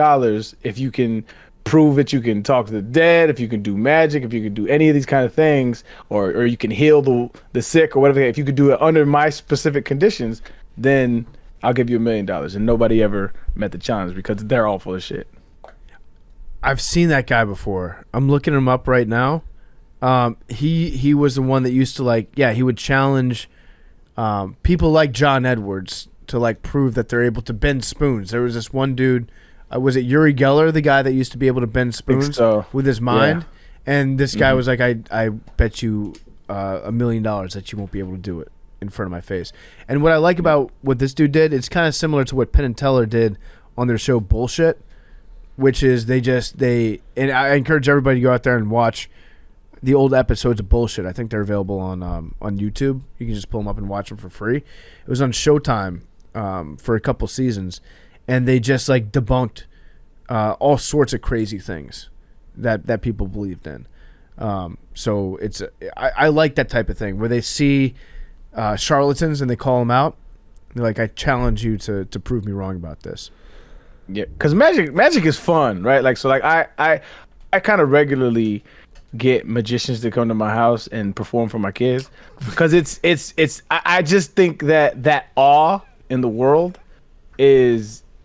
if you can prove that you can talk to the dead, if you can do magic, if you can do any of these kind of things, or you can heal the sick or whatever. If you could do it under my specific conditions, then I'll give you $1 million. And nobody ever met the challenge because they're all full of shit. I've seen that guy before. I'm looking him up right now. He was the one that used to he would challenge people like John Edwards to like prove that they're able to bend spoons. There was this one dude. Was it Uri Geller, the guy that used to be able to bend spoons with his mind? Yeah. And this guy was like, I bet you $1 million that you won't be able to do it in front of my face. And what I like about what this dude did, it's kind of similar to what Penn and Teller did on their show Bullshit, which is and I encourage everybody to go out there and watch the old episodes of Bullshit. I think they're available on YouTube. You can just pull them up and watch them for free. It was on Showtime for a couple seasons. And they just like debunked all sorts of crazy things that people believed in. So I like that type of thing where they see charlatans and they call them out. They're like, I challenge you to prove me wrong about this. Yeah, because magic is fun, right? Like, so like I kind of regularly get magicians to come to my house and perform for my kids because I just think that awe in the world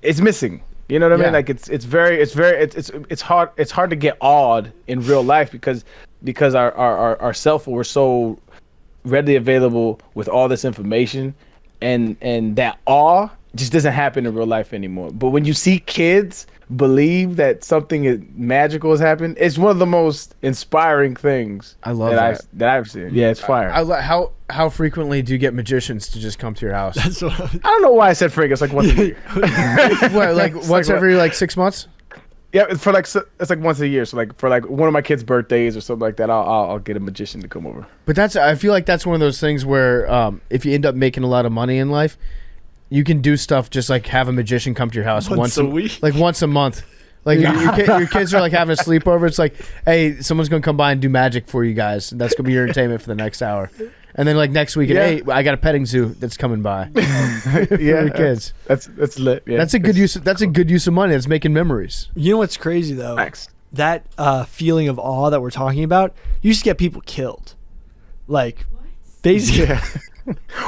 it's missing. You know what I mean? Like it's hard to get awed in real life because our cell phone, we're so readily available with all this information, and that awe just doesn't happen in real life anymore. But when you see kids believe that something magical has happened, it's one of the most inspiring things I love that I've seen. Yeah, it's fire. How frequently do you get magicians to just come to your house? I don't know why I said freak. It's like once a year. What, like once every 6 months? Yeah, it's like once a year. So like for like one of my kids' birthdays or something like that, I'll get a magician to come over. But I feel like that's one of those things where if you end up making a lot of money in life, you can do stuff just like have a magician come to your house once a week, like once a month. Like your kids are like having a sleepover. It's like, hey, someone's gonna come by and do magic for you guys. That's gonna be your entertainment for the next hour. And then like next week, hey, I got a petting zoo that's coming by. For your kids. That's lit. Yeah. That's a good use. That's a good use of money. It's making memories. You know what's crazy though? Thanks. That feeling of awe that we're talking about used to get people killed. Like, basically. Yeah.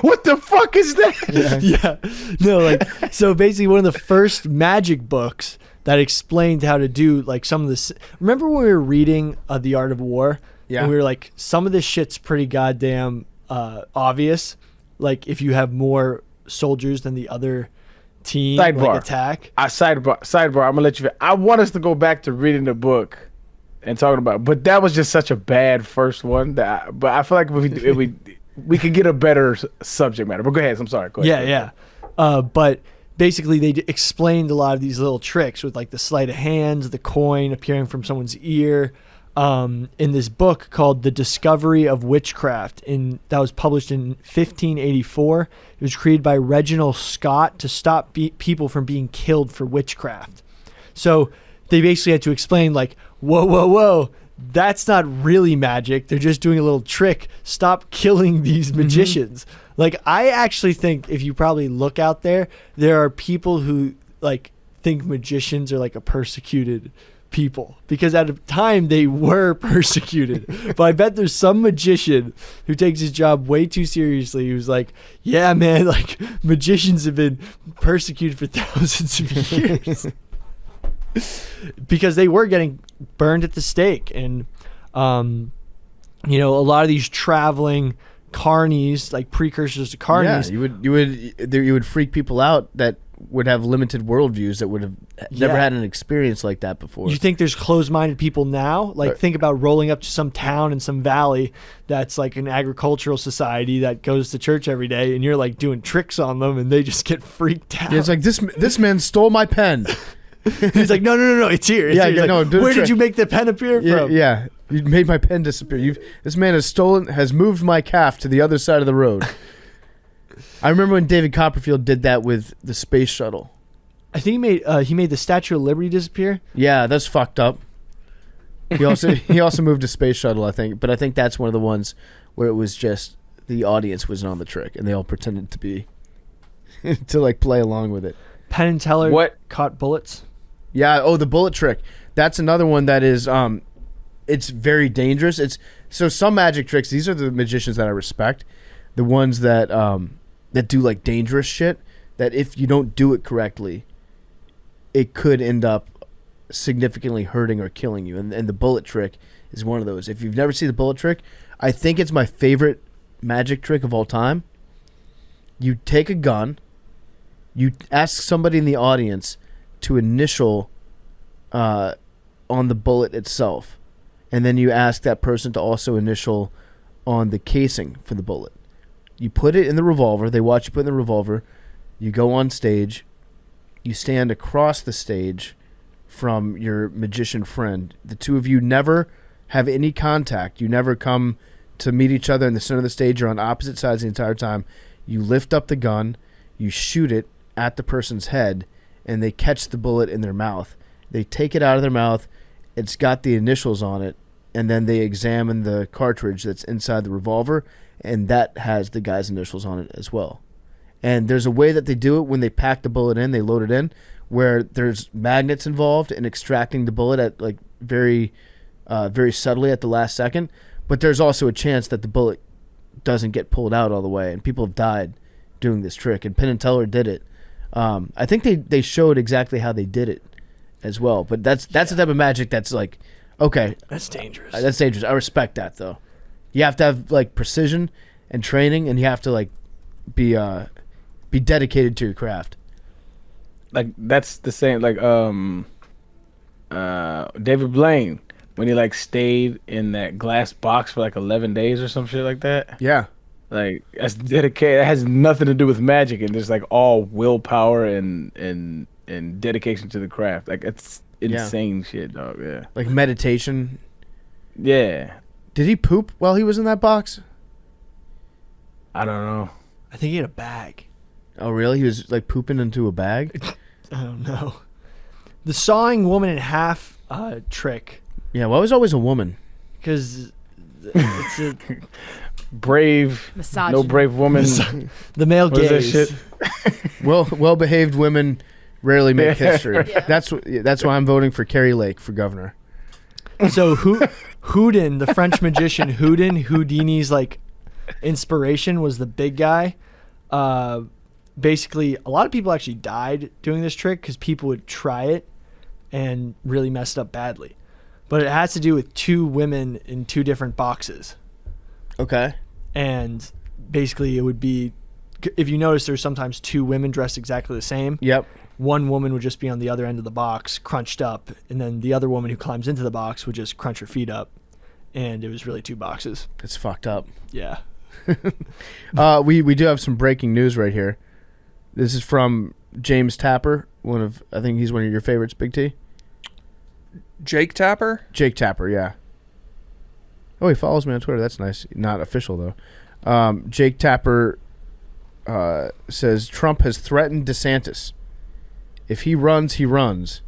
What the fuck is that? Yeah. No, like, so basically one of the first magic books that explained how to do like some of this. Remember when we were reading The Art of War? Yeah. And we were like, some of this shit's pretty goddamn obvious. like if you have more soldiers than the other team Sidebar. attack. Sidebar. I'm gonna let you. I want us to go back to reading the book and talking about, but that was just such a bad first one. But I feel like if we could get a better subject matter. But go ahead. I'm sorry. Go ahead. Yeah. But basically, they explained a lot of these little tricks with like the sleight of hands, the coin appearing from someone's ear. In this book called The Discovery of Witchcraft, that was published in 1584. It was created by Reginald Scott to stop people from being killed for witchcraft. So they basically had to explain like, whoa, that's not really magic. They're just doing a little trick. Stop killing these magicians. Like, I actually think if you probably look out there are people who like think magicians are like a persecuted people, because at the time they were persecuted. But I bet there's some magician who takes his job way too seriously, who's like, yeah, man, like magicians have been persecuted for thousands of years. Because they were getting burned at the stake. And you know, a lot of these traveling carnies, like precursors to carnies, you would freak people out that would have limited worldviews, that would have never had an experience like that before. You think there's closed-minded people now? Like, think about rolling up to some town in some valley that's like an agricultural society that goes to church every day, and you're like doing tricks on them, and they just get freaked out. Yeah, it's like, this man stole my pen. He's like, no, it's here. It's here. Like, where did you make the pen appear from? Yeah, you made my pen disappear. This man has moved my calf to the other side of the road. I remember when David Copperfield did that with the space shuttle. I think he made the Statue of Liberty disappear. Yeah, that's fucked up. He also moved a space shuttle, I think, but I think that's one of the ones where it was just the audience wasn't on the trick and they all pretended to be to like play along with it. Penn and Teller caught bullets. Yeah. Oh, the bullet trick. That's another one that is it's very dangerous. So some magic tricks. These are the magicians that I respect. The ones that do like dangerous shit. That if you don't do it correctly, it could end up significantly hurting or killing you. And the bullet trick is one of those. If you've never seen the bullet trick, I think it's my favorite magic trick of all time. You take a gun. You ask somebody in the audience to initial on the bullet itself. And then you ask that person to also initial on the casing for the bullet. You put it in the revolver. They watch you put it in the revolver. You go on stage. You stand across the stage from your magician friend. The two of you never have any contact. You never come to meet each other in the center of the stage. You're on opposite sides the entire time. You lift up the gun. You shoot it at the person's head, and they catch the bullet in their mouth. They take it out of their mouth. It's got the initials on it, and then they examine the cartridge that's inside the revolver, and that has the guy's initials on it as well. And there's a way that they do it when they pack the bullet in, they load it in, where there's magnets involved in extracting the bullet at like very subtly at the last second. But there's also a chance that the bullet doesn't get pulled out all the way, and people have died doing this trick. And Penn and Teller did it. I think they showed exactly how they did it as well. But that's the type of magic that's like, okay, that's dangerous. That's dangerous. I respect that though. You have to have like precision and training, and you have to like be dedicated to your craft. Like that's the same. Like David Blaine, when he like stayed in that glass box for like 11 days or some shit like that. Yeah. Like that's dedicated. That has nothing to do with magic, and just like all willpower and dedication to the craft. Like it's insane shit, dog. Yeah. Like meditation. Yeah. Did he poop while he was in that box? I don't know. I think he had a bag. Oh, really? He was like pooping into a bag? I don't know. The sawing woman in half trick. Yeah, why was always a woman? Because it's a brave, misogyny. No brave woman. The male gaze. Shit? Well-behaved women rarely make history. Yeah. That's why I'm voting for Carrie Lake for governor. So Houdin, the French magician Houdini's like inspiration was the big guy. Basically, a lot of people actually died doing this trick because people would try it and really messed up badly. But it has to do with two women in two different boxes. Okay. And basically, it would be if you notice, there's sometimes two women dressed exactly the same. Yep. One woman would just be on the other end of the box, crunched up, and then the other woman who climbs into the box would just crunch her feet up, and it was really two boxes. It's fucked up. Yeah. We do have some breaking news right here. This is from James Tapper, I think he's one of your favorites, Big T. Jake Tapper? Jake Tapper, yeah. Oh, he follows me on Twitter. That's nice. Not official, though. Jake Tapper says Trump has threatened DeSantis. If he runs, he runs.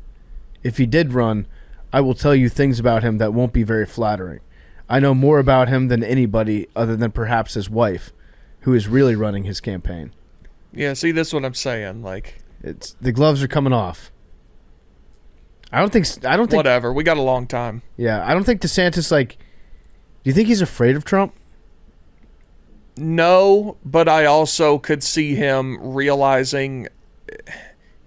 If he did run, I will tell you things about him that won't be very flattering. I know more about him than anybody other than perhaps his wife, who is really running his campaign. Yeah, see, that's what I'm saying. Like, it's the gloves are coming off. I don't think. Whatever. We got a long time. Yeah, I don't think DeSantis. Do you think he's afraid of Trump? No, but I also could see him realizing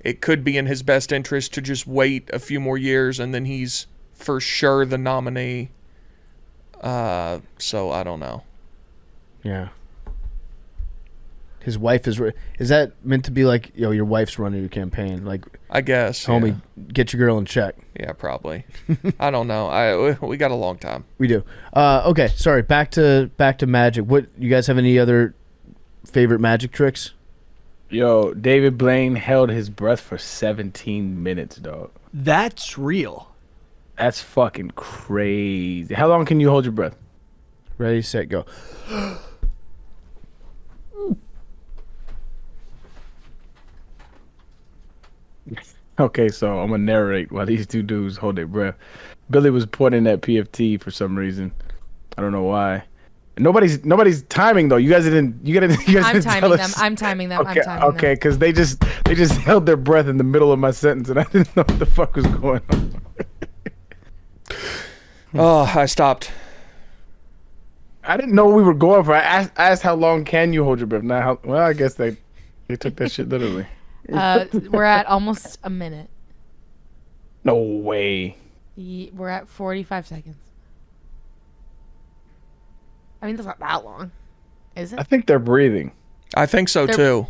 it could be in his best interest to just wait a few more years, and then he's for sure the nominee. So I don't know. Yeah. His wife is that meant to be like, your wife's running your campaign? Like, I guess. Homie, get your girl in check. Yeah, probably. I don't know. We got a long time. We do. Okay, sorry. Back to Magic. What, you guys have any other favorite Magic tricks? Yo, David Blaine held his breath for 17 minutes, dog. That's real. That's fucking crazy. How long can you hold your breath? Ready, set, go. Okay, so I'm gonna narrate while these two dudes hold their breath. Billy was pointing at PFT for some reason. I don't know why. Nobody's timing though. You guys didn't. I'm timing them. Okay, because they just held their breath in the middle of my sentence, and I didn't know what the fuck was going on. Oh, I stopped. I didn't know we were going for. I asked how long can you hold your breath? Now, well, I guess they took that shit literally. We're at almost a minute. No way. We're at 45 seconds. I mean, that's not that long, is it? I think they're breathing. I think so too.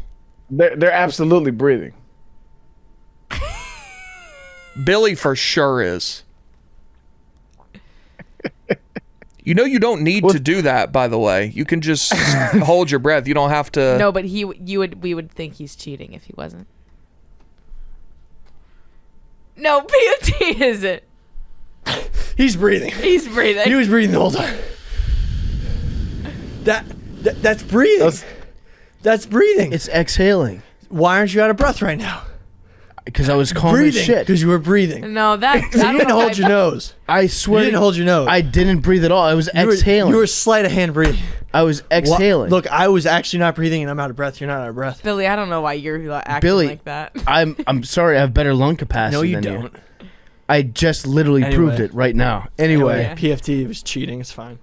They're absolutely breathing. Billy for sure is. You don't need to do that, by the way. You can just hold your breath. You don't have to. No, but we would think he's cheating if he wasn't. No, PFT isn't. He's breathing. He's breathing. He was breathing the whole time. That's breathing. That's breathing. It's exhaling. Why aren't you out of breath right now? Because I was calm as shit. Because you were breathing. No, that you didn't hold your nose. I swear. You didn't hold your nose. I didn't breathe at all. I was exhaling. You were sleight of hand breathing. I was exhaling. Look, I was actually not breathing, and I'm out of breath. You're not out of breath. Billy, I don't know why you're acting like that. I'm sorry. I have better lung capacity. No, you than don't. I just literally proved it right now. Anyway, PFT was cheating. It's fine.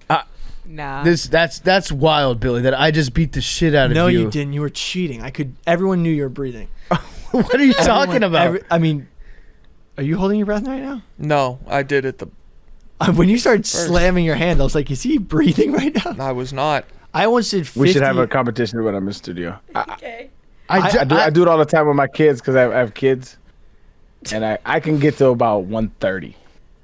Nah. That's wild, Billy. That I just beat the shit out of you. No, you didn't. You were cheating. Everyone knew you were breathing. What are you talking about? I mean, are you holding your breath right now? No, I did it when you started slamming your hand, I was like, is he breathing right now? I was not. I once did 50. We should have a competition when I'm in studio. Okay. I do it all the time with my kids because I have kids. And I can get to about 130.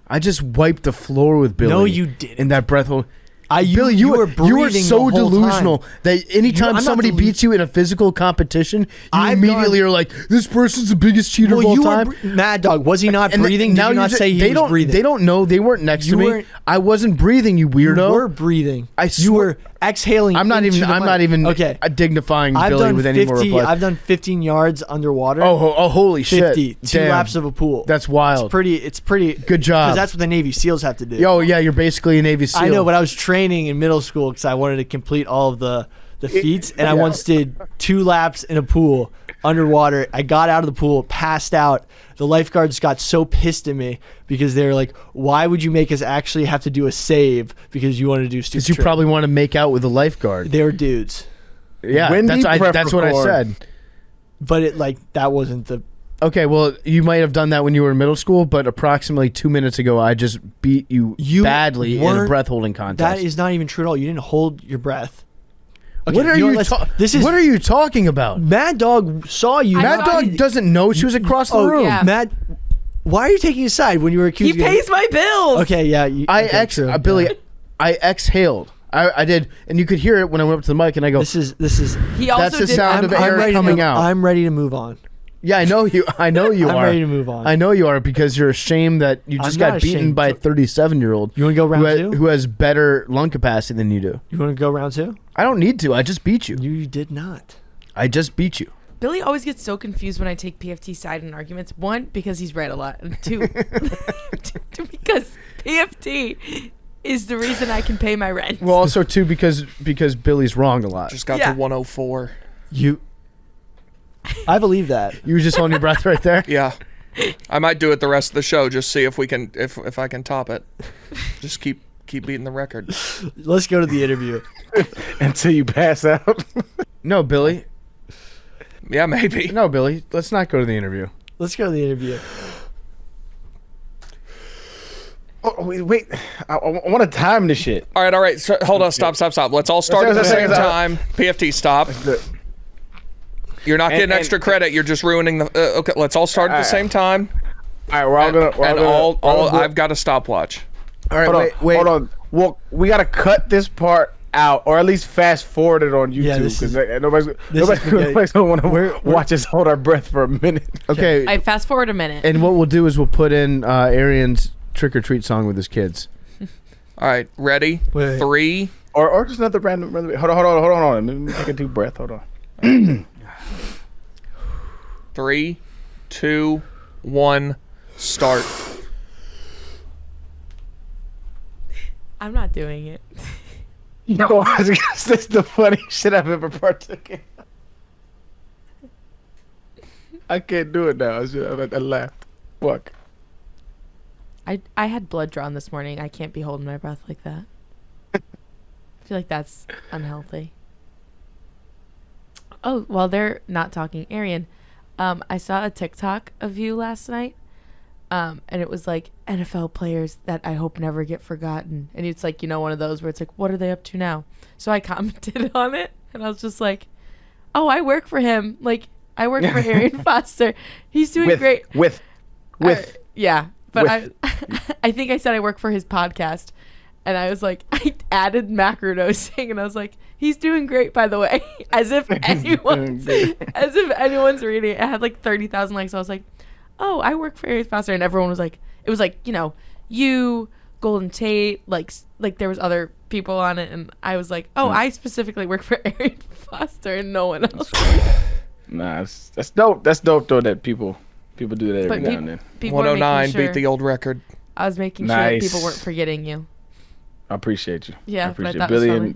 I just wiped the floor with Billy. No, you didn't. In that breath hold. Billy, you were breathing. You were so the whole delusional time. that anytime somebody beats you in a physical competition, you immediately are like, "This person's the biggest cheater of all time." Mad Dog, was he not breathing? Now Did you not say he was breathing? They don't know. They weren't next to me. I wasn't breathing. You weirdo. You were breathing. You were exhaling. I'm not even. Okay. Dignifying Billy with any more replies. I've done 15 yards underwater. Oh, holy 50, shit! 2 laps of a pool. That's wild. It's pretty. Good job. Because that's what the Navy SEALs have to do. Oh yeah, you're basically a Navy SEAL. I know, but I was training in middle school because I wanted to complete all of the feats, and I once did 2 laps in a pool underwater. I got out of the pool, passed out. The lifeguards got so pissed at me because they were like, "Why would you make us actually have to do a save because you want to do stupid?" Because you probably want to make out with a lifeguard. They were dudes. Yeah, that's what I said. But that wasn't the. Okay, well, you might have done that when you were in middle school, but approximately 2 minutes ago, I just beat you badly in a breath holding contest. That is not even true at all. You didn't hold your breath. Okay, What are you? What are you talking about? Mad Dog saw you. Mad Dog doesn't know she was across the room. yeah. Mad. Why are you taking a side when you were accusing? He pays my bills. Okay, yeah. Billy, I exhaled. I did, and you could hear it when I went up to the mic, and I go. This is. He also That's the did. sound of air coming out. I'm ready to move on. Yeah, I know you. I know you I'm are. ready to move on. I know you are because you're ashamed that you just I'm got not beaten ashamed. by a 37-year-old. You want to go round two? Who has better lung capacity than you do? You want to go round two? I don't need to. I just beat you. You did not. I just beat you. Billy always gets so confused when I take PFT side in arguments. One, because he's read a lot, and two, because PFT is the reason I can pay my rent. Well, also too because Billy's wrong a lot. Just got to 104. I believe that. You were just holding your breath right there. Yeah. I might do it the rest of the show. Just see if we can, if I can top it. Just keep beating the record. Let's go to the interview. Until you pass out. No, Billy. Yeah, maybe. No, Billy. Let's not go to the interview. Let's go to the interview. Oh, wait. I want to time this shit. All right. So, hold on. Stop. Let's all start at the same time. PFT, stop. You're not getting extra credit. You're just ruining the. Okay, let's all start at the same time. All right, I've got a stopwatch. All right, wait. Hold on. Well, we gotta cut this part out, or at least fast forward it on YouTube, because nobody's gonna want to watch us hold our breath for a minute. Okay. I fast forward a minute. And what we'll do is we'll put in Arian's trick or treat song with his kids. All right, ready? Wait. 3. Or just another random. Hold on. Let me take a deep breath. Hold on. 3, 2, 1, start. I'm not doing it. Yo, that's the funniest shit I've ever partook in. I can't do it now. I laughed. Fuck. I had blood drawn this morning. I can't be holding my breath like that. I feel like that's unhealthy. Oh, while they're not talking, Arian, I saw a TikTok of you last night, and it was like NFL players that I hope never get forgotten. And it's like, one of those where it's like, what are they up to now? So I commented on it, and I was just like, oh, I work for him. Like, I work for Arian Foster. He's doing great. Yeah. But I think I said I work for his podcast, and I was like, I added Macrodosing, and I was like, he's doing great, by the way. as if anyone's reading it. It had like 30,000 likes. So I was like, oh, I work for Arian Foster, and everyone was like, it was like, you, Golden Tate, like there was other people on it, and I was like, oh, I specifically work for Arian Foster, and no one else. Nah, that's dope. That's dope though that people do that every now and then. 109 beat the old record. I was making sure that people weren't forgetting you. I appreciate you. Yeah, I appreciate but I thought Billy it was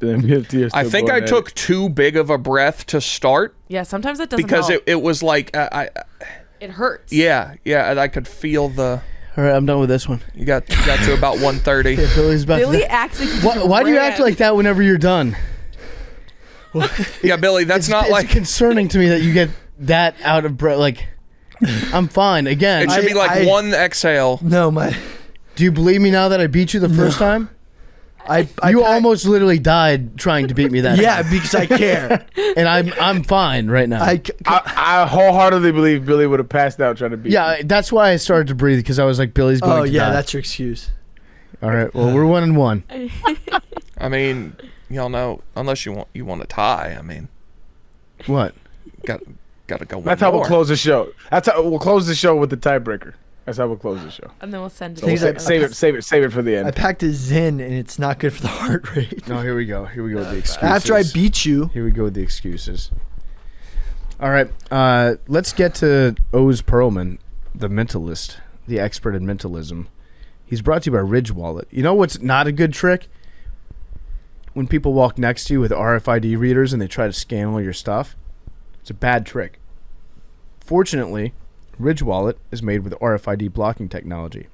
and PFT are still I think I took too big of a breath to start. Yeah, sometimes that doesn't because help. it was like it hurts. Yeah, and I could feel the. All right, I'm done with this one. You got to about 1:30. Okay, Billy's about Billy to acts like why do you act like that whenever you're done? Yeah, Billy, that's it's concerning to me that you get that out of breath. Like, I'm fine. Again, it should be like one exhale. No, do you believe me now that I beat you the first time? You almost literally died trying to beat me that yeah, time. because I care. And I'm fine right now. I wholeheartedly believe Billy would have passed out trying to beat Yeah, that's why I started to breathe, because I was like, Billy's going to die. That's your excuse. All right, well, we're 1-1. I mean, y'all know, unless you want to tie. I mean, what? Got to go. That's how we'll close the show. That's how we'll close the show with the tiebreaker. That's how we'll close the show. And then we'll send it. So we'll save it for the end. I packed a Zyn, and it's not good for the heart rate. No, here we go with the excuses. After I beat you. Here we go with the excuses. All right, let's get to Oz Pearlman, the mentalist, the expert in mentalism. He's brought to you by Ridge Wallet. You know what's not a good trick? When people walk next to you with RFID readers and they try to scan all your stuff. It's a bad trick. Fortunately, Ridge Wallet is made with RFID blocking technology.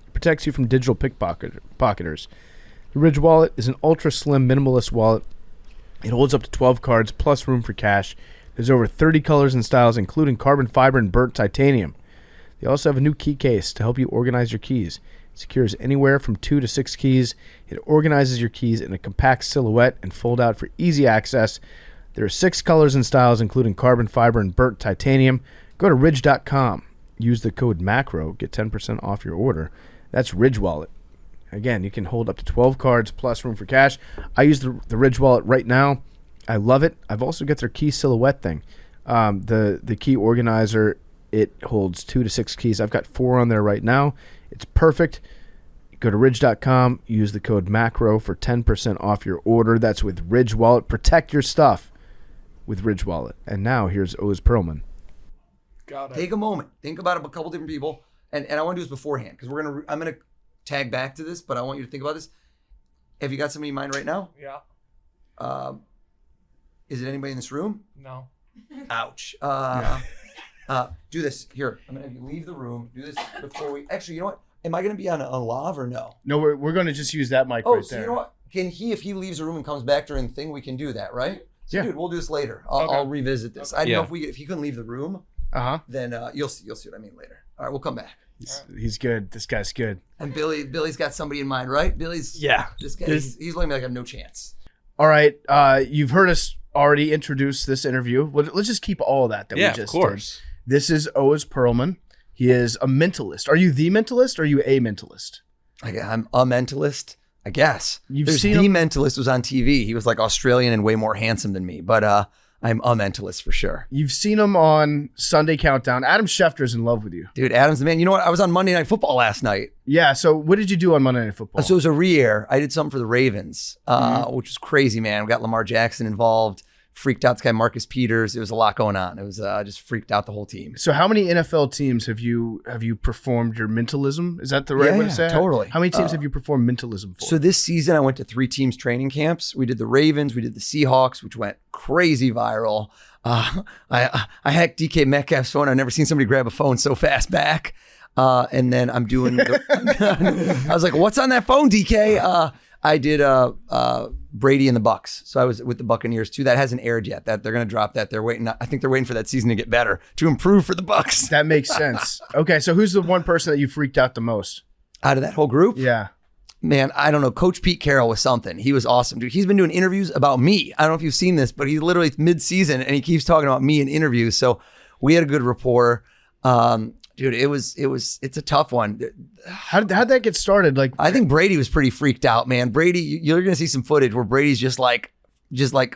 It protects you from digital pickpocketers. The Ridge Wallet is an ultra-slim minimalist wallet. It holds up to 12 cards plus room for cash. There's over 30 colors and styles, including carbon fiber and burnt titanium. They also have a new key case to help you organize your keys. Secures anywhere from 2 to 6 keys. It organizes your keys in a compact silhouette and fold out for easy access. There are 6 colors and styles, including carbon fiber and burnt titanium. Go to ridge.com. Use the code MACRO. Get 10% off your order. That's Ridge Wallet. Again, you can hold up to 12 cards plus room for cash. I use the Ridge Wallet right now. I love it. I've also got their key silhouette thing. The key organizer, it holds 2 to 6 keys. I've got 4 on there right now. It's perfect. Go to ridge.com. Use the code MACRO for 10% off your order. That's with Ridge Wallet. Protect your stuff with Ridge Wallet. And now here's Oz Pearlman. Got it. Take a moment. Think about a couple different people. And I want to do this beforehand because I'm gonna tag back to this, but I want you to think about this. Have you got somebody in mind right now? Yeah. Is it anybody in this room? No. Ouch. Do this. Here, I'm going to have you leave the room. Do this before we... Actually, you know what? Am I going to be on live or no? No, we're going to just use that mic right there. So you know what? If he leaves the room and comes back during the thing, we can do that, right? So, yeah. Dude, we'll do this later. I'll revisit this. I don't know if he couldn't leave the room, then you'll see what I mean later. All right, we'll come back. He's good. This guy's good. And Billy's got somebody in mind, right? This guy, he's looking like I have no chance. All right, you've heard us already introduce this interview. Let's just keep all of that we just did. Of course. This is Oz Pearlman. He is a mentalist. Are you the mentalist or are you a mentalist? I'm a mentalist, I guess. You've seen The Mentalist was on TV. He was like Australian and way more handsome than me, but I'm a mentalist for sure. You've seen him on Sunday Countdown. Adam Schefter's in love with you. Dude, Adam's the man. You know what? I was on Monday Night Football last night. Yeah, so what did you do on Monday Night Football? So it was a re-air. I did something for the Ravens, which was crazy, man. We got Lamar Jackson involved. Freaked out this guy Marcus Peters. It was a lot going on. It was just freaked out the whole team. So how many NFL teams have you performed your mentalism? Is that the right way to say it? Totally. How many teams have you performed mentalism for? So this season I went to 3 teams training camps. We did the Ravens, we did the Seahawks, which went crazy viral. I hacked DK Metcalf's phone. I've never seen somebody grab a phone so fast back. And then I'm doing I was like, what's on that phone, DK? I did Brady and the Bucks. So I was with the Buccaneers too. That hasn't aired yet. That they're going to drop that. They're waiting. I think they're waiting for that season to get better, to improve for the Bucks. That makes sense. Okay, so who's the one person that you freaked out the most out of that whole group? Yeah. Man, I don't know. Coach Pete Carroll was something. He was awesome, dude. He's been doing interviews about me. I don't know if you've seen this, but he's literally mid-season and he keeps talking about me in interviews. So we had a good rapport. Dude, it's a tough one. How'd that get started? Like, I think Brady was pretty freaked out, man. Brady, you're gonna see some footage where Brady's just like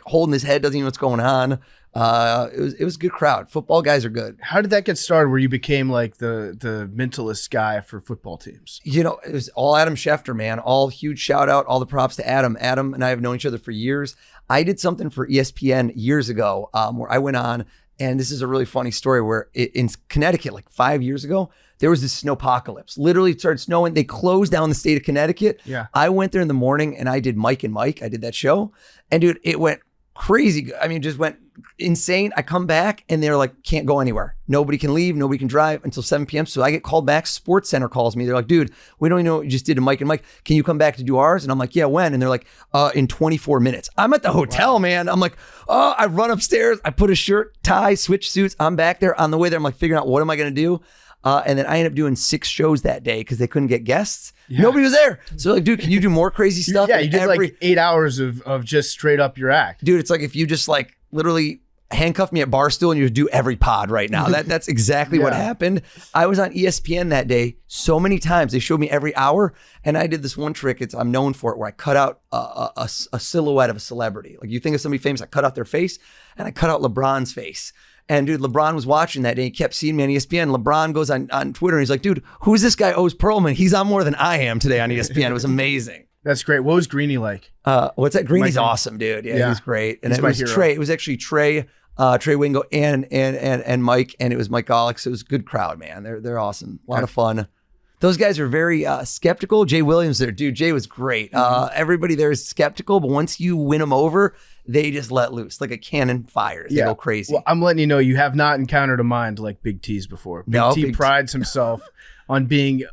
holding his head, doesn't even know what's going on. It was a good crowd. Football guys are good. How did that get started where you became like the mentalist guy for football teams? You know, it was all Adam Schefter, man. All huge shout out, all the props to Adam. Adam and I have known each other for years. I did something for ESPN years ago where I went on. And this is a really funny story where in Connecticut, like 5 years ago, there was this snowpocalypse. Literally it started snowing. They closed down the state of Connecticut. Yeah. I went there in the morning and I did Mike and Mike. I did that show. And dude, it went crazy. I mean, just went insane. I come back and they're like, can't go anywhere. Nobody can leave. Nobody can drive until 7 p.m. So I get called back. Sports Center calls me. They're like, dude, we don't even know what you just did to Mike and Mike. Can you come back to do ours? And I'm like, yeah, when? And they're like, in 24 minutes. I'm at the hotel, man. I'm like, I run upstairs. I put a shirt, tie, switch suits. I'm back there. On the way there, I'm like figuring out what am I going to do? And then I ended up doing 6 shows that day because they couldn't get guests. Yeah. Nobody was there. So like, dude, can you do more crazy stuff? Yeah, you did like 8 hours of just straight up your act. Dude, it's like if you just like literally handcuff me at Barstool and you do every pod right now. That's exactly what happened. I was on ESPN that day so many times. They showed me every hour. And I did this one trick. I'm known for it, where I cut out a silhouette of a celebrity. Like you think of somebody famous, I cut out their face and I cut out LeBron's face. And dude, LeBron was watching that day. He kept seeing me on ESPN. LeBron goes on Twitter and he's like, dude, who's this guy Oz Pearlman? He's on more than I am today on ESPN. It was amazing. That's great. What was Greeny like? What's that? Greeny's awesome, dude. Yeah, he's great. And it was Trey. It was actually Trey Wingo and Mike, and it was Mike Golick. So it was a good crowd, man. They're awesome. A lot of fun. Those guys are very skeptical. Jay Williams there, dude. Jay was great. Everybody there is skeptical, but once you win them over, they just let loose like a cannon fires. They go crazy. Well, I'm letting you know, you have not encountered a mind like Big T's before. Big T prides himself on being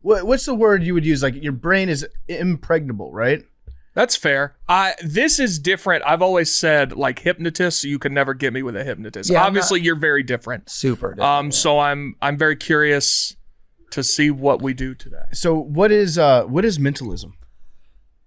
what's the word you would use? Like your brain is impregnable, right? That's fair. This is different. I've always said like hypnotists, you can never get me with a hypnotist. Yeah, obviously you're very different. Super different. So I'm very curious to see what we do today. So what is mentalism?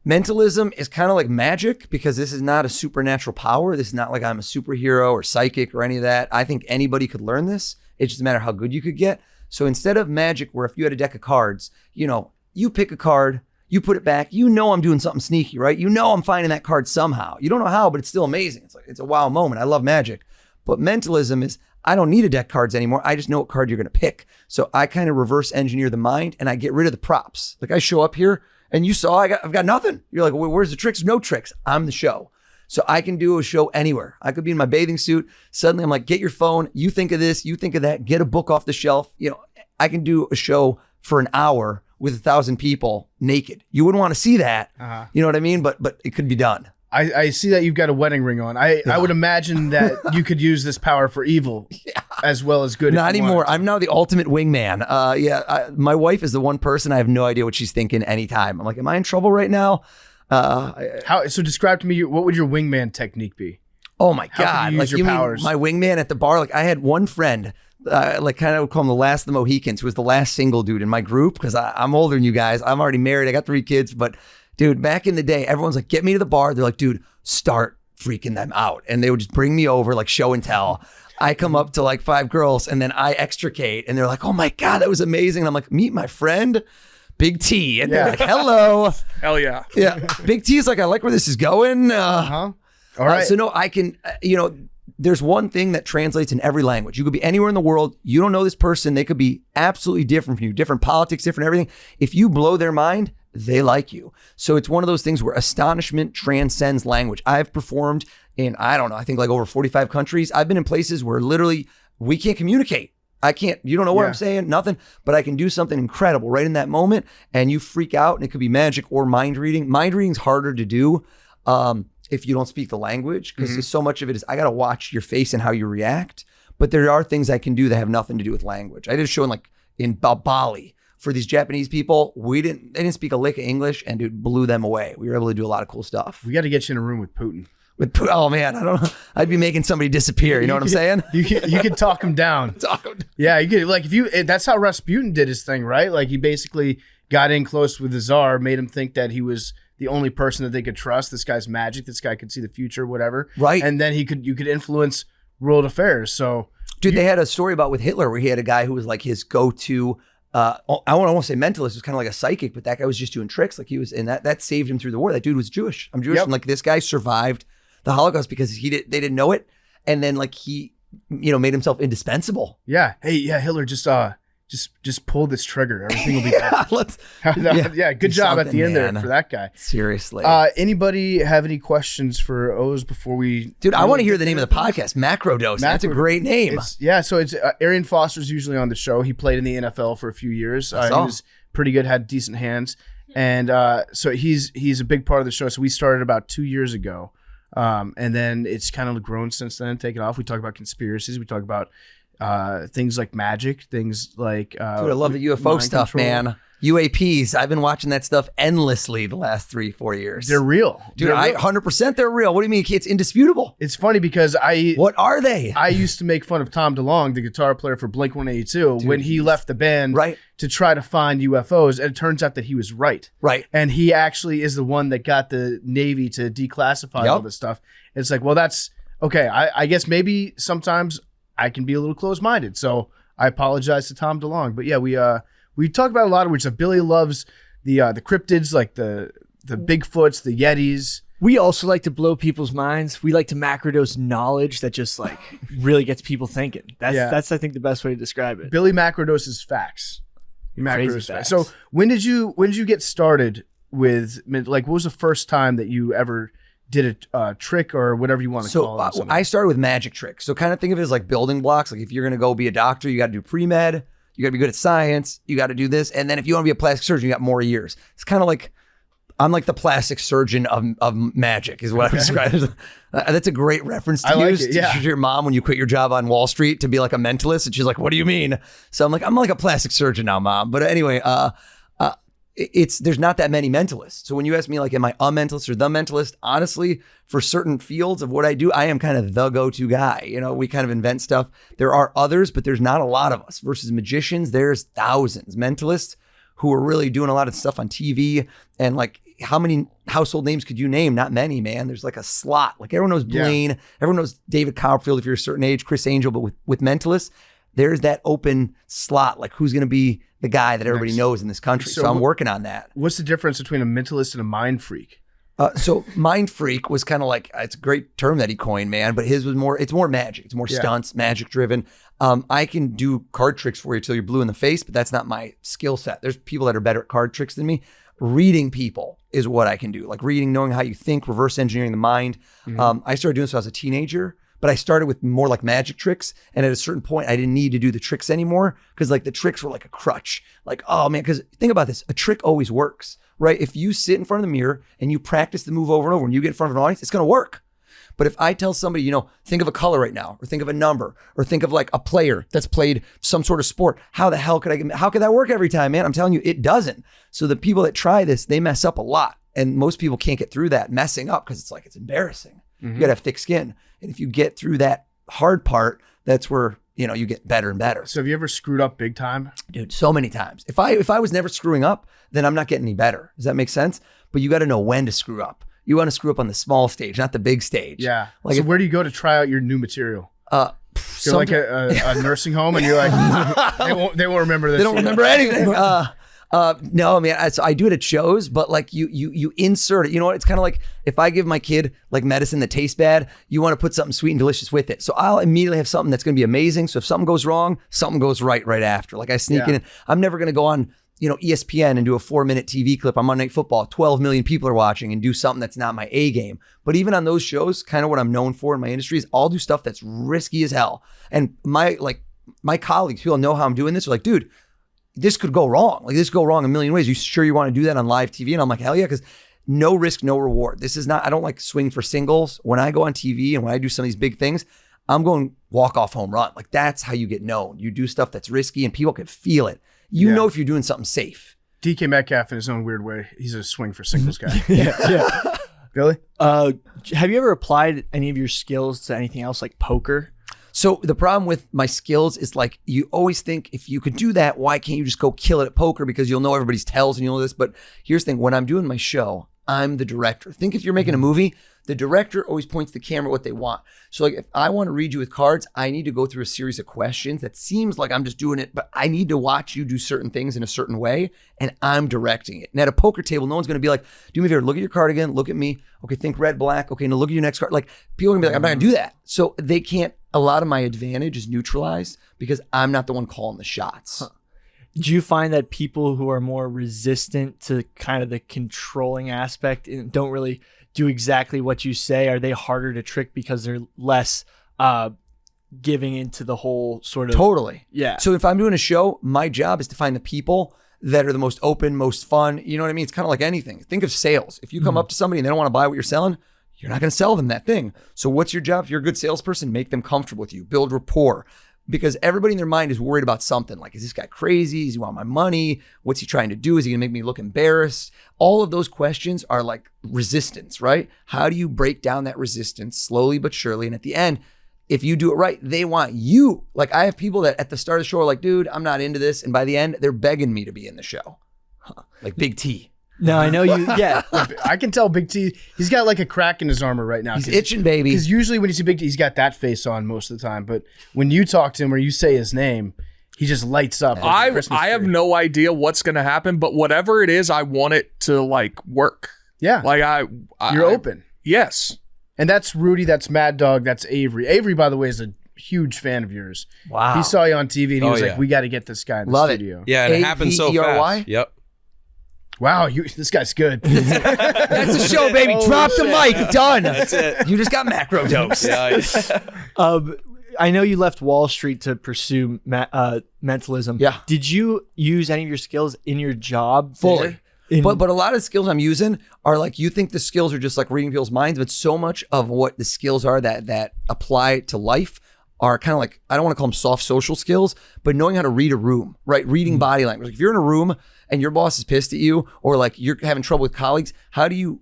Mentalism is kind of like magic because this is not a supernatural power. This is not like I'm a superhero or psychic or any of that. I think anybody could learn this. It just matter how good you could get. So instead of magic, where if you had a deck of cards, you pick a card, you put it back, I'm doing something sneaky, right? I'm finding that card somehow. You don't know how, but it's still amazing. It's a wow moment. I love magic. But mentalism is, I don't need a deck of cards anymore. I just know what card you're going to pick. So I kind of reverse engineer the mind and I get rid of the props. Like I show up here and you saw I've got nothing. You're like, well, where's the tricks? No tricks. I'm the show. So I can do a show anywhere. I could be in my bathing suit. Suddenly I'm like, get your phone. You think of this, you think of that, get a book off the shelf. I can do a show for an hour with 1,000 people naked. You wouldn't want to see that. You know what I mean? But it could be done. I see that you've got a wedding ring on. I would imagine that you could use this power for evil as well as good. Not anymore. I'm now the ultimate wingman. My wife is the one person I have no idea what she's thinking anytime. I'm like, am I in trouble right now? So describe to me, what would your wingman technique be? Oh my God. How could you use your powers? My wingman at the bar, I had one friend, kind of would call him the last of the Mohicans, who was the last single dude in my group because I'm older than you guys. I'm already married. I got 3 kids, but dude, back in the day, everyone's like, get me to the bar. They're like, dude, start freaking them out. And they would just bring me over like show and tell. I come up to like 5 girls and then I extricate and they're like, oh my God, that was amazing. And I'm like, meet my friend, Big T. And they're like, hello. Hell yeah. Yeah. Big T is like, I like where this is going. All right. So no, I can, there's one thing that translates in every language. You could be anywhere in the world. You don't know this person. They could be absolutely different from you, different politics, different everything. If you blow their mind, they like you. So it's one of those things where astonishment transcends language. I've performed in, I think like over 45 countries. I've been in places where literally we can't communicate. You don't know what I'm saying, nothing, but I can do something incredible right in that moment and you freak out and it could be magic or mind reading. Mind reading's harder to do if you don't speak the language because so much of it is I got to watch your face and how you react. But there are things I can do that have nothing to do with language. I did a show in Bali. For these Japanese people, they didn't speak a lick of English and it blew them away. We were able to do a lot of cool stuff. We got to get you in a room with Putin. Oh man, I don't know. I'd be making somebody disappear. You know what I'm saying? You could talk him down. Yeah, you could that's how Rasputin did his thing, right? Like he basically got in close with the Tsar, made him think that he was the only person that they could trust. This guy's magic. This guy could see the future, whatever. Right. And then you could influence world affairs. So dude, they had a story about with Hitler where he had a guy who was like his go-to I won't say mentalist, it was kind of like a psychic, but that guy was just doing tricks. Like he was, and that saved him through the war. That dude was Jewish. I'm Jewish. And like this guy survived the Holocaust because they didn't know it. And then like he, made himself indispensable. Yeah. Hey, yeah, Hitler, just pull this trigger. Everything will be better. Good job at the end there for that guy. Seriously. Anybody have any questions for Oz before we? Dude, I want to hear the name of the podcast, Macrodosing. That's a great name. So it's Arian Foster's usually on the show. He played in the NFL for a few years. He was pretty good, had decent hands. And so he's a big part of the show. So we started about 2 years ago. And then it's kind of grown since then, taken off. We talk about conspiracies. We talk about things like magic, things like dude, I love the UFO stuff, man. UAPs. I've been watching that stuff endlessly the last 3-4 years. They're real, dude. 100% they're real. What do you mean? It's indisputable. It's funny because what are they? I used to make fun of Tom DeLonge, the guitar player for Blink-182, when he left the band to try to find UFOs, and it turns out that he was right. And he actually is the one that got the Navy to declassify all this stuff. It's like, well, that's okay. I guess maybe sometimes I can be a little closed-minded, so I apologize to Tom DeLonge. But yeah, we talk about a lot of weird stuff. Billy loves the cryptids, like the Bigfoots, the Yetis. We also like to blow people's minds. We like to macrodose knowledge that just like really gets people thinking. That's I think the best way to describe it. Billy macrodoses facts. He macrodoses facts. So when did you get started with, like, what was the first time that you ever did a trick or whatever you want to call it? I started with magic tricks. So kind of think of it as like building blocks. Like if you're going to go be a doctor, you got to do pre-med. You got to be good at science. You got to do this. And then if you want to be a plastic surgeon, you got more years. It's kind of like, I'm like the plastic surgeon of magic is what I describe as. That's a great reference to use to your mom when you quit your job on Wall Street to be like a mentalist. And she's like, what do you mean? So I'm like a plastic surgeon now, Mom. But anyway, there's not that many mentalists. So when you ask me like, am I a mentalist or the mentalist? Honestly, for certain fields of what I do, I am kind of the go-to guy. You know, we kind of invent stuff. There are others, but there's not a lot of us. Versus magicians, there's thousands. Mentalists who are really doing a lot of stuff on TV, and like, how many household names could you name? Not many, man. There's like a slot. Like everyone knows Blaine, everyone knows David Copperfield if you're a certain age, Chris Angel, but with mentalists, there's that open slot. Like who's going to be the guy that everybody knows in this country? So I'm working on that. What's the difference between a mentalist and a mind freak? So mind freak was kind of like, it's a great term that he coined, man, but his was it's more magic. It's more stunts, magic driven. I can do card tricks for you till you're blue in the face, but that's not my skill set. There's people that are better at card tricks than me. Reading people is what I can do. Like reading, knowing how you think, reverse engineering the mind. I started doing this when I was a teenager, but I started with more like magic tricks. And at a certain point, I didn't need to do the tricks anymore because like the tricks were like a crutch. Like, oh man, because think about this. A trick always works, right? If you sit in front of the mirror and you practice the move over and over and you get in front of an audience, it's going to work. But if I tell somebody, you know, think of a color right now, or think of a number, or think of like a player that's played some sort of sport, how the hell how could that work every time, man? I'm telling you, it doesn't. So the people that try this, they mess up a lot. And most people can't get through that messing up because it's embarrassing. You gotta have thick skin. And if you get through that hard part, that's where, you know, you get better and better. So have you ever screwed up big time? Dude, so many times. If I was never screwing up, then I'm not getting any better. Does that make sense? But you got to know when to screw up. You want to screw up on the small stage, not the big stage. Yeah. Like so where do you go to try out your new material? Go like a nursing home and you're like, they won't remember this. They don't remember anything. No, man. So I do it at shows, but like you insert it. You know what? It's kind of like if I give my kid like medicine that tastes bad, you want to put something sweet and delicious with it. So I'll immediately have something that's going to be amazing. So if something goes wrong, something goes right after. Like I sneak in. I'm never going to go on, you know, ESPN and do a 4-minute TV clip on Monday Night Football. 12 million people are watching and do something that's not my A game. But even on those shows, kind of what I'm known for in my industry is I'll do stuff that's risky as hell. And my colleagues, people know how I'm doing this, are like, dude, this could go wrong. Like this could go wrong a million ways. You sure you want to do that on live TV? And I'm like, hell yeah, because no risk, no reward. This is not, I don't like swing for singles. When I go on TV and when I do some of these big things, I'm going walk-off home run. Like that's how you get known. You do stuff that's risky and people can feel it. You know if you're doing something safe. DK Metcalf in his own weird way, he's a swing for singles guy. Yeah. Billy? Have you ever applied any of your skills to anything else like poker? So the problem with my skills is like, you always think if you could do that, why can't you just go kill it at poker because you'll know everybody's tells and you'll know this. But here's the thing, when I'm doing my show, I'm the director. Think if you're making a movie, the director always points the camera what they want. So like if I want to read you with cards, I need to go through a series of questions that seems like I'm just doing it, but I need to watch you do certain things in a certain way and I'm directing it. And at a poker table, no one's going to be like, do me a favor, look at your card again, look at me. Okay, think red, black. Okay, now look at your next card. Like people are going to be like, I'm not going to do that. So they can't, a lot of my advantage is neutralized because I'm not the one calling the shots. Huh. Do you find that people who are more resistant to kind of the controlling aspect and don't really do exactly what you say, are they harder to trick because they're less giving into the whole sort of... Totally. Yeah. So if I'm doing a show, my job is to find the people that are the most open, most fun. You know what I mean? It's kind of like anything. Think of sales. If you come up to somebody and they don't want to buy what you're selling, you're not going to sell them that thing. So what's your job? If you're a good salesperson, make them comfortable with you, build rapport. Because everybody in their mind is worried about something. Like, is this guy crazy? Does he want my money? What's he trying to do? Is he gonna make me look embarrassed? All of those questions are like resistance, right? How do you break down that resistance slowly but surely? And at the end, if you do it right, they want you. Like I have people that at the start of the show are like, dude, I'm not into this. And by the end, they're begging me to be in the show. Like Big T. No, I know you. Yeah, I can tell Big T. He's got like a crack in his armor right now. He's itching, baby. Because usually when you see Big T, he's got that face on most of the time. But when you talk to him or you say his name, he just lights up. I have no idea what's gonna happen, but whatever it is, I want it to like work. Yeah, like you're open. Yes, and that's Rudy. That's Mad Dog. That's Avery. Avery, by the way, is a huge fan of yours. Wow. He saw you on TV and he was like, "We got to get this guy in the studio." Yeah, and it happened so fast. Yep. Wow, this guy's good. That's the show, baby. Drop the mic. Done. That's it. You just got macrodosed. Yeah. I know you left Wall Street to pursue mentalism. Yeah. Did you use any of your skills in your job? Fully. But a lot of the skills I'm using are like, you think the skills are just like reading people's minds, but so much of what the skills are that apply to life are kind of like, I don't want to call them soft social skills, but knowing how to read a room, right? Reading body language. Like if you're in a room and your boss is pissed at you, or like you're having trouble with colleagues, how do you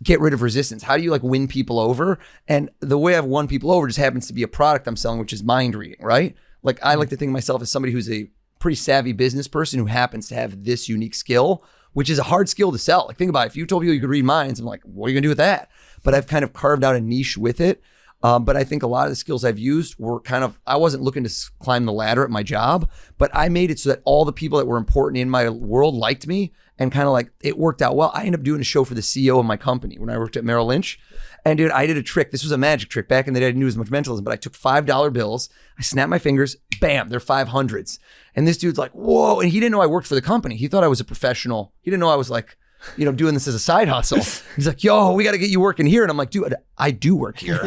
get rid of resistance? How do you like win people over? And the way I've won people over just happens to be a product I'm selling, which is mind reading, right? Like I like to think of myself as somebody who's a pretty savvy business person who happens to have this unique skill, which is a hard skill to sell. Like think about it. If you told people you could read minds, I'm like, what are you gonna do with that? But I've kind of carved out a niche with it. But I think a lot of the skills I've used were kind of, I wasn't looking to climb the ladder at my job, but I made it so that all the people that were important in my world liked me, and kind of like it worked out well. I ended up doing a show for the CEO of my company when I worked at Merrill Lynch. And dude, I did a trick. This was a magic trick. Back in the day, I didn't do as much mentalism, but I took $5 bills, I snapped my fingers, bam, they're 500s. And this dude's like, whoa. And he didn't know I worked for the company. He thought I was a professional. He didn't know I was like, you know, doing this as a side hustle. He's like, yo, we got to get you working here. And I'm like, dude, I do work here.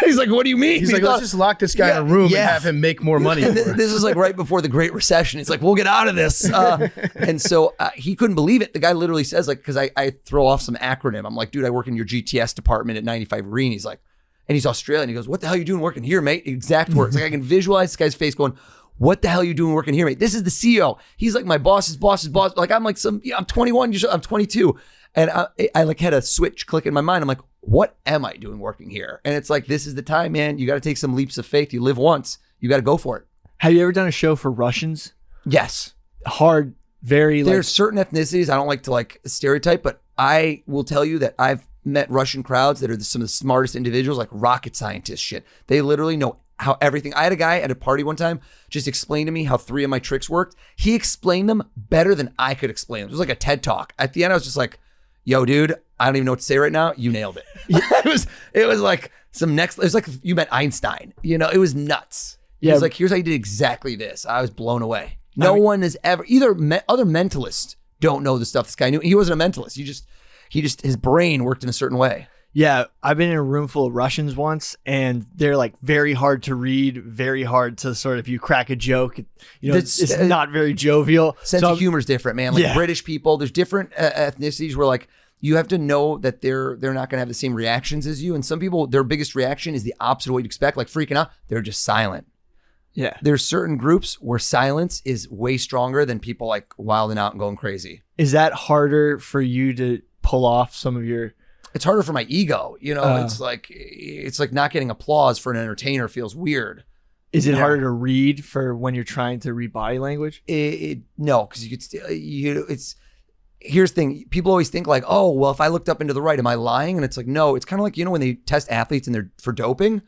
He's like, what do you mean? He's like, let's just lock this guy in a room and have him make more money. This is like right before the Great Recession. It's like, we'll get out of this. And so he couldn't believe it. The guy literally says, like, because I throw off some acronym. I'm like, dude, I work in your GTS department at 95 Arian. He's like, and he's Australian. He goes, what the hell are you doing working here, mate? Exact words. Like I can visualize this guy's face going, what the hell are you doing working here, mate? This is the CEO. He's like my boss's boss's boss. Like I'm like I'm 21, I'm 22. And I like had a switch click in my mind. I'm like, what am I doing working here? And it's like, this is the time, man. You got to take some leaps of faith. You live once. You got to go for it. Have you ever done a show for Russians? Yes. Hard, very like... There's certain ethnicities I don't like to like stereotype, but I will tell you that I've met Russian crowds that are some of the smartest individuals, like rocket scientist shit. They literally know how everything. I had a guy at a party one time just explain to me how 3 of my tricks worked. He explained them better than I could explain them. It was like a TED talk. At the end, I was just like, yo, dude, I don't even know what to say right now. You nailed it. It was like some next, it was like you met Einstein. You know, it was nuts. Yeah. He was like, here's how you did exactly this. I was blown away. No one has ever, other mentalists don't know the stuff this guy knew. He wasn't a mentalist. He just, his brain worked in a certain way. Yeah, I've been in a room full of Russians once, and they're like very hard to read, very hard to sort of, if you crack a joke, you know, it's not very jovial. Sense of humor is different, man. Like British people, there's different ethnicities where like you have to know that they're not going to have the same reactions as you. And some people, their biggest reaction is the opposite of what you'd expect, like freaking out. They're just silent. Yeah. There's certain groups where silence is way stronger than people like wilding out and going crazy. Is that harder for you to pull off some of your... It's harder for my ego, you know. It's like not getting applause for an entertainer feels weird. Is it harder to read for when you're trying to read body language? No, because you could still. Here's the thing: people always think like, oh, well, if I looked up into the right, am I lying? And it's like, no. It's kind of like, you know, when they test athletes and they're for doping,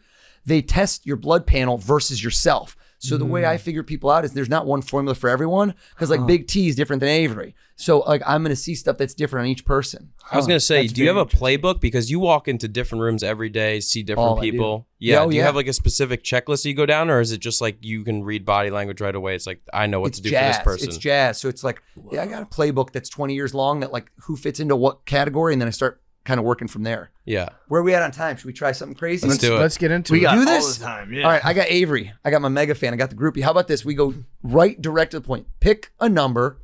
they test your blood panel versus yourself. So the way I figure people out is there's not one formula for everyone, because like Big T is different than Avery. So like I'm going to see stuff that's different on each person. I was going to say, do you have a playbook? Because you walk into different rooms every day, see different people. Yeah. Do you have like a specific checklist you go down, or is it just like you can read body language right away? It's like, I know what to do for this person. It's jazz. So it's like, I got a playbook that's 20 years long that like who fits into what category, and then I start kind of working from there. Yeah. Where are we at on time? Should we try something crazy? Let's do it. Let's get into it. We got do all this? the time. Yeah. All right. I got Avery. I got my mega fan. I got the groupie. How about this? We go right direct to the point. Pick a number.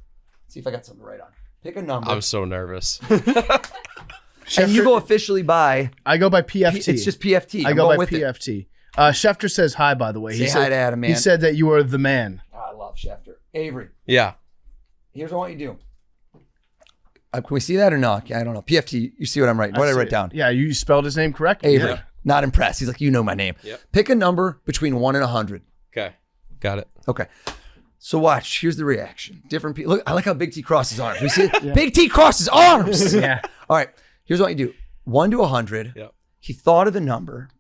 Let's see if I got something right on. Pick a number. I'm so nervous. And you go officially by... I go by PFT. It's just PFT. I go by PFT. Schefter says hi, by the way. Say hi to Adam, man. He said that you are the man. Oh, I love Schefter. Avery. Yeah. Here's what I want you to do. Can we see that or not? I don't know. PFT, you see what I'm writing. What did I write down? Yeah, you spelled his name correctly. Avery. Yeah. Not impressed. He's like, you know my name. Yep. Pick a number between 1 and 100. Okay. Got it. Okay. So watch. Here's the reaction. Different people. Look, I like how Big T crosses arms. We see it? Yeah. Big T crosses arms. Yeah. All right. Here's what you do. 1 to 100. Yep. He thought of the number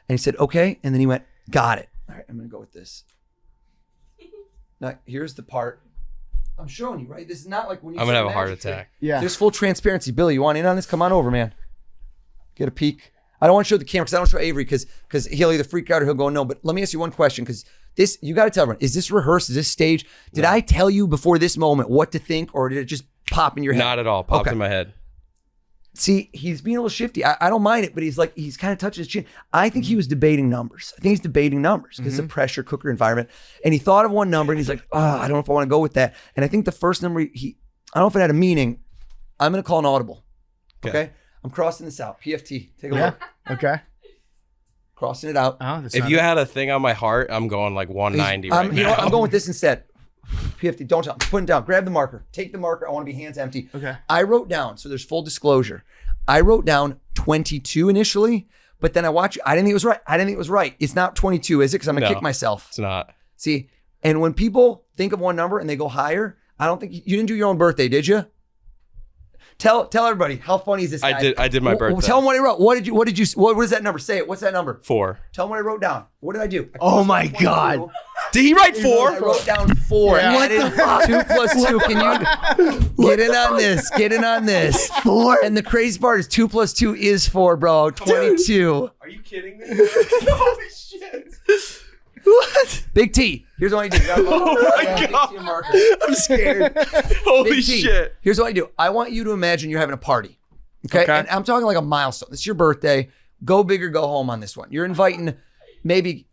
and he said, okay. And then he went, got it. All right. I'm going to go with this. Now, here's the part. I'm showing you, right? This is not like when you I'm going to have a heart attack. Yeah. There's full transparency. Billy, you want in on this? Come on over, man. Get a peek. I don't want to show the camera because I don't show Avery because he'll either freak out or he'll go no. But let me ask you one question, because this, you got to tell everyone, is this rehearsed? Is this staged? Did I tell you before this moment what to think, or did it just pop in your head? Not at all. Popped in my head. See, he's being a little shifty. I don't mind it, but he's kind of touching his chin. I think he was debating numbers. I think he's debating numbers because it's a pressure cooker environment. And he thought of one number and he's like, I don't know if I want to go with that. And I think the first number, I don't know if it had a meaning. I'm going to call an audible. Okay? I'm crossing this out. PFT. Take a look. Okay. crossing it out. Oh, that's If not you it. had a thing on my heart, I'm going like 190 right You know now. what? I'm going with this instead. PFT, don't tell. Put it down. Grab the marker. Take the marker. I want to be hands empty. Okay. I wrote down, so there's full disclosure. I wrote down 22 initially, but then I watched. I didn't think it was right. It's not 22, is it? Because I'm going to kick myself. It's not. See, and when people think of one number and they go higher, I don't think you didn't do your own birthday, did you? Tell everybody, how funny is this guy? I did my birthday. Tell him what he wrote. What is that number? Say it. What's that number? 4. Tell him what I wrote down. What did I do? Oh my God. Did he write I 4? wrote down 4. Yeah. What the fuck? 2 plus 2. Can you get in on this? Get in on this. 4. And the crazy part is 2 plus 2 is 4, bro. 22. Are you kidding me? Holy shit. What? Big T. Here's what I do. Oh my God. I'm scared. Holy Big T, shit. Here's what I do. I want you to imagine you're having a party. Okay? Okay. And I'm talking like a milestone. It's your birthday. Go big or go home on this one. You're inviting maybe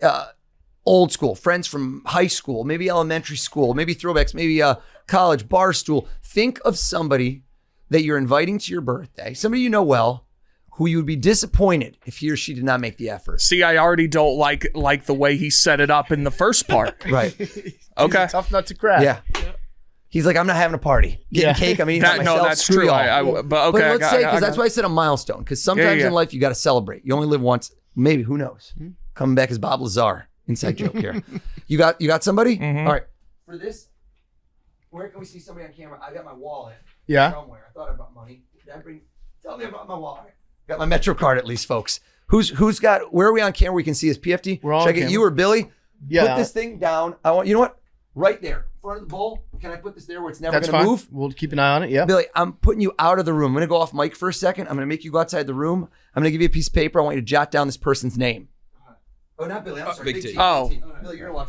old school, friends from high school, maybe elementary school, maybe throwbacks, maybe college, bar stool. Think of somebody that you're inviting to your birthday, somebody you know well, who you would be disappointed if he or she did not make the effort. See, I already don't like the way he set it up in the first part. Right. Okay. Tough nut to crack. Yeah. He's like, I'm not having a party. Getting cake, I'm eating by myself. No, that's Screw true. y'all. But okay. But let's say, because that's why I said a milestone. Because sometimes in life you got to celebrate. You only live once. Maybe, who knows? Coming back as Bob Lazar. Inside joke here. You got somebody? Mm-hmm. All right. For this, where can we see somebody on camera? I got my wallet. Yeah. Somewhere. I thought I brought money. Did I bring? Tell me about my wallet. Got my Metro card at least, folks. Who's got? Where are we on camera? We can see his PFT. We're all Should I on get camera. you or Billy? Yeah. Put this thing down. I want. You know what? Right there, in front of the bowl. Can I put this there where it's never That's going to fine. move? We'll keep an eye on it. Yeah. Billy, I'm putting you out of the room. I'm going to go off mic for a second. I'm going to make you go outside the room. I'm going to give you a piece of paper. I want you to jot down this person's name. Oh, not Billy. I'm sorry. Big T. Oh. Billy, you're going to watch.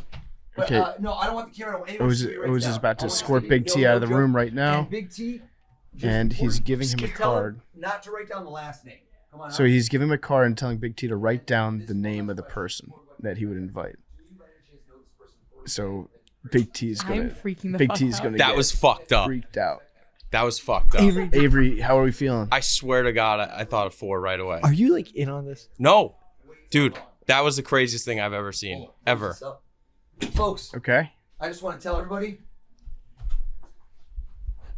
But, Okay. no, I don't want the camera. I don't want anyone to see you right Oz now. is about I to want escort you Big to T go out of the joke. room right now. And Big T. And he's giving him a just tell card. not to write down the last name. Come on. So he's giving him a card and telling Big T to write down the name of the person that he would invite. So Big T's gonna. I'm freaking the Big fuck T's out. gonna. That get was fucked up. freaked out. That was fucked up. Avery, how are we feeling? I swear to God, I thought of 4 right away. Are you like in on this? No. Dude, that was the craziest thing I've ever seen. Ever. Folks, Okay. I just want to tell everybody.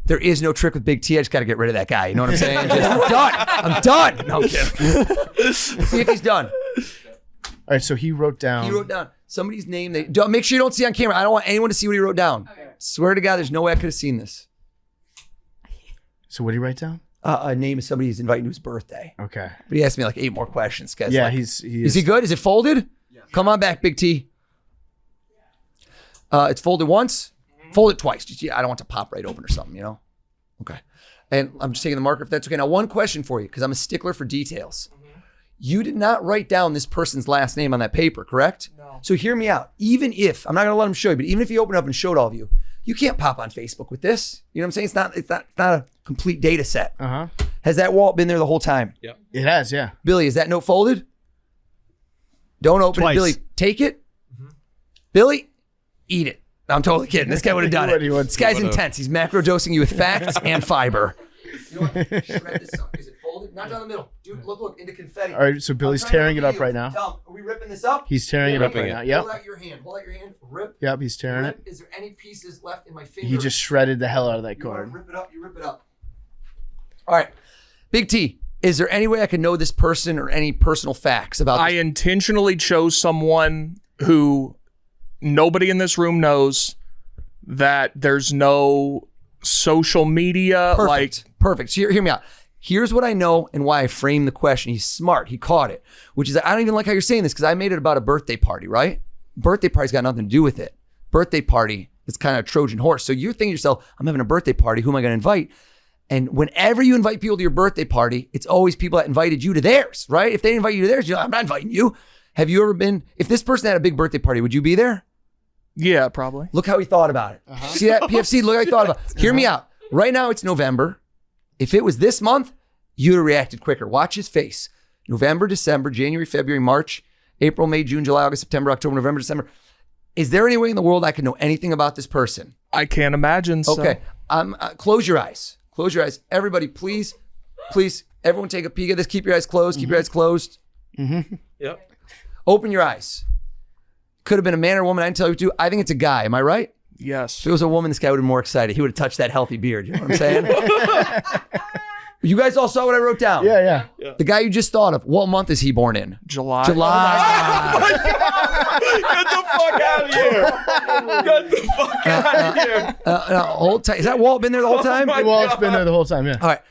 There is no trick with Big T. I just got to get rid of that guy. You know what I'm saying? I'm done. I'm done. No, I'm kidding. See if he's done. All right. So he wrote down. He wrote down somebody's name. Make sure you don't see on camera. I don't want anyone to see what he wrote down. Okay. Swear to God, there's no way I could have seen this. So what did he write down? A name of somebody he's inviting to his birthday. Okay. But he asked me like 8 more questions. Guys, Yeah, like, he is is. he good? Is it folded? Yeah. Come on back, Big T. It's folded once. Fold it twice. Just, I don't want it to pop right open or something, you know? Okay. And I'm just taking the marker if that's okay. Now, one question for you, because I'm a stickler for details. You did not write down this person's last name on that paper, correct? No. So hear me out. Even if, I'm not going to let him show you, but even if he opened up and showed all of you, you can't pop on Facebook with this. You know what I'm saying? It's not a complete data set. Uh-huh. Has that wall been there the whole time? Yep. It has, yeah. Billy, is that note folded? Don't open Twice. it. Billy, take it. Billy, eat it. No, I'm totally kidding. This guy would have done it. This guy's intense. He's macrodosing you with facts and fiber. You know what? Shred this up. Is it folded? Not down the middle. Dude, look into confetti. All right, so Billy's tearing it up right now. Tell him, are we ripping this up? He's tearing it up right Ripping now. it. Yep. Hold out your hand. Hold out your hand. Rip. Yep, he's tearing it. Rip. Is there any pieces left in my finger? He just shredded the hell out of that You wanna card. rip it up. You rip it up. All right. Big T, is there any way I can know this person or any personal facts about I this? intentionally chose someone who nobody in this room knows, that there's no social media. Perfect. So hear me out. Here's what I know and why I framed the question. He's smart. He caught it, which is I don't even like how you're saying this because I made it about a birthday party, right? Birthday party's got nothing to do with it. Birthday party is kind of a Trojan horse. So you're thinking to yourself, I'm having a birthday party. Who am I going to invite? And whenever you invite people to your birthday party, it's always people that invited you to theirs, right? If they invite you to theirs, you're like, I'm not inviting you. Have you ever been, if this person had a big birthday party, would you be there? Yeah, probably. Look how he thought about it. See that, PFC? Look how he thought about it. Hear me out. Right now, it's November. If it was this month, you'd have reacted quicker. Watch his face. November, December, January, February, March, April, May, June, July, August, September, October, November, December. Is there any way in the world I can know anything about this person? I can't imagine. So. Okay. Close your eyes. Close your eyes. Everybody, please, everyone take a peek at this. Keep your eyes closed. Keep your eyes closed. Yep. Open your eyes. Could have been a man or a woman. I didn't tell you to. I think it's a guy. Am I right? Yes. If it was a woman, this guy would have been more excited. He would have touched that healthy beard. You know what I'm saying? You guys all saw what I wrote down? Yeah. The guy you just thought of, what month is he born in? July. July. Get the fuck out of here. Get the fuck out of here. Hold tight. Is that Walt been there the whole time? Well, it's been there the whole time, yeah. All right.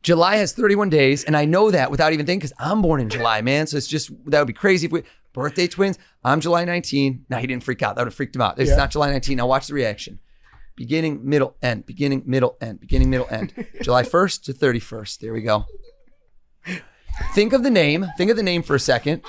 July has 31 days, and I know that without even thinking because I'm born in July, man. So it's just, that would be crazy if we, birthday twins. I'm July 19. Now he didn't freak out. That would have freaked him out. It's not July 19. Now watch the reaction. Beginning, middle, end. Beginning, middle, end. Beginning, middle, end. July 1st to 31st. There we go. Think of the name. Think of the name for a second.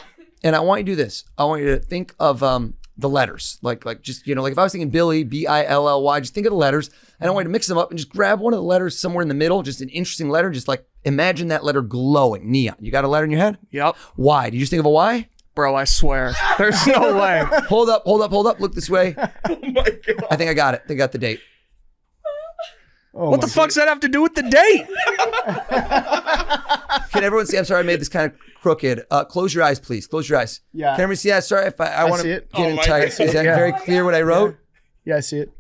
And I want you to do this. I want you to think of the letters. Like just, you know, like if I was thinking Billy, B-I-L-L-Y, just think of the letters. And I want you to mix them up and just grab one of the letters somewhere in the middle, just an interesting letter. Just like imagine that letter glowing, neon. You got a letter in your head? Yep. Y. Did you just think of a Y? Bro, I swear. There's no way. Hold up. Look this way. Oh my God. I think I got it. I got the date. What the fuck's that have to do with the date? Can everyone see? I'm sorry I made this kind of crooked. Close your eyes, please. Close your eyes. Yeah. Can everyone see that? Sorry if I want see to it. get in my tight. God. Is that very clear what I wrote? Yeah, I see it.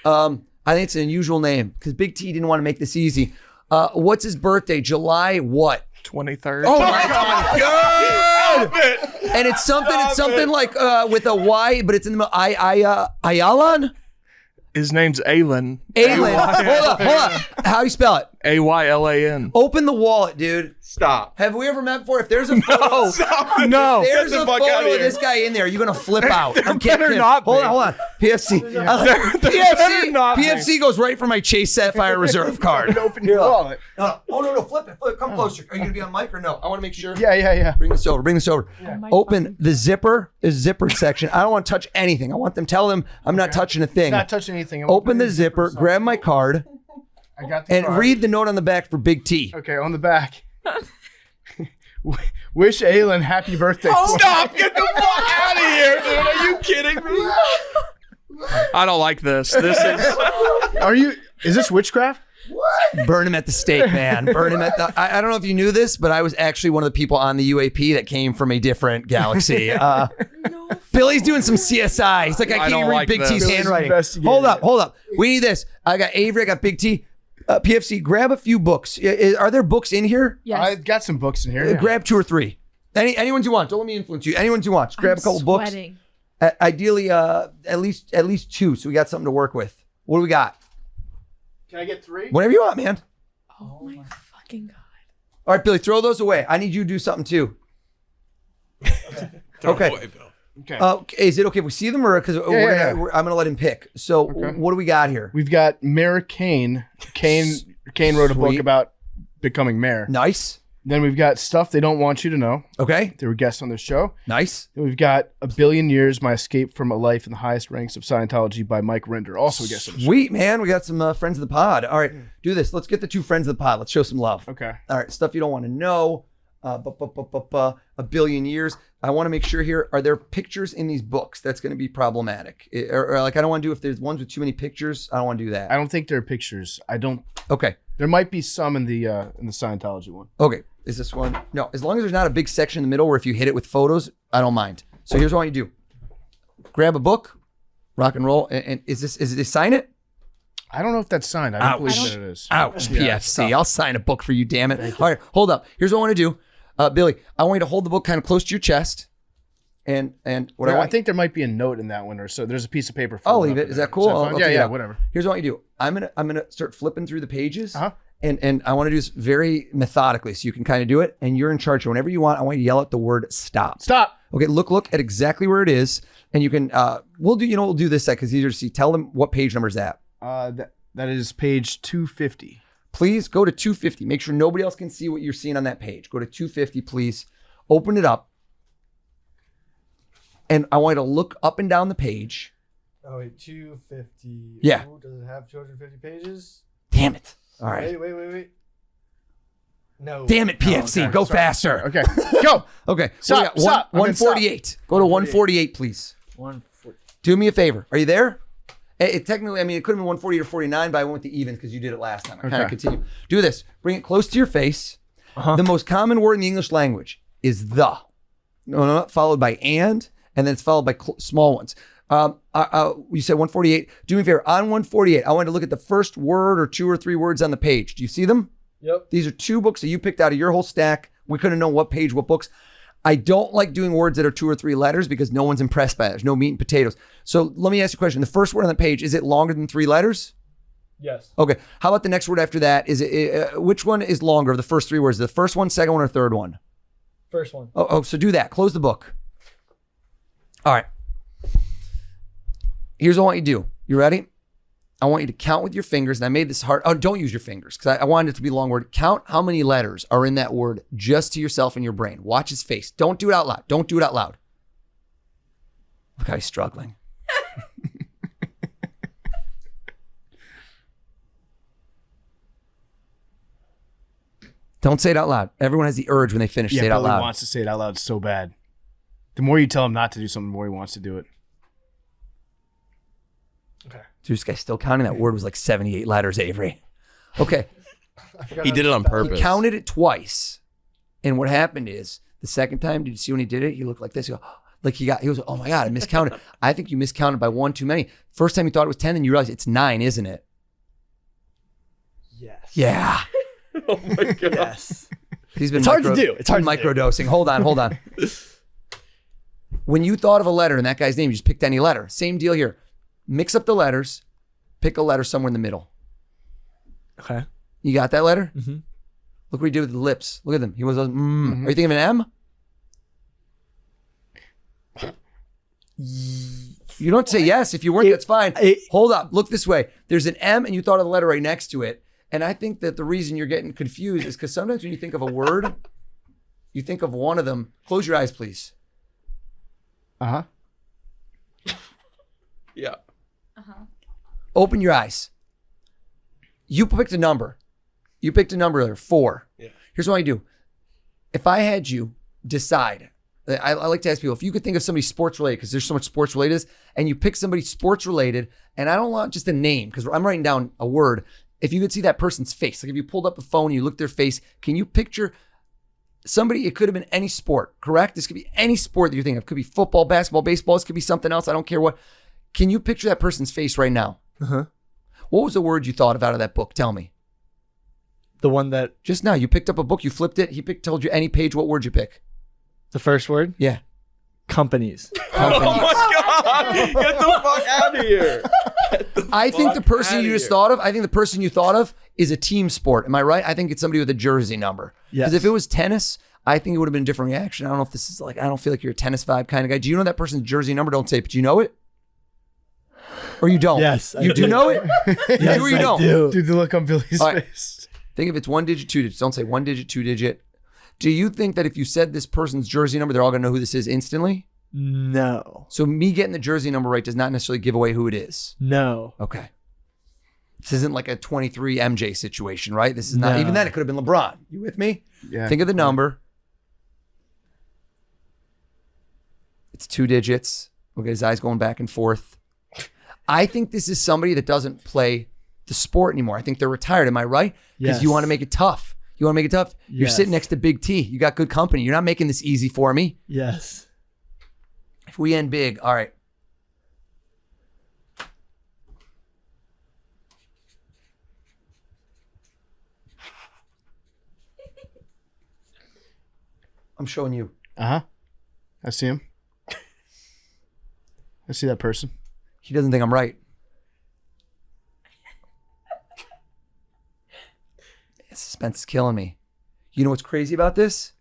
I think it's an unusual name because Big T didn't want to make this easy. What's his birthday? July what? 23rd. Oh my God! And it's something like with a Y, but it's in the middle. Ayalan? His name's Alan. Hold up. How do you spell it? A-Y-L-A-N. Open the wallet, dude. Stop. Have we ever met before? If there's a photo, No. there's Get the a fuck outta photo of here. this guy in there, you're gonna flip out. I'm better kidding. not Hold be. on. PFC. better not be. PFC goes right for my Chase Sapphire Reserve card. Open your wallet. No. Flip it. Come closer. Are you gonna be on mic or no? I want to make sure. Yeah. Bring this over. Open the zipper section. I don't want to touch anything. I want them tell them I'm not touching a thing. Not touching anything. Open the zipper, grab my card, I got the and card. read the note on the back for Big T. Okay, on the back. Wish Aylin happy birthday. Stop! Get the fuck out of here, dude. Are you kidding me? I don't like this. Is this witchcraft? Burn him at the stake, man. Burn him at the. I don't know if you knew this, but I was actually one of the people on the UAP that came from a different galaxy. Billy's doing some CSI. He's like, I can't don't read like Big this. T's Billy's handwriting. investigating Hold up. We need this. I got Avery. I got Big T. PFC, grab a few books. Are there books in here? Yes. I've got some books in here. Yeah. Grab 2 or 3. Anyone you want. Don't let me influence you. Anyone you want. Just grab a couple books. Sweating. Ideally, at least 2, so we got something to work with. What do we got? Can I get 3? Whatever you want, man. Oh my fucking God. All right, Billy, throw those away. I need you to do something too. Okay. Okay. Is it okay if we see them, or because Yeah. I'm gonna let him pick? So what do we got here? We've got Mayor Kane. Kane wrote a book Sweet. about becoming mayor. Nice. Then we've got Stuff They Don't Want You to Know. Okay. They were guests on the show. Nice. Then we've got A Billion Years, My Escape from a Life in the Highest Ranks of Scientology by Mike Rinder. Also a guest on the show. Sweet, man. We got some friends of the pod. All right, do this. Let's get the 2 friends of the pod. Let's show some love. Okay. All right, Stuff You Don't Want to Know. A Billion Years. I want to make sure here, are there pictures in these books? That's going to be problematic. Or like, I don't want to do, if there's ones with too many pictures, I don't want to do that. I don't think there are pictures. Okay. There might be some in the Scientology one. Okay. Is this one? No. As long as there's not a big section in the middle where if you hit it with photos, I don't mind. So here's what you do. Grab a book, rock and roll, and is it sign it? I don't know if that's signed. I don't believe that it is. Ouch, Yeah, PFC. I'll sign a book for you, damn it. All right, hold up. Here's what I want to do. Billy, I want you to hold the book kind of close to your chest. And what I think there might be a note in that one, or so. There's a piece of paper. I'll folded leave up it. in Is there. that cool? Is that fine? Yeah, whatever. Here's what I do. I'm gonna start flipping through the pages. Uh-huh. And I want to do this very methodically, so you can kind of do it. And you're in charge. So whenever you want, I want you to yell out the word "stop." Stop. Okay. Look at exactly where it is, and you can. We'll do this because it's easier to see. Tell them what page number is that. That is page 250. Please go to 250. Make sure nobody else can see what you're seeing on that page. Go to 250, please. Open it up. And I want you to look up and down the page. Oh, wait, 250. Yeah. Ooh, does it have 250 pages? Damn it. All right. Wait. No. Damn it, PFC. okay. Go Sorry. faster. Okay, go. Okay. Stop, stop. I meant 148. Go to 148, please. 140. Do me a favor. Are you there? Technically, it could have been 148 or 49, but I went with the evens because you did it last time. I kind of Okay. continue. Do this. Bring it close to your face. The most common word in the English language is the. No, followed by and then it's followed by small ones. You said 148. Do me a favor. On 148, I want to look at the first word or 2 or 3 words on the page. Do you see them? Yep. These are 2 books that you picked out of your whole stack. We couldn't know what page, what books. I don't like doing words that are 2 or 3 letters because no one's impressed by it. There's no meat and potatoes. So let me ask you a question. The first word on the page, is it longer than 3 letters? Yes. Okay. How about the next word after that? Is it which one is longer of the first 3 words? The first one, second one, or third one? First one. Oh, so do that. Close the book. All right. Here's what I want you to do. You ready? I want you to count with your fingers, and I made this hard. Oh, don't use your fingers because I wanted it to be a long word. Count how many letters are in that word just to yourself in your brain. Watch his face. Don't do it out loud. Don't do it out loud. Look how he's struggling. Don't say it out loud. Everyone has the urge when they finish. Say it out Billy loud. wants to say it out loud so bad. The more you tell him not to do something, the more he wants to do it. Okay. Dude, this guy's still counting. That word was like 78 letters, Avery. Okay. He did it on purpose. He counted it twice. And what happened is, the second time, did you see when he did it? He looked like this. He was, oh my God, I miscounted. I think you miscounted by 1 too many. First time you thought it was 10, then you realized it's 9, isn't it? Yes. Yeah. Oh my God. Yes. He's been It's hard to do. It's hard to do. microdosing. Hold on. When you thought of a letter in that guy's name, you just picked any letter. Same deal here. Mix up the letters. Pick a letter somewhere in the middle. Okay. You got that letter? Mm-hmm. Look what he did with the lips. Look at them. He was, Are you thinking of an M? You don't say yes. If you weren't, that's fine. Hold up. Look this way. There's an M and you thought of the letter right next to it. And I think that the reason you're getting confused is because sometimes when you think of a word, you think of one of them. Close your eyes, please. Uh-huh. Yeah. Open your eyes. You picked a number. You picked a number there, 4. Yeah. Here's what I do. If I had you decide, I like to ask people, if you could think of somebody sports related, because there's so much sports related, and you pick somebody sports related, and I don't want just a name, because I'm writing down a word. If you could see that person's face, like if you pulled up the phone and you looked at their face, can you picture somebody? It could have been any sport, correct? This could be any sport that you think of. It could be football, basketball, baseball. This could be something else. I don't care what. Can you picture that person's face right now? Uh-huh. What was the word you thought of out of that book? Tell me. The one that, Just now, you picked up a book, you flipped it. He told you any page. What word you pick? the first word? Yeah. Companies. Oh my God. Get the fuck out of here. I think the person outta you just here. thought of, I think the person you thought of is a team sport. Am I right? I think it's somebody with a jersey number. Yes. Because if it was tennis, I think it would have been a different reaction. I don't know if this is like, I don't feel like you're a tennis vibe kind of guy. Do you know that person's jersey number? Don't say it, but do you know it? Or you don't? Yes, I You do do. know it? Yes, do or you I don't? do. Dude, the look on Billy's All right. face. Think if it's 1 digit, 2 digits. Don't say 1 digit, 2 digit. Do you think that if you said this person's jersey number, they're all going to know who this is instantly? No. So me getting the jersey number right does not necessarily give away who it is. No. Okay. This isn't like a 23 MJ situation, right? This is not, No. even then it could have been LeBron. You with me? Yeah. Think of the number. It's 2 digits. Look at his eyes going back and forth. I think this is somebody that doesn't play the sport anymore. I think they're retired. Am I right? Because Yes. you want to make it tough. You want to make it tough. You're Yes. sitting next to Big T. You got good company. You're not making this easy for me. Yes. If we end big, all right. I'm showing you. Uh-huh. I see him. I see that person. He doesn't think I'm right. Suspense is killing me. You know what's crazy about this?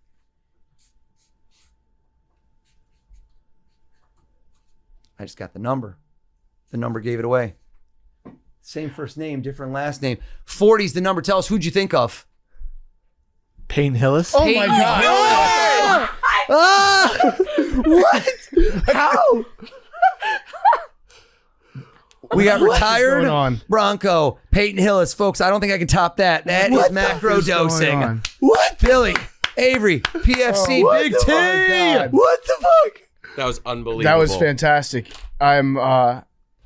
I just got the number. The number gave it away. Same first name, different last name. 40's the number. Tell us, who'd you think of? Payne Hillis. Oh my God. Ah! What? How? We got retired going on? Bronco, Peyton Hillis. Folks, I don't think I can top that. That is What going macrodosing. on? What? Billy, Avery, PFC, Oh, Big what T. the fuck? What the fuck? That was unbelievable. That was fantastic. I'm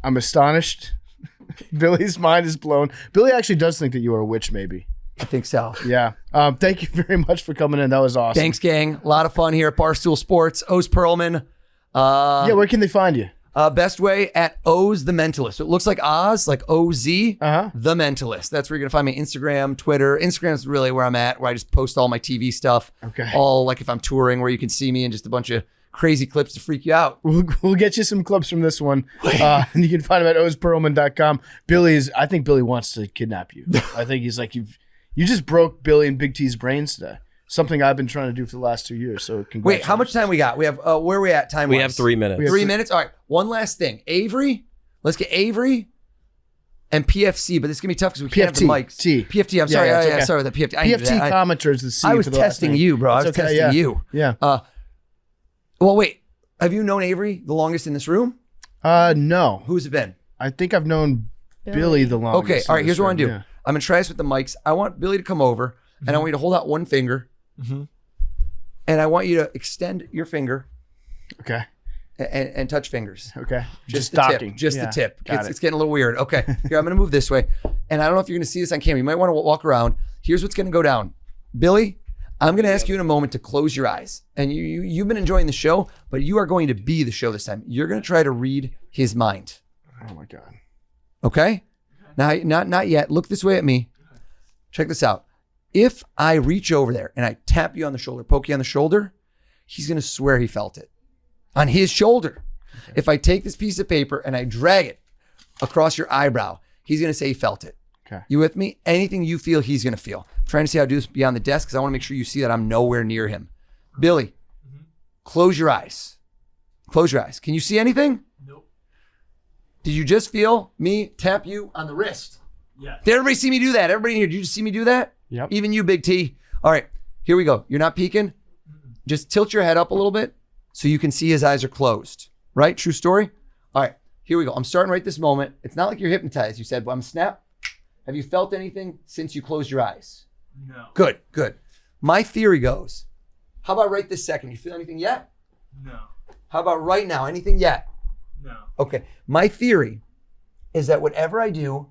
astonished. Billy's mind is blown. Billy actually does think that you are a witch, maybe. I think so. Yeah. Thank you very much for coming in. That was awesome. Thanks, gang. A lot of fun here at Barstool Sports. Oz Pearlman. Yeah, where can they find you? Best way at Oz the Mentalist. So it looks like Oz, like O-Z, the Mentalist. That's where you're going to find me. Instagram, Twitter. Instagram's really where I'm at, where I just post all my TV stuff. Okay. All like if I'm touring, where you can see me and just a bunch of crazy clips to freak you out. We'll get you some clips from this one. And you can find him at ozpearlman.com. I think Billy wants to kidnap you. I think he's like, you just broke Billy and Big T's brains today. Something I've been trying to do for the last 2 years. So congratulations. Wait, how much time we got? We have, where are we at time-wise? We have 3 minutes. 3 minutes? All right. One last thing. Avery. Let's get Avery and PFC, but this is going to be tough because we can't have the mics. PFT. I'm sorry. Yeah, okay. Sorry, the PFT. PFT commenters the C. I was testing you, bro. I was testing you. Yeah. Well, wait. Have you known Avery the longest in this room? No. Who's it been? I think I've known Billy the longest. Okay. All right. Here's what I'm going to do. Yeah. I'm going to try this with the mics. I want Billy to come over, and I want you to hold out one finger. And I want you to extend your finger. Okay. And touch fingers. Okay. Just the docking. tip. Just the tip. Got It's getting a little weird. Okay. Here, I'm going to move this way. And I don't know if you're going to see this on camera. You might want to walk around. Here's what's going to go down. Billy, I'm going to ask you in a moment to close your eyes. And you've been enjoying the show, but you are going to be the show this time. You're going to try to read his mind. Oh, my God. Okay? Now, not yet. Look this way at me. Check this out. If I reach over there and I tap you on the shoulder, poke you on the shoulder, he's going to swear he felt it on his shoulder. Okay. If I take this piece of paper and I drag it across your eyebrow, he's going to say he felt it. Okay. You with me? Anything you feel, he's going to feel. I'm trying to see how to do this beyond the desk because I want to make sure you see that I'm nowhere near him. Billy, close your eyes. Close your eyes. Can you see anything? Nope. Did you just feel me tap you on the wrist? Yes. Did everybody see me do that? Everybody in here, did you just see me do that? Yep. Even you, Big T. All right, here we go. You're not peeking? Just tilt your head up a little bit so you can see his eyes are closed. Right? True story? All right, here we go. I'm starting right this moment. It's not like you're hypnotized, you said, but I'm snap. Have you felt anything since you closed your eyes? No. Good. My theory goes, how about right this second? You feel anything yet? No. How about right now? Anything yet? No. Okay. My theory is that whatever I do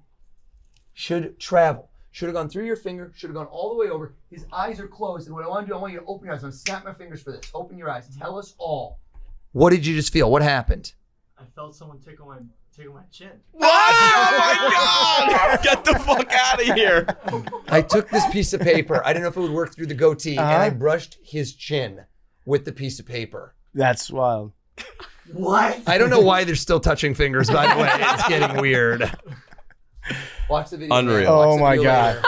should travel. Should have gone through your finger, should have gone all the way over. His eyes are closed. And what I want to do, I want you to open your eyes. I'm going to snap my fingers for this. Open your eyes. Tell us all. What did you just feel? What happened? I felt someone tickle my chin. What? Oh my God! Get the fuck out of here! I took this piece of paper. I didn't know if it would work through the goatee. And I brushed his chin with the piece of paper. That's wild. What? I don't know why they're still touching fingers, by the way. It's getting weird. Watch the video. Unreal. Oh my God.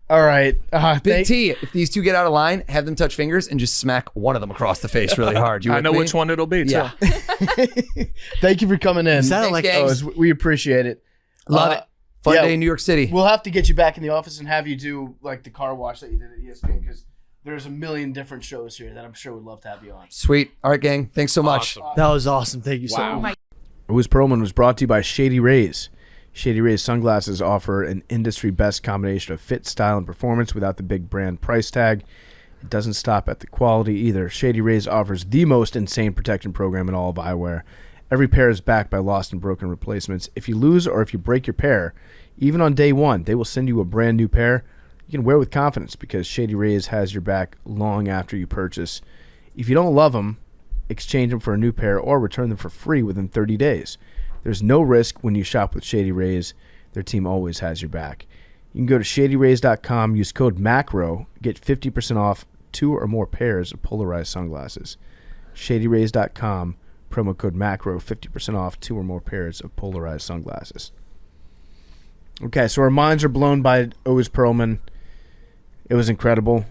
All right. Big T, if these two get out of line, have them touch fingers and just smack one of them across the face really hard. I know which one it'll be, too. Yeah. Thank you for coming in. We appreciate it. Love it. Fun day in New York City. We'll have to get you back in the office and have you do like the car wash that you did at ESPN because there's a million different shows here that I'm sure we'd love to have you on. Sweet. All right, gang. Thanks so much. Awesome. That was awesome. Thank you so much. Oz Pearlman was brought to you by Shady Rays. Shady Rays sunglasses offer an industry-best combination of fit, style, and performance without the big brand price tag. It doesn't stop at the quality either. Shady Rays offers the most insane protection program in all of eyewear. Every pair is backed by lost and broken replacements. If you lose or if you break your pair, even on day one, they will send you a brand new pair. You can wear with confidence because Shady Rays has your back long after you purchase. If you don't love them, exchange them for a new pair or return them for free within 30 days. There's no risk when you shop with Shady Rays. Their team always has your back. You can go to shadyrays.com, use code MACRO, get 50% off 2 or more pairs of polarized sunglasses. Shadyrays.com, promo code MACRO, 50% off 2 or more pairs of polarized sunglasses. Okay, so our minds are blown by Oz Pearlman. It was incredible.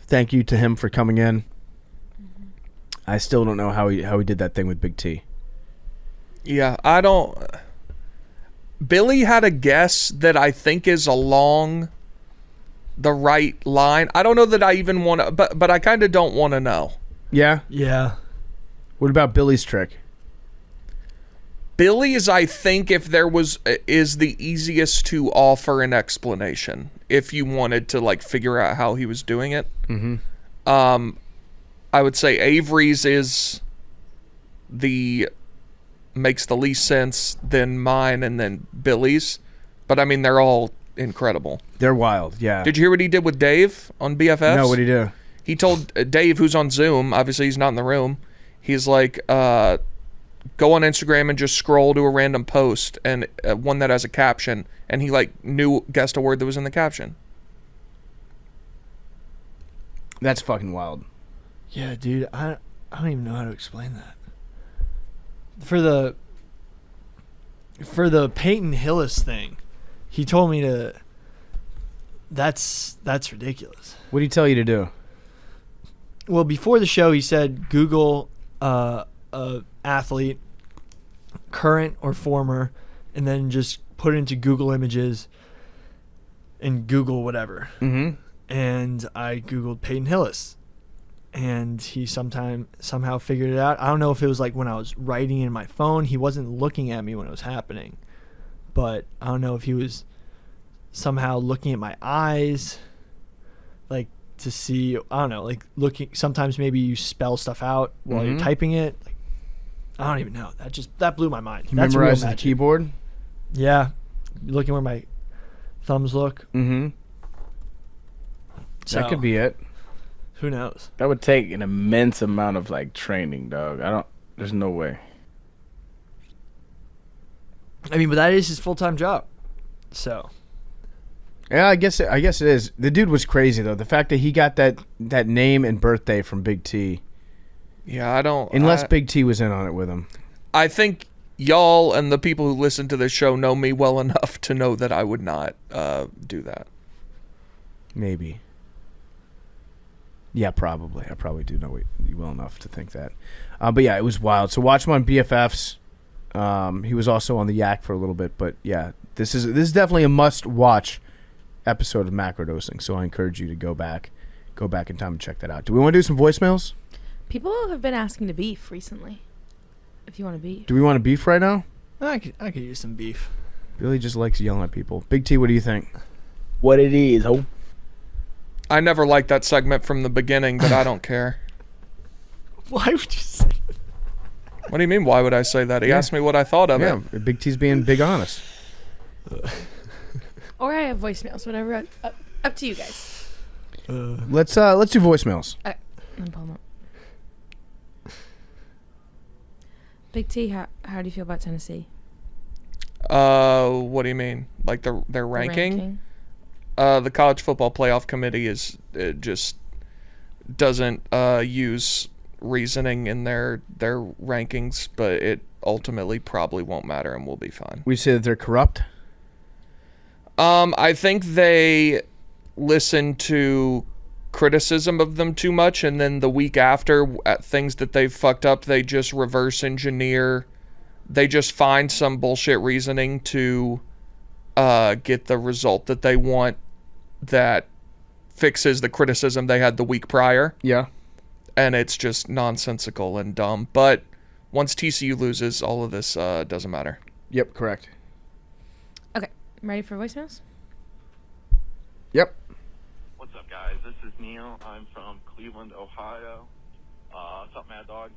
Thank you to him for coming in. I still don't know how he did that thing with Big T. Yeah, I don't. Billy had a guess that I think is along the right line. I don't know that I even want to, but I kind of don't want to know. Yeah? Yeah. What about Billy's trick? Billy's, I think, is the easiest to offer an explanation if you wanted to like figure out how he was doing it. Mm-hmm. I would say Avery's is makes the least sense, then mine, and then Billy's. But I mean, they're all incredible. They're wild, yeah. Did you hear what he did with Dave on BFFs? No, what'd he do? He told Dave, who's on Zoom, obviously he's not in the room, he's like, go on Instagram and just scroll to a random post, and one that has a caption, and he like guessed a word that was in the caption. That's fucking wild. Yeah, dude, I don't even know how to explain that. For the Peyton Hillis thing, he told me to. That's ridiculous. What did he tell you to do? Well, before the show, he said Google a athlete, current or former, and then just put it into Google Images and Google whatever. Mm-hmm. And I Googled Peyton Hillis, and he somehow figured it out. I don't know if it was like when I was writing in my phone. He wasn't looking at me when it was happening, but I don't know if he was somehow looking at my eyes, like to see, I don't know, like looking. Sometimes maybe you spell stuff out while you're typing it. Like, I don't even know. That blew my mind. You memorized the keyboard? Yeah, looking where my thumbs look. Mm-hmm. So, that could be it. Who knows? That would take an immense amount of like training, dog. There's no way. I mean, but that is his full-time job. So. Yeah, I guess it is. The dude was crazy though. The fact that he got that name and birthday from Big T. Yeah, I don't. Unless Big T was in on it with him. I think y'all and the people who listen to this show know me well enough to know that I would not do that. Maybe. Yeah, probably. I probably do know you well enough to think that. But yeah, it was wild. So watch him on BFFs. He was also on the Yak for a little bit, but yeah, this is definitely a must-watch episode of Macrodosing. So I encourage you to go back in time and check that out. Do we want to do some voicemails? People have been asking to beef recently. If you want to beef. Do we want to beef right now? I could use some beef. Billy just likes yelling at people. Big T, what do you think? What it is, ho? I never liked that segment from the beginning, but I don't care. Why would you say that? What do you mean, why would I say that? He asked me what I thought of it. Yeah, Big T's being big honest. Or I have voicemails, whatever. Up to you guys. Let's do voicemails. Let me pull them up. Big T, how do you feel about Tennessee? What do you mean? Like their ranking? The College Football Playoff Committee just doesn't use reasoning in their rankings, but it ultimately probably won't matter and we'll be fine. We say that they're corrupt? I think they listen to criticism of them too much, and then the week after, at things that they've fucked up, they just reverse engineer. They just find some bullshit reasoning to get the result that they want that fixes the criticism they had the week prior. Yeah. And it's just nonsensical and dumb. But once TCU loses, all of this doesn't matter. Yep, correct. Okay, ready for voicemails? Yep. What's up, guys? This is Neil. I'm from Cleveland, Ohio. What's up, Mad Dog?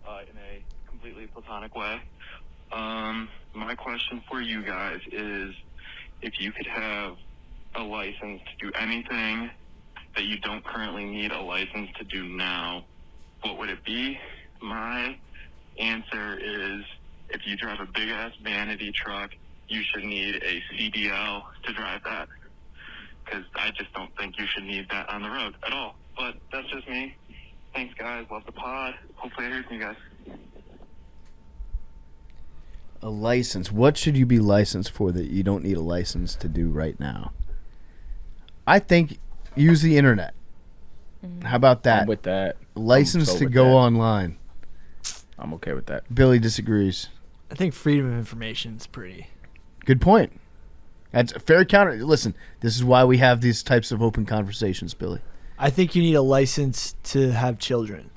In a completely platonic way. My question for you guys is, if you could have a license to do anything that you don't currently need a license to do now, what would it be? My answer is, if you drive a big-ass vanity truck, you should need a CDL to drive that. Because I just don't think you should need that on the road at all. But that's just me. Thanks, guys. Love the pod. Hopefully I hear from you guys. A license. What should you be licensed for that you don't need a license to do right now? I think use the internet. How about that? I'm with that. License to go online. I'm okay with that. Billy disagrees. I think freedom of information is pretty. Good point. That's a fair counter. Listen, this is why we have these types of open conversations, Billy. I think you need a license to have children.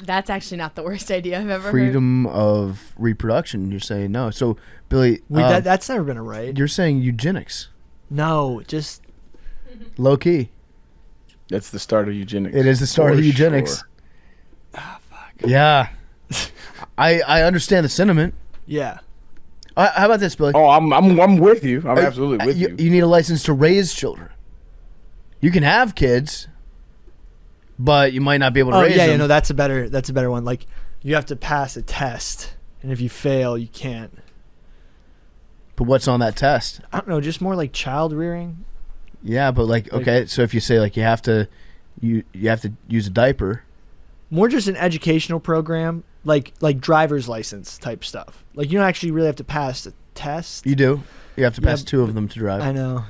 That's actually not the worst idea I've ever Freedom of reproduction, you're saying no. So, Billy, that's never been a right. You're saying eugenics. No, just low key. That's the start of eugenics. It is the start of eugenics. Sure. Ah, fuck. Yeah. I understand the sentiment. Yeah. How about this, Billy? Oh, I'm with you. I'm absolutely with you. You need a license to raise children. You can have kids, but you might not be able to raise them. Yeah, no, that's a better one. Like, you have to pass a test, and if you fail, you can't. But what's on that test? I don't know, just more like child rearing. Yeah, but like okay, so if you say like you have to use a diaper. More just an educational program, like driver's license type stuff. Like, you don't actually really have to pass a test. You do. You have to pass 2 of them to drive. I know.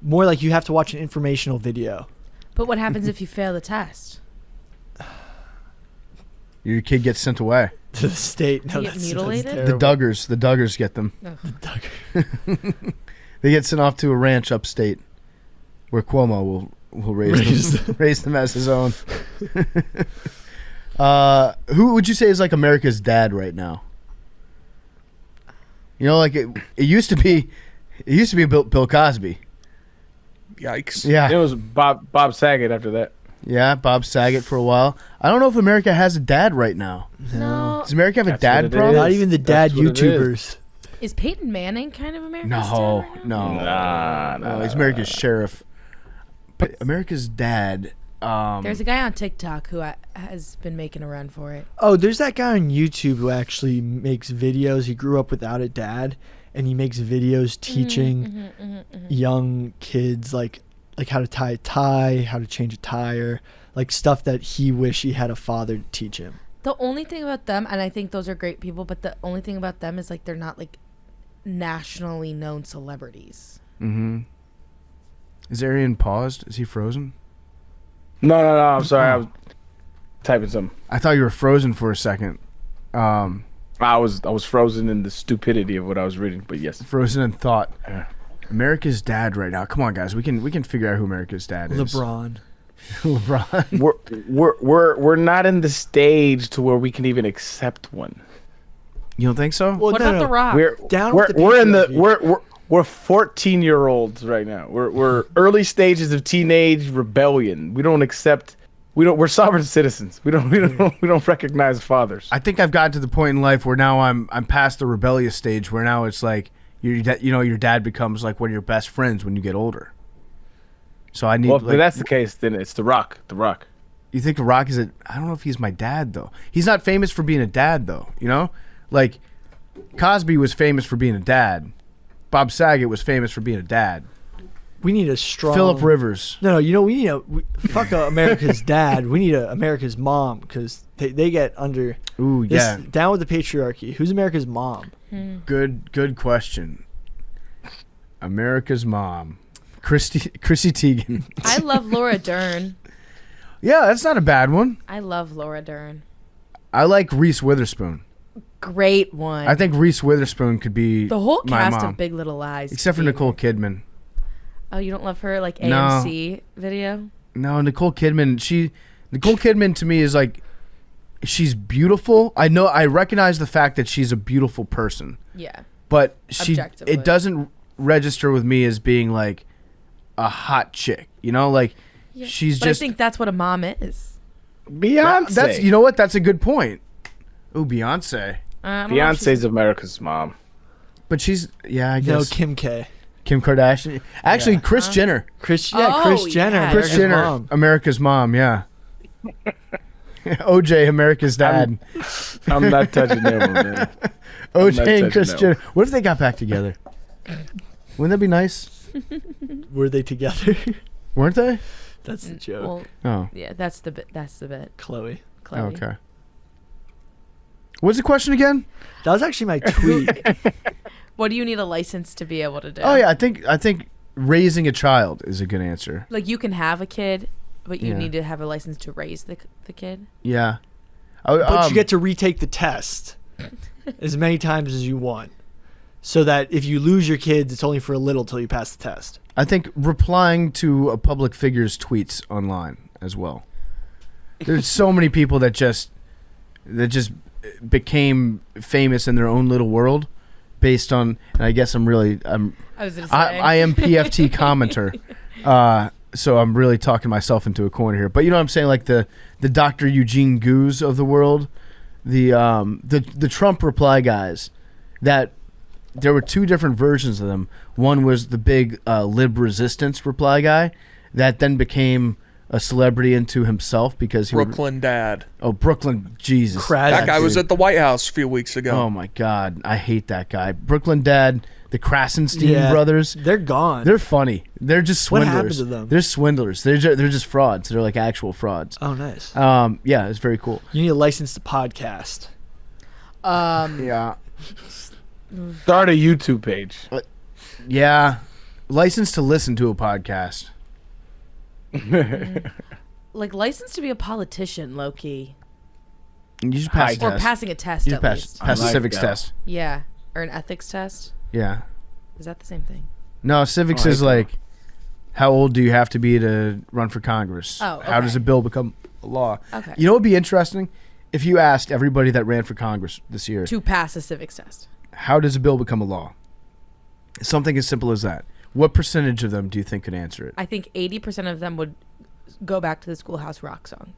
More like you have to watch an informational video. But what happens if you fail the test? Your kid gets sent away. To the state. No, You get mutilated? The Duggars get them. Oh. The Duggar. They get sent off to a ranch upstate where Cuomo will raise them as his own. Who would you say is like America's dad right now? You know, like it used to be Bill Cosby. Yikes. Yeah. It was Bob Saget after that. Yeah, Bob Saget for a while. I don't know if America has a dad right now. No. Does America have a That's dad what it problem? is. Not even the dad That's what it YouTubers. Is Peyton Manning kind of America's dad No, right now? no. He's America's sheriff. But America's dad. There's a guy on TikTok who has been making a run for it. Oh, there's that guy on YouTube who actually makes videos. He grew up without a dad, and he makes videos teaching young kids like how to tie a tie, how to change a tire, like stuff that he wish he had a father to teach him. The only thing about them, and I think those are great people, but the only thing about them is like they're not like nationally known celebrities. Mm-hmm. Is Arian paused? Is he frozen? No. I'm sorry. I was typing something. I thought you were frozen for a second. I was frozen in the stupidity of what I was reading, but yes. Frozen in thought. America's dad right now. Come on, guys. We can figure out who America's dad is. LeBron. We're not in the stage to where we can even accept one. You don't think so? Well, What about The Rock? We're 14-year-olds right now. We're early stages of teenage rebellion. We're sovereign citizens. We don't recognize fathers. I think I've gotten to the point in life where now I'm past the rebellious stage where now it's like your dad becomes like one of your best friends when you get older. So I need. Well, if that's the case, then it's The Rock. The Rock. You think The Rock is I don't know if he's my dad though. He's not famous for being a dad though. You know, like Cosby was famous for being a dad. Bob Saget was famous for being a dad. We need a strong Phillip Rivers. No, we need fuck America's dad. We need America's mom because they get under. Ooh, yeah. Down with the patriarchy. Who's America's mom? Good question. America's mom, Chrissy Teigen. I love Laura Dern. Yeah, that's not a bad one. I love Laura Dern. I like Reese Witherspoon. Great one. I think Reese Witherspoon could be the whole my cast mom. of Big Little Lies. Except for Nicole Kidman. Oh, you don't love her like No. AMC video? No, Nicole Kidman to me is like, she's beautiful. I recognize the fact that she's a beautiful person. Yeah. But Objectively. it doesn't register with me as being like a hot chick. You know, like she's But just. I think that's what a mom is. Beyonce. That's you know what? That's a good point. Ooh, Beyonce. Beyonce's America's mom. But she's I guess. No, Kim K. Kim Kardashian. Actually, Kris Jenner. Kris Jenner. Yeah. Kris Jenner. Mom. America's mom. Yeah. OJ, America's dad. I'm not touching that one, man. OJ and Kris Jenner. What if they got back together? Wouldn't that be nice? Were they together? Weren't they? That's the joke. Well, yeah, that's the bit. That's the bit. Chloe. Okay. What's the question again? That was actually my tweet. What do you need a license to be able to do? Oh yeah, I think raising a child is a good answer. Like you can have a kid, but you Yeah. need to have a license to raise the kid. Yeah. But you get to retake the test as many times as you want. So that if you lose your kids, it's only for a little till you pass the test. I think replying to a public figure's tweets online as well. There's so many people that just became famous in their own little world based on, and I guess I was gonna say. I am PFT commenter. So I'm really talking myself into a corner here. But you know what I'm saying? Like the Dr. Eugene Goos of the world, the Trump reply guys. that there were two different versions of them. One was the big lib resistance reply guy that then became a celebrity into himself because he Brooklyn Dad. Oh, Brooklyn, Jesus. That guy was at the White House a few weeks ago. Oh my God, I hate that guy. Brooklyn Dad, the Krasenstein brothers. They're gone. They're funny. They're just swindlers. What happened to them? They're swindlers. They're just frauds. They're like actual frauds. Oh, nice. Yeah, it's very cool. You need a license to podcast. Yeah. Start a YouTube page. Yeah. License to listen to a podcast. Like license to be a politician, low key. You should pass a Or test. passing a test You at should least. pass a like civics that. test. Yeah. Or an ethics test. Yeah. Is that the same thing? No, civics is like, how old do you have to be to run for Congress? Oh, How does okay. a bill become a law? Okay. You know what would be interesting? If you asked everybody that ran for Congress this year, To pass a civics test. how does a bill become a law? Something as simple as that. What percentage of them do you think could answer it? I think 80% of them would go back to the Schoolhouse Rock song.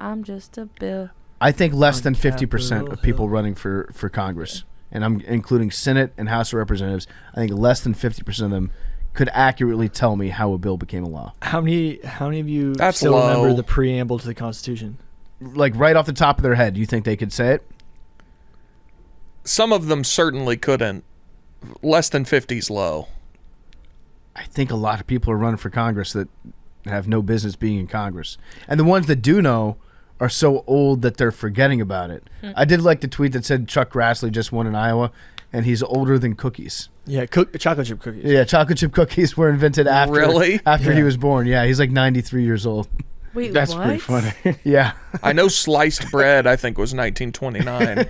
I'm just a bill. I think less than On 50% Capitol of people Hill. running for Congress, and I'm including Senate and House of Representatives, I think less than 50% of them could accurately tell me how a bill became a law. How many of you That's still remember low. the preamble to the Constitution? Like right off the top of their head, do you think they could say it? Some of them certainly couldn't. Less than 50's low. I think a lot of people are running for Congress that have no business being in Congress. And the ones that do know are so old that they're forgetting about it. I did like the tweet that said Chuck Grassley just won in Iowa, and he's older than cookies. Yeah, chocolate chip cookies. Yeah, chocolate chip cookies were invented after Really? after he Yeah. was born. Yeah, he's like 93 years old. Wait, That's what? pretty funny. Yeah. I know sliced bread, I think, was 1929.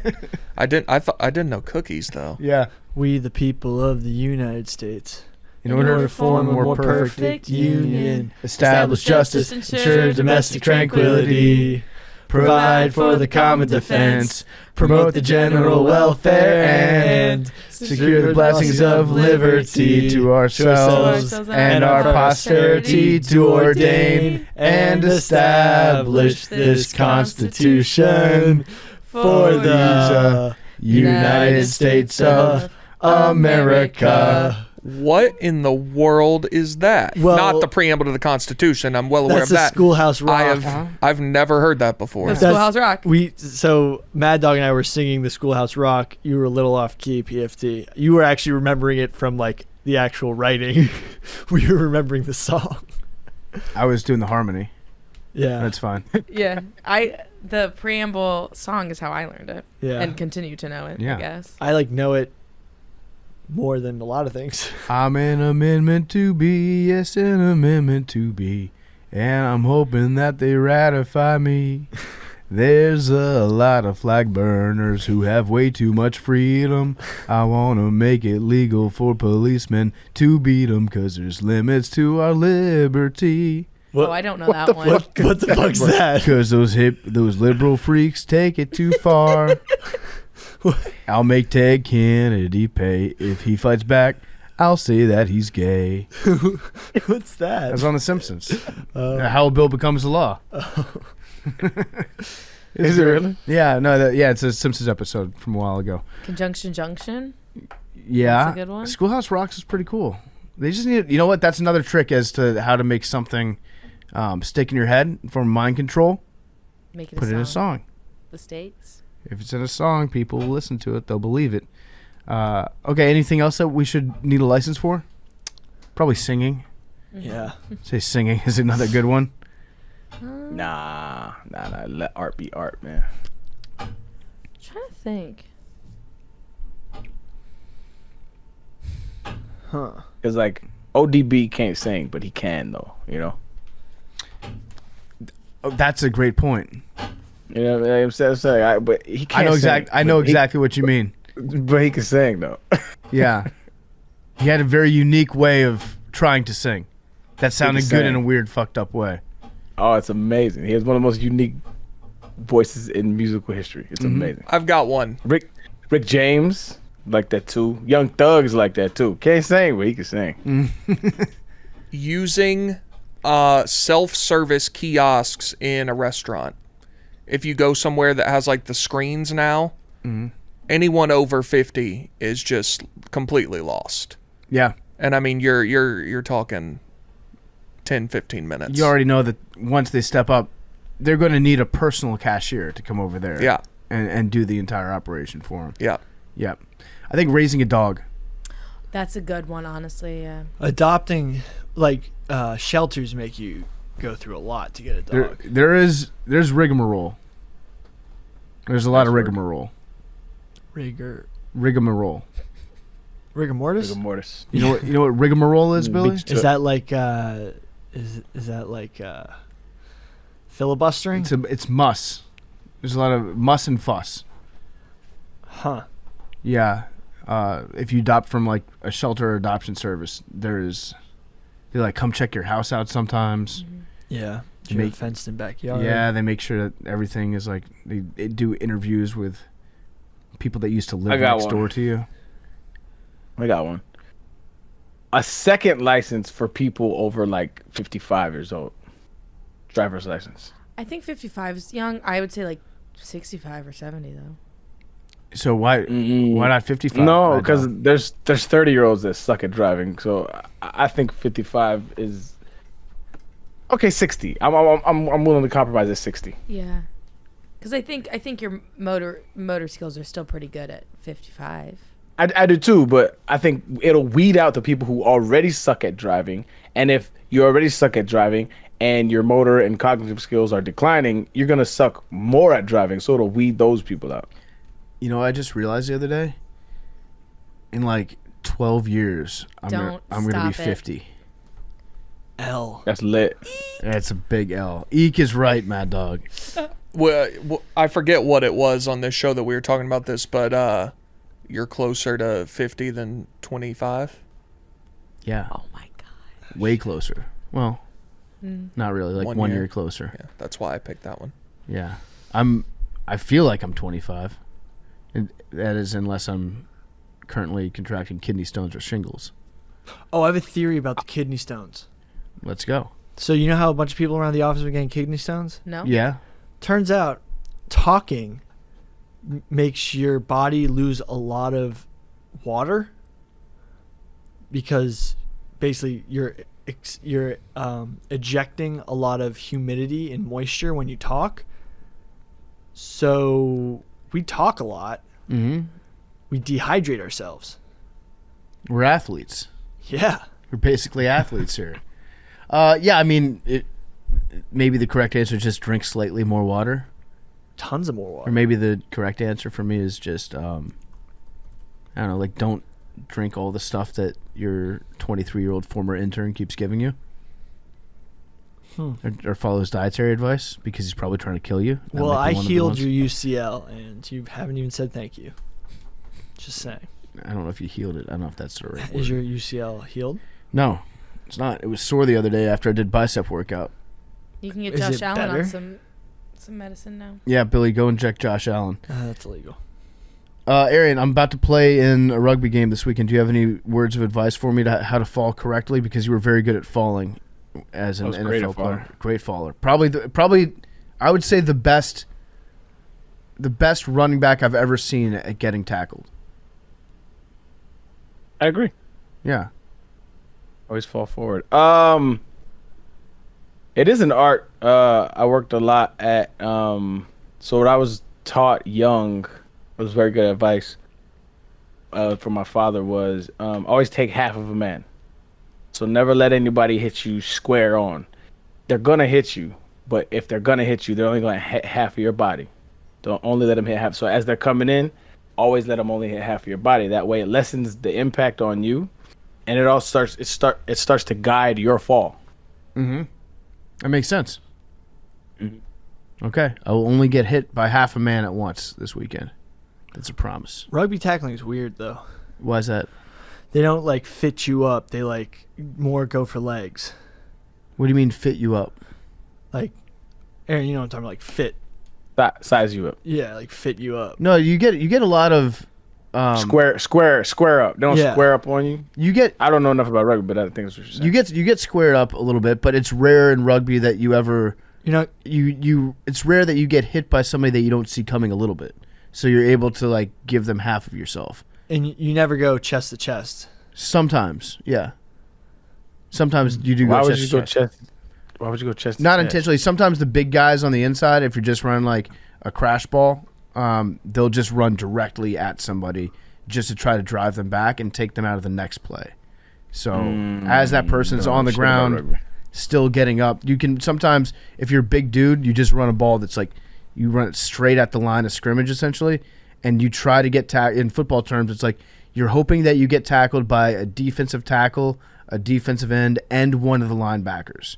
I didn't know cookies, though. Yeah. We, the people of the United States, In order to form a more perfect union, establish justice, ensure domestic tranquility, provide for the common defense, promote the general welfare, and secure the blessings of liberty to ourselves and our posterity, to ordain and establish this Constitution for the United States of America. What in the world is that? Well, Not the preamble to the Constitution. I'm well aware That's of the that. Schoolhouse Rock. I've never heard that before. The Schoolhouse Rock. So Mad Dog and I were singing the Schoolhouse Rock. You were a little off key, PFT. You were actually remembering it from like the actual writing. We were remembering the song. I was doing the harmony. Yeah, That's fine. Yeah. The preamble song is how I learned it. Yeah. And continue to know it, Yeah. I guess. I like know it more than a lot of things. I'm an amendment to be, yes, an amendment to be, and I'm hoping that they ratify me. There's a lot of flag burners who have way too much freedom. I want to make it legal for policemen to beat 'em, 'cause there's limits to our liberty. What, I don't know that one. what the fuck's that? 'Cause those liberal freaks take it too far. I'll make Ted Kennedy pay. If he fights back, I'll say that he's gay. What's that? That's on The Simpsons. How a bill becomes a law. Is it really? Yeah, no, it's a Simpsons episode from a while ago. Conjunction Junction. Yeah, That's a good one. Schoolhouse Rocks is pretty cool. They just need, you know what? That's another trick as to how to make something stick in your head for mind control. Make it Put it in a song. The States. If it's in a song, people will listen to it. They'll believe it. Okay, anything else that we should need a license for? Probably singing. Yeah. Say singing is another good one. Nah. Let art be art, man. Trying to think. Huh. Because like ODB can't sing, but he can though. You know. Oh, that's a great point. You know what I'm saying? But he can't. I know exactly what you mean. But he can sing though. Yeah. He had a very unique way of trying to sing. That sounded good sing. in a weird, fucked up way. Oh, it's amazing. He has one of the most unique voices in musical history. It's amazing. I've got one. Rick James like that too. Young Thug's like that too. Can't sing, but he can sing. Using self-service kiosks in a restaurant. If you go somewhere that has like the screens now, and anyone over 50 is just completely lost. Yeah. And I mean, you're talking 10, 15 minutes. You already know that once they step up, they're going to need a personal cashier to come over there. Yeah. And do the entire operation for them. Yeah. Yeah. I think raising a dog. That's a good one, honestly. Yeah. Adopting, like, shelters make you go through a lot to get a dog. There's rigmarole. There's a lot of rigmarole. Rigor Rigmarole. Rigor mortis? Rigor mortis. You know what rigmarole is, Billy? Is that like is that like filibustering? It's muss. There's a lot of muss and fuss. Huh. Yeah. If you adopt from like a shelter or adoption service, they like come check your house out sometimes. Mm-hmm. Yeah. Make fenced in backyard. Yeah, they make sure that everything is like they do interviews with people that used to live next door to you. I got one. A second license for people over like 55 years old. Driver's license. I think 55 is young. I would say like 65 or 70 though. So why not 55? No, because there's 30-year-olds that suck at driving. So I think 55 is okay. 60. I'm willing to compromise at 60. Yeah, because I think your motor skills are still pretty good at 55. I do too, but I think it'll weed out the people who already suck at driving. And if you already suck at driving and your motor and cognitive skills are declining, you're gonna suck more at driving. So it'll weed those people out. You know, I just realized the other day, in like 12 years, I'm gonna be 50. L. That's lit. That's a big L. Eek is right, Mad Dog. Well, I forget what it was on this show that we were talking about this, but you're closer to 50 than 25. Yeah. Oh my god. Way closer. Well, not really. Like 1 year closer. Yeah, that's why I picked that one. Yeah. I feel like I'm 25. And that is unless I'm currently contracting kidney stones or shingles. Oh, I have a theory about the kidney stones. Let's go. So you know how a bunch of people around the office are getting kidney stones? No. Yeah. Turns out talking makes your body lose a lot of water because basically you're ejecting a lot of humidity and moisture when you talk. So we talk a lot. Mm-hmm. We dehydrate ourselves. We're athletes. Yeah. We're basically athletes here. Yeah, I mean, maybe the correct answer is just drink slightly more water. Tons of more water. Or maybe the correct answer for me is just, I don't know, like don't drink all the stuff that your 23-year-old former intern keeps giving you. Or follow his dietary advice because he's probably trying to kill you. Well, I healed your UCL and you haven't even said thank you. Just saying. I don't know if you healed it. I don't know if that's the right word. Is your UCL healed? No, it's not. It was sore the other day after I did bicep workout. You can get Is Josh it Allen better? on some medicine now. Yeah, Billy, go inject Josh Allen. That's illegal. Arian, I'm about to play in a rugby game this weekend. Do you have any words of advice for me to how to fall correctly? Because you were very good at falling as an NFL player. Great faller. Probably, I would say the best running back I've ever seen at getting tackled. I agree. Yeah. Always fall forward. It is an art. I worked a lot at. So what I was taught young was very good advice from my father was always take half of a man. So never let anybody hit you square on. They're gonna hit you, but if they're gonna hit you, they're only gonna hit half of your body. Don't only let them hit half. So as they're coming in, always let them only hit half of your body. That way, it lessens the impact on you, and it starts to guide your fall. Mm-hmm. That makes sense. Mm-hmm. Okay, I will only get hit by half a man at once this weekend. That's a promise. Rugby tackling is weird though. Why is that? They don't like fit you up. They like more go for legs. What do you mean fit you up? Like, Aaron, you know what I'm talking about? Like fit. Size you up. Yeah, like fit you up. No, you get a lot of square up. They don't square up on you. You get. I don't know enough about rugby, but I think that's what you're saying. You get squared up a little bit, but it's rare in rugby that you ever. You know, it's rare that you get hit by somebody that you don't see coming a little bit. so you're able to like give them half of yourself. And you never go chest to chest. Sometimes, yeah. Sometimes you do. Why go would chest you to go chest. chest? Why would you go chest? Not to chest? intentionally. Sometimes the big guys on the inside, if you're just running like a crash ball, they'll just run directly at somebody just to try to drive them back and take them out of the next play. So as that person's on the ground, still getting up, you can sometimes, if you're a big dude, you just run a ball that's like, you run it straight at the line of scrimmage essentially, and you try to get in football terms, it's like you're hoping that you get tackled by a defensive tackle, a defensive end, and one of the linebackers.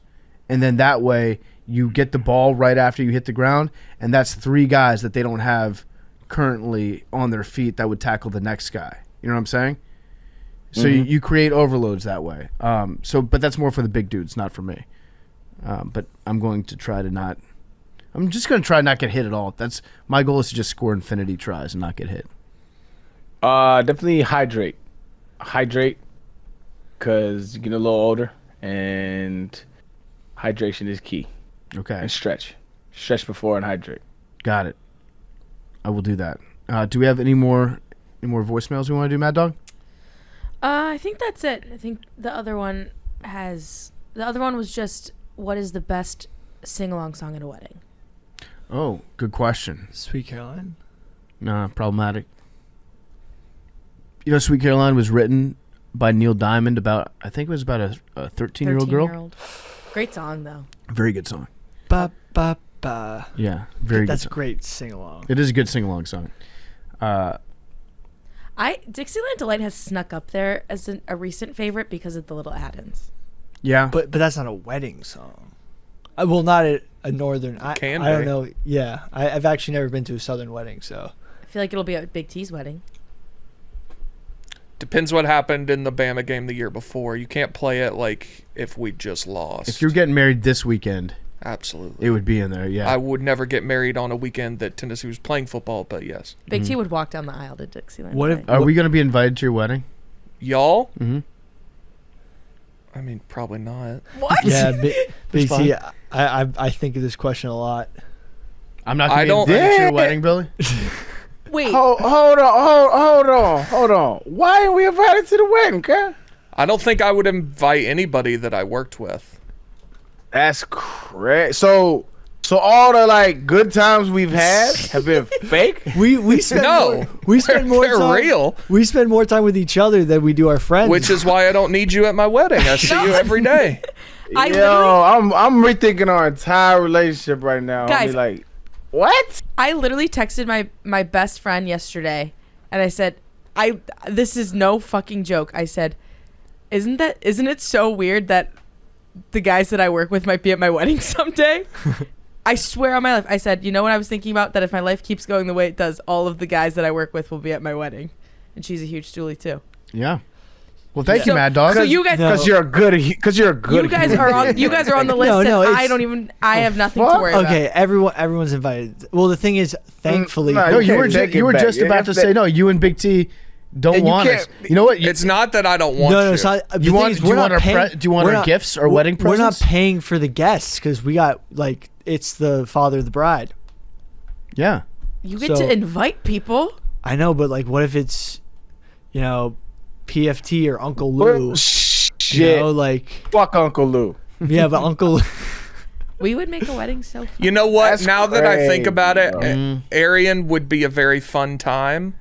And then that way you get the ball right after you hit the ground, and that's 3 guys that they don't have currently on their feet that would tackle the next guy. You know what I'm saying? So you create overloads that way. But that's more for the big dudes, not for me. But I'm going to try to not. I'm just going to try not get hit at all. That's my goal is to just score infinity tries and not get hit. Definitely hydrate, because you get a little older, and hydration is key. Okay. And stretch before and hydrate. Got it. I will do that. Do we have any more voicemails we want to do, Mad Dog? I think that's it. I think the other one was just, what is the best sing-along song at a wedding? Oh, good question. Sweet Caroline? Nah, problematic. You know, Sweet Caroline was written by Neil Diamond I think it was about a 13-year-old girl. Great song, though. Very good song. Ba, ba, ba. Yeah, very good. That's song. great sing-along. It is a good sing-along song. Dixieland Delight has snuck up there as a recent favorite because of the little add-ins. Yeah. But that's not a wedding song. Well, not a northern. I don't know. Yeah, I've actually never been to a southern wedding, so. I feel like it'll be a Big T's wedding. Depends what happened in the Bama game the year before. You can't play it like if we just lost. If you're getting married this weekend, absolutely, it would be in there. Yeah, I would never get married on a weekend that Tennessee was playing football, but yes, Big T would walk down the aisle to Dixieland. Are we going to be invited to your wedding? Y'all? Mm-hmm. I mean, probably not. What? Yeah, Big T. I think of this question a lot. I'm not going to be invited to your wedding, Billy. Wait. Hold on. Why are we invited to the wedding, okay? I don't think I would invite anybody that I worked with. That's crazy. So all the like good times we've had have been fake? We spend more they're time, real. We spend more time with each other than we do our friends. Which is why I don't need you at my wedding. I see you every day. I'm rethinking our entire relationship right now. Guys, I'll be like, what? I literally texted my best friend yesterday, and I said, this is no fucking joke. I said, isn't it so weird that the guys that I work with might be at my wedding someday? I swear on my life. I said, you know what I was thinking about? That if my life keeps going the way it does, all of the guys that I work with will be at my wedding. And she's a huge stoolie too. Yeah. Well, thank you, Mad Dog. So you guys, because you're a good. you guys are on the list. I have nothing to worry about. Okay, everyone's invited. Well, the thing is, thankfully, no, you were just about to say no. You and Big T don't want us. You know what? It's not that I don't want you. No, it's not. Do you want our gifts or wedding presents? We're not paying for the guests because we got it's the father of the bride. Yeah. You get to invite people. I know, but what if it's, PFT or Uncle Lou? Shit. Fuck Uncle Lou. Yeah, but Uncle. We would make a wedding so fun. You know what? That's now that I think about it, crazy, Arian would be a very fun time.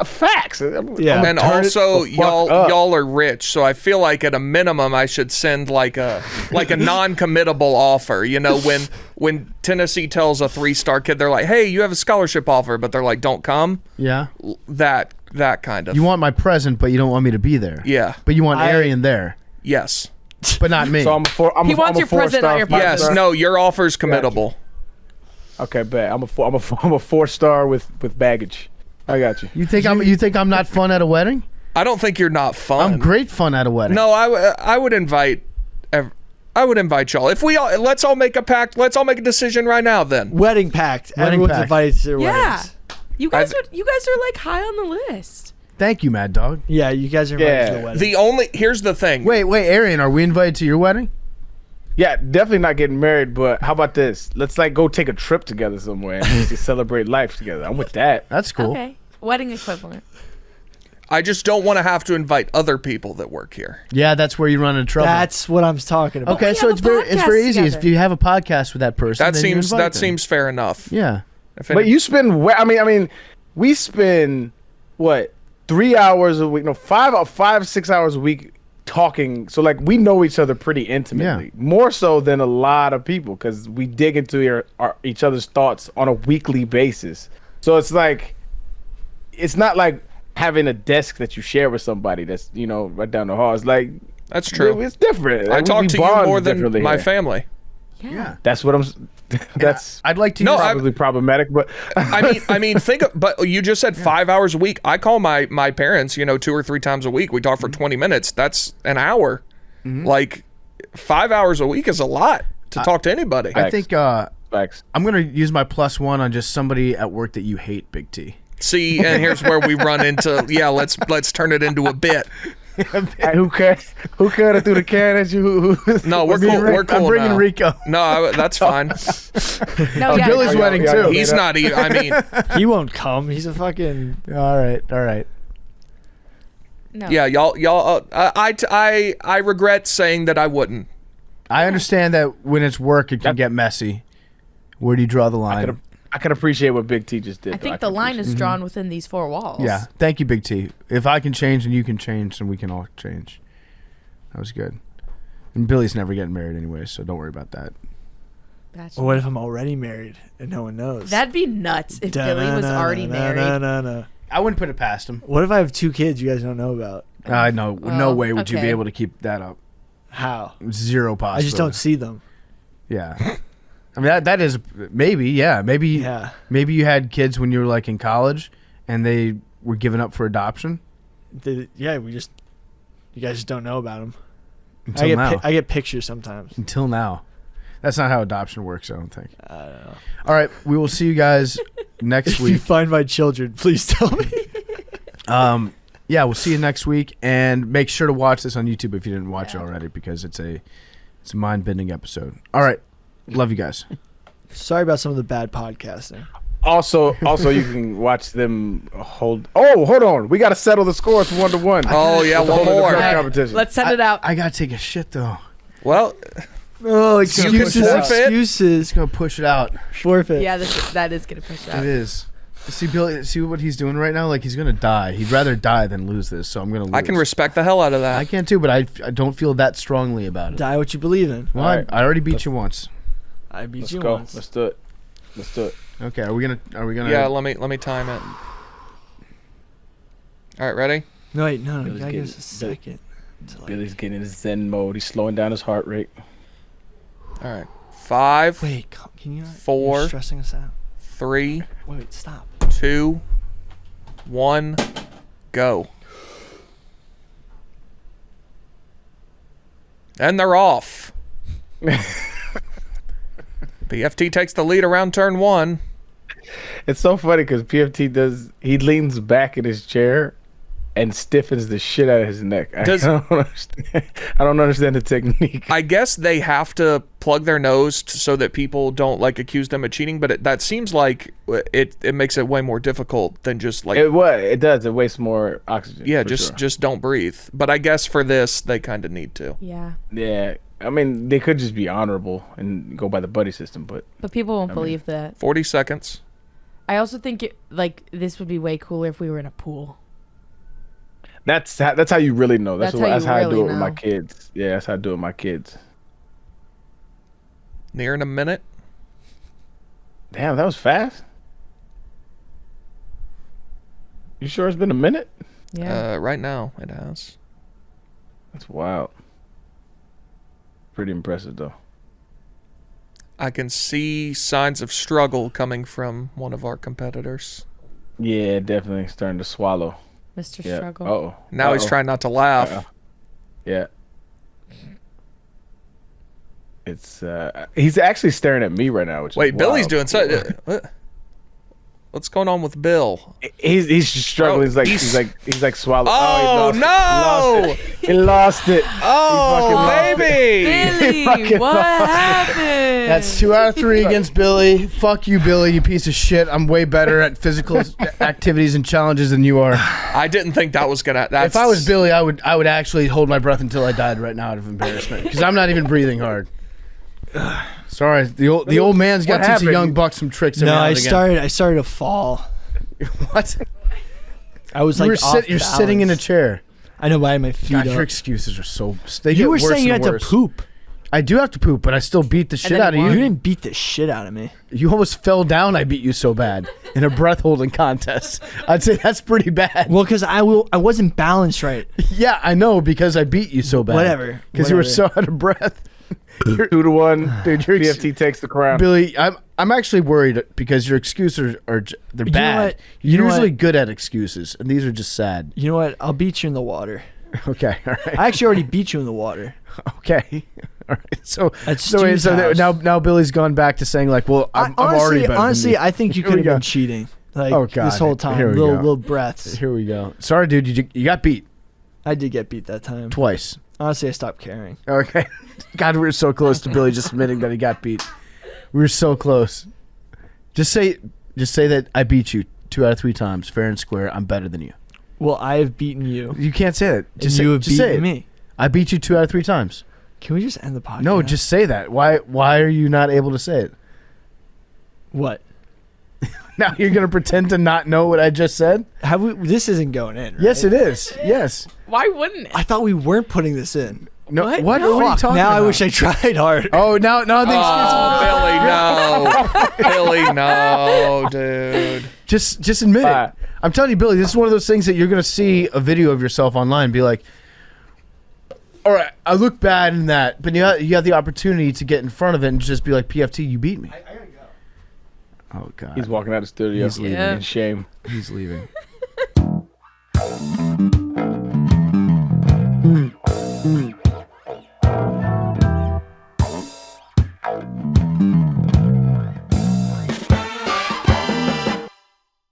Facts. Yeah. And also, y'all are rich, so I feel like at a minimum I should send like a non-committable offer. When Tennessee tells a 3-star kid, they're like, "Hey, you have a scholarship offer," but they're like, "Don't come." Yeah. That kind of. You want my present, but you don't want me to be there. Yeah. But you want Arian there. Yes. But not me. So He wants your present, not your Yes. No, your offer's committable. Okay, bet. I'm a 4-star with baggage. I got you. You think I'm not fun at a wedding? I don't think you're not fun. I'm great fun at a wedding. No, I would invite. I would invite y'all. If let's all make a pact. Let's all make a decision right now. Then Wedding pact. Everyone's invited to their weddings. You guys are high on the list. Thank you, Mad Dog. Yeah, you guys are invited to the wedding. Here's the thing. Wait, Arian, are we invited to your wedding? Yeah, definitely not getting married, but how about this? Let's like go take a trip together somewhere and just celebrate life together. I'm with that. That's cool. Okay. Wedding equivalent. I just don't want to have to invite other people that work here. Yeah, that's where you run into trouble. That's what I'm talking about. Okay, we so have it's a very podcast easy. If together. you have a podcast with that person, That then you seems invite them. fair enough. Yeah. But you spend. I mean, we spend what 3 hours a week? No, 6 hours a week talking. So like we know each other pretty intimately, Yeah. more so than a lot of people because we dig into each other's thoughts on a weekly basis. So it's like, it's not like having a desk that you share with somebody that's right down the hall. It's like That's true. It's different. I Like, talk we to you bond more than differently my here. family. Yeah. That's what I'm. That's I'd like to. No, use- probably problematic, but I mean, but you just said 5 hours a week. I call my parents, 2 or 3 times a week. We talk for 20 minutes. That's an hour. Like 5 hours a week is a lot to talk to anybody. I think facts. I'm gonna use my +1 on just somebody at work that you hate, Big T. See, and here's where we run into let's turn it into a bit. Hey, who cut it through the can at you? No, we're cool. We're cool I'm bringing now. Rico. No, that's fine. No, yeah. Billy's yeah, wedding yeah, too. yeah. He's not even. I mean, He won't come. He's a fucking. All right. No. yeah, y'all. I regret saying that I wouldn't. I understand that when it's work, it can get messy. Where do you draw the line? I can appreciate what Big T just did. I though. think can the line appreciate is drawn within these 4 walls. Yeah. Thank you, Big T. If I can change and you can change, then we can all change. That was good. And Billy's never getting married anyway, so don't worry about that. Bachelor. Well, what if I'm already married and no one knows? That'd be nuts if Billy was already married. No. I wouldn't put it past him. What if I have 2 kids you guys don't know about? No Well, way would you be okay. able to keep that up. How? Zero possibility. I just don't see them. Yeah. I mean, that is maybe, yeah. Maybe you had kids when you were like in college and they were given up for adoption. You guys just don't know about them. Until now. I get pictures sometimes. Until now. That's not how adoption works, I don't think. I don't know. All right. We will see you guys next If you week. find my children, please tell me. Yeah, we'll see you next week. And make sure to watch this on YouTube if you didn't watch it already because it's a mind-bending episode. All right. Love you guys. Sorry about some of the bad podcasting. Also, you can watch them hold. Oh, hold on. We got to settle the score. It's 1-1. Oh yeah, one more. Right. competition. Let's send it out. I got to take a shit, though. Well, Oh, excuses, forfeit. excuses. It's going to push it out. Forfeit. Yeah, that is gonna push it out. It is. See, Billy, see what he's doing right now? Like, he's going to die. He'd rather die than lose this, so I'm going to lose. I can respect the hell out of I that. can too, but I don't feel that strongly about it. Die what you believe in. Well, All right. I already beat you once. I beat Let's you go. once. Let's do it. Let's do it. Okay, are we gonna? Yeah, let me time it. All right, ready? No, wait, no, you Billy's gotta give us a getting- second. to, like- Billy's getting in his Zen mode. He's slowing down his heart rate. All right. 5, Wait, can you not? 4. You're stressing us out. 3, Wait, stop. 2, 1, go. And they're off. PFT takes the lead around turn 1. It's so funny because PFT he leans back in his chair and stiffens the shit out of his neck. I don't understand the technique. I guess they have to plug their nose so that people don't accuse them of cheating, but that seems like it makes it way more difficult than just It does. It wastes more oxygen. yeah, for just sure. don't breathe. But I guess for this they kind of need to. Yeah, Yeah. I mean, they could just be honorable and go by the buddy system, but but people won't believe that. 40 seconds. I also think this would be way cooler if we were in a pool. that's how you really know. That's That's how how you I do really it with my know. kids. Yeah, that's how I do it with my kids. Nearing a minute. Damn, that was fast. You sure it's been a minute? Yeah. Right now it has. That's wild. Pretty impressive though. I can see signs of struggle coming from one of our competitors. Yeah, definitely starting to swallow. Mr. Yeah. Struggle. Oh. Now he's trying not to laugh. Yeah. It's he's actually staring at me right now. Which Wait, is Billy's wild. doing so. What's going on with Bill? He's just struggling. He's like swallowing. Oh, no! He lost it. Oh, baby! Billy, what happened? That's 2 out of 3 against Billy. Fuck you, Billy, you piece of shit. I'm way better at physical activities and challenges than you are. I didn't think that was gonna. If I was Billy, I would actually hold my breath until I died right now out of embarrassment because I'm not even breathing hard. Sorry, the old man's got to teach the young bucks some tricks. No, I started to fall. What? I was like, you're sitting in a chair. I know, but I had my feet God, up. your excuses are so. You were saying you had to poop. I do have to poop, but I still beat the shit out of you. You didn't beat the shit out of me. You almost fell down. I beat you so bad in a breath holding contest. I'd say that's pretty bad. Well, because I wasn't balanced right. Yeah, I know because I beat you so bad. Whatever. Because you were so out of breath. 2-1, dude. PFT takes the crown. Billy, I'm actually worried because your excuses they're bad. You're usually good at excuses, and these are just sad. You know what? I'll beat you in the water. Okay, all right. I actually already beat you in the water. Okay, all right. So That's now Billy's gone back to saying like, well, I'm already better honestly, than you. I think you could have been cheating. Like this whole time, Here we go. little breaths. Here we go. Sorry, dude. You got beat I did get beat that time. twice. Honestly, I stopped caring. Okay. God, we were so close to Billy just admitting that he got beat. We were so close. Just say that I beat you 2 out of 3 times, fair and square. I'm better than you. Well, I have beaten you. You can't say that. Just you have beaten me. I beat you 2 out of 3 times. Can we just end the podcast? No, just say that. Why are you not able to say it? What? Now you're gonna pretend to not know what I just said? This isn't going in, right? Yes, it is. Yes. Why wouldn't it? I thought we weren't putting this in. No. What? What? No. What are you talking Now about? I wish I tried hard. Oh, now the Billy, no, dude. Just admit it. I'm telling you, Billy, this is one of those things that you're gonna see a video of yourself online and be like, all right, I look bad in that, but you have the opportunity to get in front of it and just be like, PFT, you beat me. I gotta go. Oh God. He's walking out of the studio. He's leaving. Yeah. In shame. He's leaving.